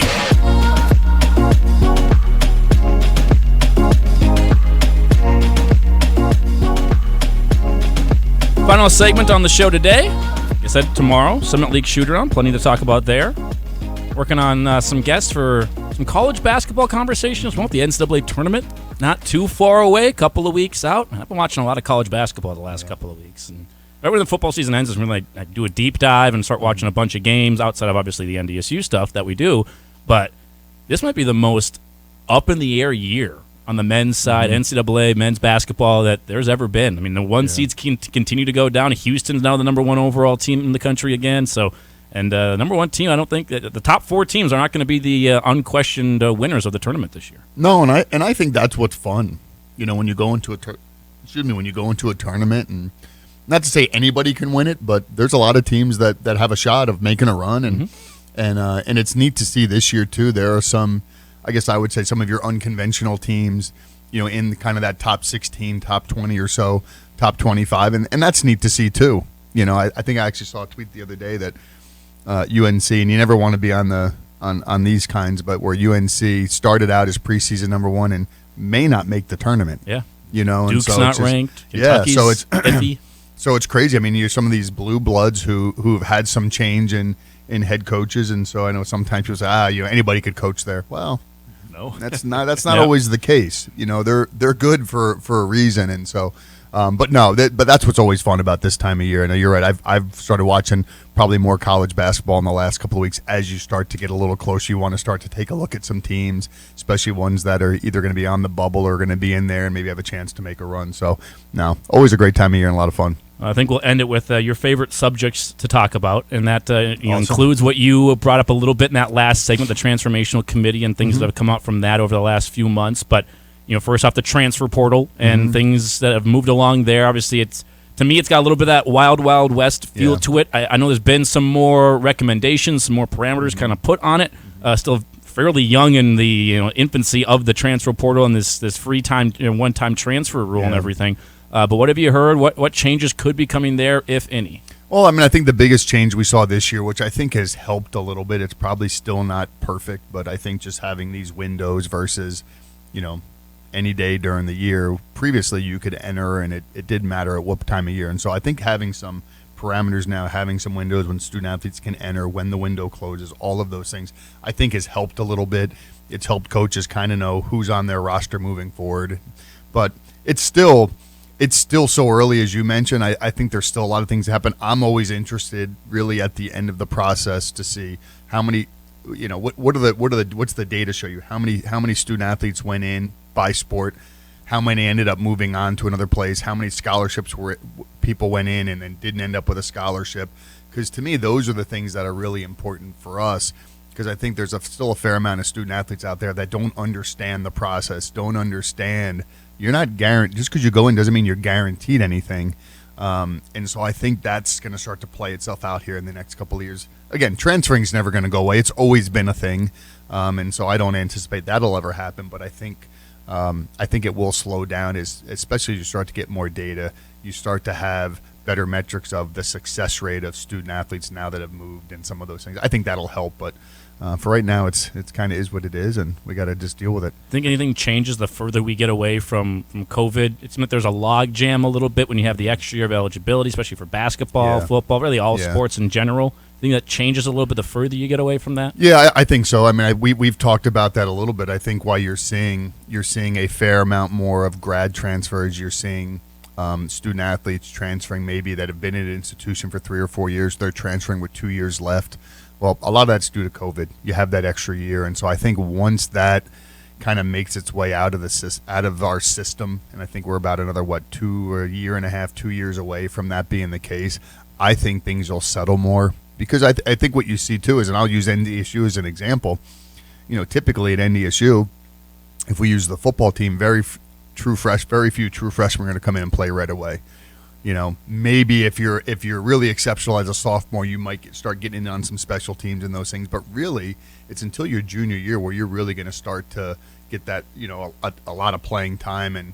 Final segment on the show today. Like I said, tomorrow, Summit League Shoot-Around. Plenty to talk about there. Working on some guests for some college basketball conversations. Well, the NCAA tournament, not too far away, a couple of weeks out. I've been watching a lot of college basketball the last couple of weeks. And right when the football season ends is when I do a deep dive and start watching a bunch of games outside of, obviously, the NDSU stuff that we do. But this might be the most up-in-the-air year on the men's side, NCAA men's basketball, that there's ever been. I mean, the one seeds continue to go down. Houston's now the number one overall team in the country again. So, and the number one team, I don't think that the top four teams are not going to be the unquestioned winners of the tournament this year. No, and I think that's what's fun. You know, when you go into when you go into a tournament, and not to say anybody can win it, but there's a lot of teams that have a shot of making a run, and it's neat to see this year too. There are some, I guess I would say, some of your unconventional teams, you know, in kind of that top 16, top 20 or so, top 25, and that's neat to see too. You know, I think I actually saw a tweet the other day that UNC, and you never want to be on these kinds, but where UNC started out as preseason number one and may not make the tournament. Yeah, you know, Duke's and so not ranked. Kentucky's so it's iffy. So it's crazy. I mean, you're some of these blue bloods who've had some change in head coaches, and so I know sometimes people say, you know, anybody could coach there. Well, no, that's not always the case. You know, they're good for a reason, and so. But that's what's always fun about this time of year. I know you're right. I've started watching probably more college basketball in the last couple of weeks. As you start to get a little closer, you want to start to take a look at some teams, especially ones that are either going to be on the bubble or going to be in there and maybe have a chance to make a run. So, no, always a great time of year and a lot of fun. I think we'll end it with your favorite subjects to talk about, and that Awesome. includes what you brought up a little bit in that last segment, the transformational committee and things that have come out from that over the last few months. But you know, first off, the transfer portal and things that have moved along there. Obviously, it's got a little bit of that wild, wild west feel to it. I know there's been some more recommendations, some more parameters kind of put on it. Still fairly young in the infancy of the transfer portal and this free time one-time transfer rule and everything. But what have you heard? What changes could be coming there, if any? Well, I mean, I think the biggest change we saw this year, which I think has helped a little bit, it's probably still not perfect, but I think just having these windows versus, any day during the year. Previously, you could enter, and it didn't matter at what time of year. And so I think having some parameters now, having some windows when student-athletes can enter, when the window closes, all of those things, I think has helped a little bit. It's helped coaches kind of know who's on their roster moving forward. But it's still so early, as you mentioned. I think there's still a lot of things that happen. I'm always interested, really, at the end of the process to see how many, what's the data show you? How many student athletes went in by sport? How many ended up moving on to another place? How many scholarships people went in and then didn't end up with a scholarship? Because to me, those are the things that are really important for us. Because I think there's still a fair amount of student athletes out there that don't understand the process, don't understand. You're not guaranteed, just because you go in doesn't mean you're guaranteed anything. And so I think that's going to start to play itself out here in the next couple of years. Again, transferring is never going to go away. It's always been a thing. And so I don't anticipate that'll ever happen. But I think it will slow down, especially as you start to get more data. You start to have better metrics of the success rate of student athletes now that have moved and some of those things. I think that'll help. But for right now, it's kind of is what it is, and we got to just deal with it. Think anything changes the further we get away from COVID? It's meant there's a log jam a little bit when you have the extra year of eligibility, especially for basketball, football, really all sports in general. Think that changes a little bit the further you get away from that? Yeah, I think so. I mean, we've talked about that a little bit. I think while you're seeing a fair amount more of grad transfers, you're seeing student athletes transferring maybe that have been at an institution for 3 or 4 years. They're transferring with 2 years left. Well, a lot of that's due to COVID. You have that extra year, and so I think once that kind of makes its way out of our system, and I think we're about another a year and a half, 2 years away from that being the case. I think things will settle more. Because I think what you see, too, is, and I'll use NDSU as an example, typically at NDSU, if we use the football team, very few true freshmen are going to come in and play right away. Maybe if you're really exceptional as a sophomore, you might start getting in on some special teams and those things. But really, it's until your junior year where you're really going to start to get that, a lot of playing time and,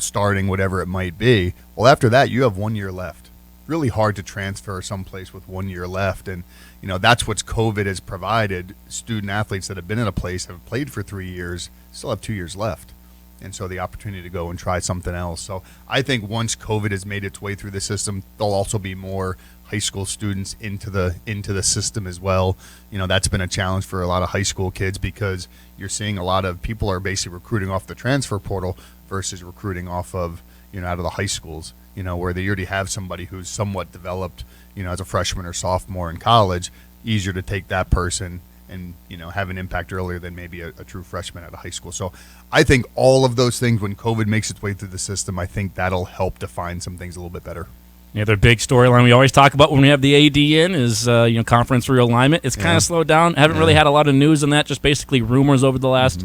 starting whatever it might be. Well, after that, you have 1 year left. Really hard to transfer someplace with 1 year left, and that's what COVID has provided. Student athletes that have been in a place, have played for 3 years, still have 2 years left, and so the opportunity to go and try something else. So I think once COVID has made its way through the system, there'll also be more high school students into the system as well. That's been a challenge for a lot of high school kids, because you're seeing a lot of people are basically recruiting off the transfer portal versus recruiting off of out of the high schools. Where they already have somebody who's somewhat developed, as a freshman or sophomore in college. Easier to take that person and, have an impact earlier than maybe a true freshman at a high school. So I think all of those things, when COVID makes its way through the system, I think that'll help define some things a little bit better. The other big storyline we always talk about when we have the AD in is conference realignment. It's kind of slowed down. Haven't really had a lot of news on that, just basically rumors over the last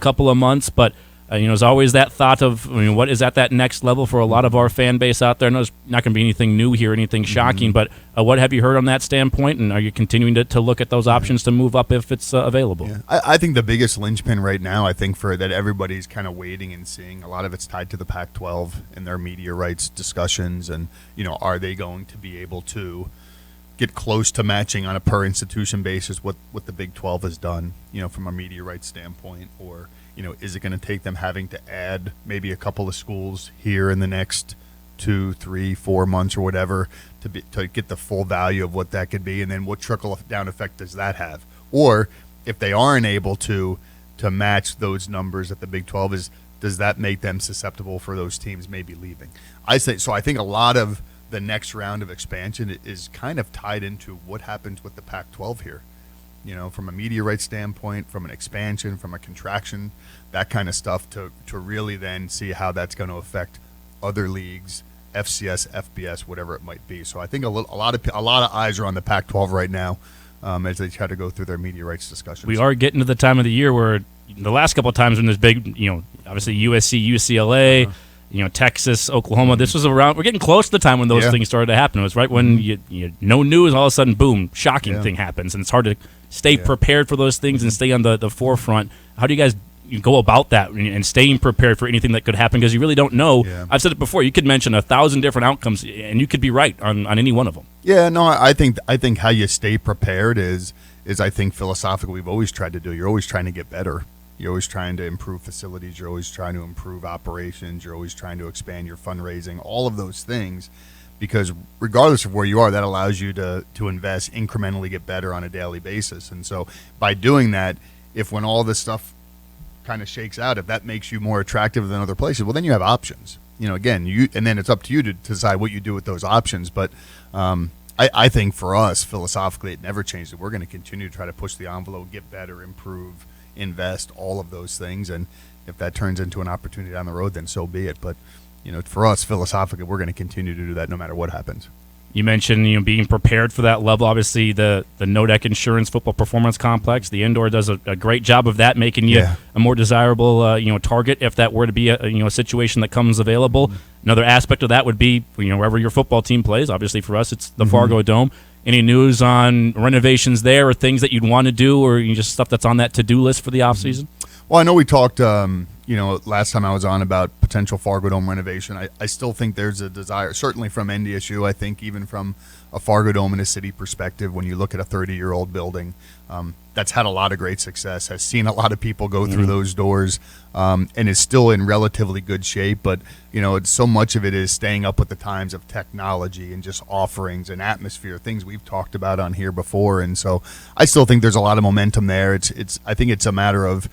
couple of months. But there's always that thought of what is at that next level for a lot of our fan base out there. I know there's not going to be anything new here, anything shocking, but what have you heard on that standpoint, and are you continuing to look at those options to move up if it's available? Yeah. I think the biggest linchpin right now, I think for that everybody's kind of waiting and seeing, a lot of it's tied to the Pac-12 and their media rights discussions, and are they going to be able to get close to matching on a per institution basis what the Big 12 has done, from a media rights standpoint, or is it going to take them having to add maybe a couple of schools here in the next 2, 3, 4 months or whatever to get the full value of what that could be, and then what trickle down effect does that have? Or if they aren't able to match those numbers that the Big 12 is, does that make them susceptible for those teams maybe leaving? I think a lot of the next round of expansion is kind of tied into what happens with the Pac-12 here. From a media rights standpoint, from an expansion, from a contraction, that kind of stuff, to really then see how that's going to affect other leagues, FCS, FBS, whatever it might be. So I think a lot of eyes are on the Pac-12 right now as they try to go through their media rights discussions. We are getting to the time of the year where the last couple of times when there's big, obviously USC, UCLA, Texas, Oklahoma. This was around. We're getting close to the time when those things started to happen. It was right when no news, all of a sudden, boom, shocking thing happens, and it's hard to stay prepared for those things and stay on the forefront. How do you guys go about that and staying prepared for anything that could happen? Because you really don't know. I've said it before. You could mention 1,000 different outcomes, and you could be right on any one of them. Yeah, no, I think how you stay prepared is I think philosophically we've always tried to do. You're always trying to get better. You're always trying to improve facilities. You're always trying to improve operations. You're always trying to expand your fundraising, all of those things, because regardless of where you are, that allows you to invest, incrementally get better on a daily basis. And so by doing that, if when all this stuff kind of shakes out, if that makes you more attractive than other places, well, then you have options. Again, and then it's up to you to decide what you do with those options. But I think for us, philosophically, it never changed. We're going to continue to try to push the envelope, get better, improve, invest, all of those things. And if that turns into an opportunity down the road, then so be it. But for us, philosophically, we're going to continue to do that no matter what happens. You mentioned being prepared for that level. Obviously, the No-Deck Insurance Football Performance Complex, the indoor, does a great job of that, making you a more desirable target if that were to be a situation that comes available. Another aspect of that would be wherever your football team plays. Obviously, for us, it's the Fargo Dome. Any news on renovations there, or things that you'd want to do, or just stuff that's on that to-do list for the offseason? Well, I know we talked, last time I was on about potential Fargo Dome renovation. I still think there's a desire, certainly from NDSU. I think even from a Fargo Dome in a city perspective, when you look at a 30-year-old building that's had a lot of great success, has seen a lot of people go through those doors, and is still in relatively good shape. But, so much of it is staying up with the times of technology and just offerings and atmosphere, things we've talked about on here before. And so I still think there's a lot of momentum there. I think it's a matter of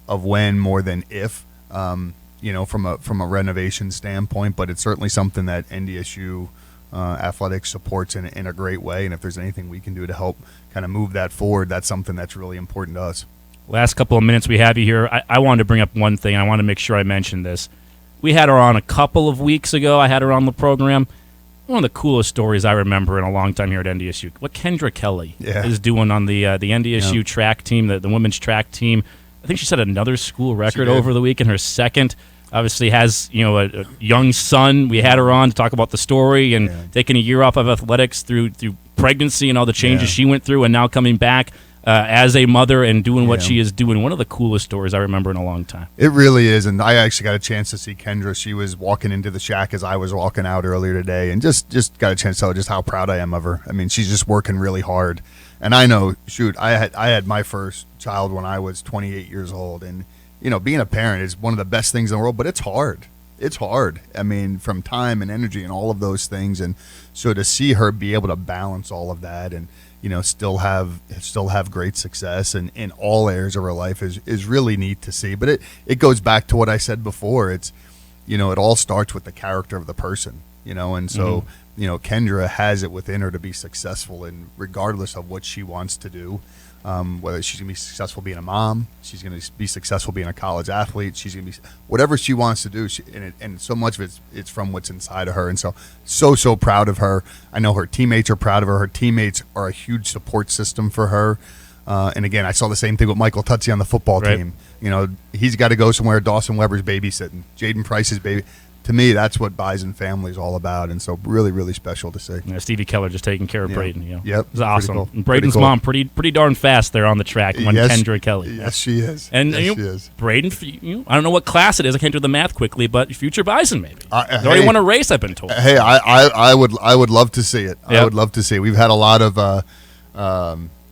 when more than if, from a renovation standpoint. But it's certainly something that NDSU athletics supports in a great way. And if there's anything we can do to help kind of move that forward, that's something that's really important to us. Last couple of minutes we have you here. I wanted to bring up one thing. I want to make sure I mention this. We had her on a couple of weeks ago. I had her on the program. One of the coolest stories I remember in a long time here at NDSU. What Kendra Kelly is doing on the NDSU track team, the women's track team. I think she set another school record over the weekend, her second. Obviously has a young son. We had her on to talk about the story and taking a year off of athletics through pregnancy and all the changes she went through, and now coming back as a mother and doing what she is doing. One of the coolest stories I remember in a long time. It really is, and I actually got a chance to see Kendra. She was walking into the shack as I was walking out earlier today, and just got a chance to tell her just how proud I am of her. I mean, she's just working really hard. And I know, I had my first child when I was 28 years old, and being a parent is one of the best things in the world, but it's hard. It's hard. I mean, from time and energy and all of those things. And so to see her be able to balance all of that and, still have great success and in all areas of her life is really neat to see. But it goes back to what I said before. It's, it all starts with the character of the person, and so, Kendra has it within her to be successful, and regardless of what she wants to do. Whether she's going to be successful being a mom, she's going to be successful being a college athlete, she's going to be whatever she wants to do. And so much of it's from what's inside of her. And so proud of her. I know her teammates are proud of her. Her teammates are a huge support system for her. And again, I saw the same thing with Michael Tutsi on the football team. He's got to go somewhere. Dawson Weber's babysitting. Jaden Price's baby. To me, that's what Bison family is all about, and so really, really special to see. Stevie Keller just taking care of Braden. Yep, it was awesome. Cool. And Braden's mom, pretty darn fast there on the track. Kendra Kelly. Yes, she is. And she is. Braden, I don't know what class it is. I can't do the math quickly, but future Bison maybe. They already won a race, I've been told. Hey, I would love to see it. Yep. I would love to see it. We've had a lot of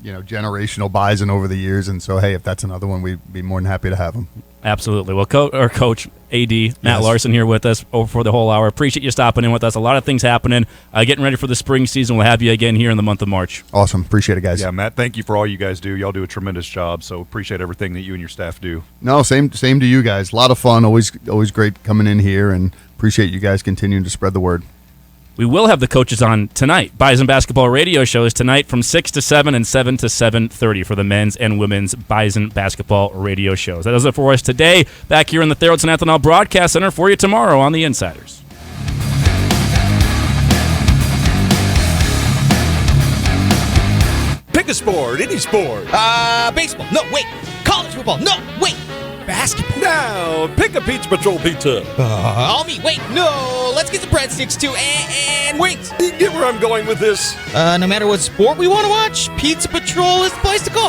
generational Bison over the years, and so hey, if that's another one, we'd be more than happy to have them. Absolutely. Well, Coach AD Matt Larsen here with us for the whole hour. Appreciate you stopping in with us. A lot of things happening. Getting ready for the spring season. We'll have you again here in the month of March. Awesome. Appreciate it, guys. Yeah, Matt, thank you for all you guys do. Y'all do a tremendous job, so appreciate everything that you and your staff do. No, same to you guys. A lot of fun. Always great coming in here, and appreciate you guys continuing to spread the word. We will have the coaches on tonight. Bison Basketball radio shows tonight from 6 to 7 and 7 to 7:30 for the men's and women's Bison Basketball radio shows. That does it for us today. Back here in the Theraldson Ethanol Broadcast Center for you tomorrow on The Insiders. Pick a sport, any sport. Baseball. No, wait. College football. No, wait. basketball. Now, pick a Pizza Patrol pizza. All me. Wait, no. Let's get some breadsticks too. And wait. You get where I'm going with this? No matter what sport we want to watch, Pizza Patrol is the place to go.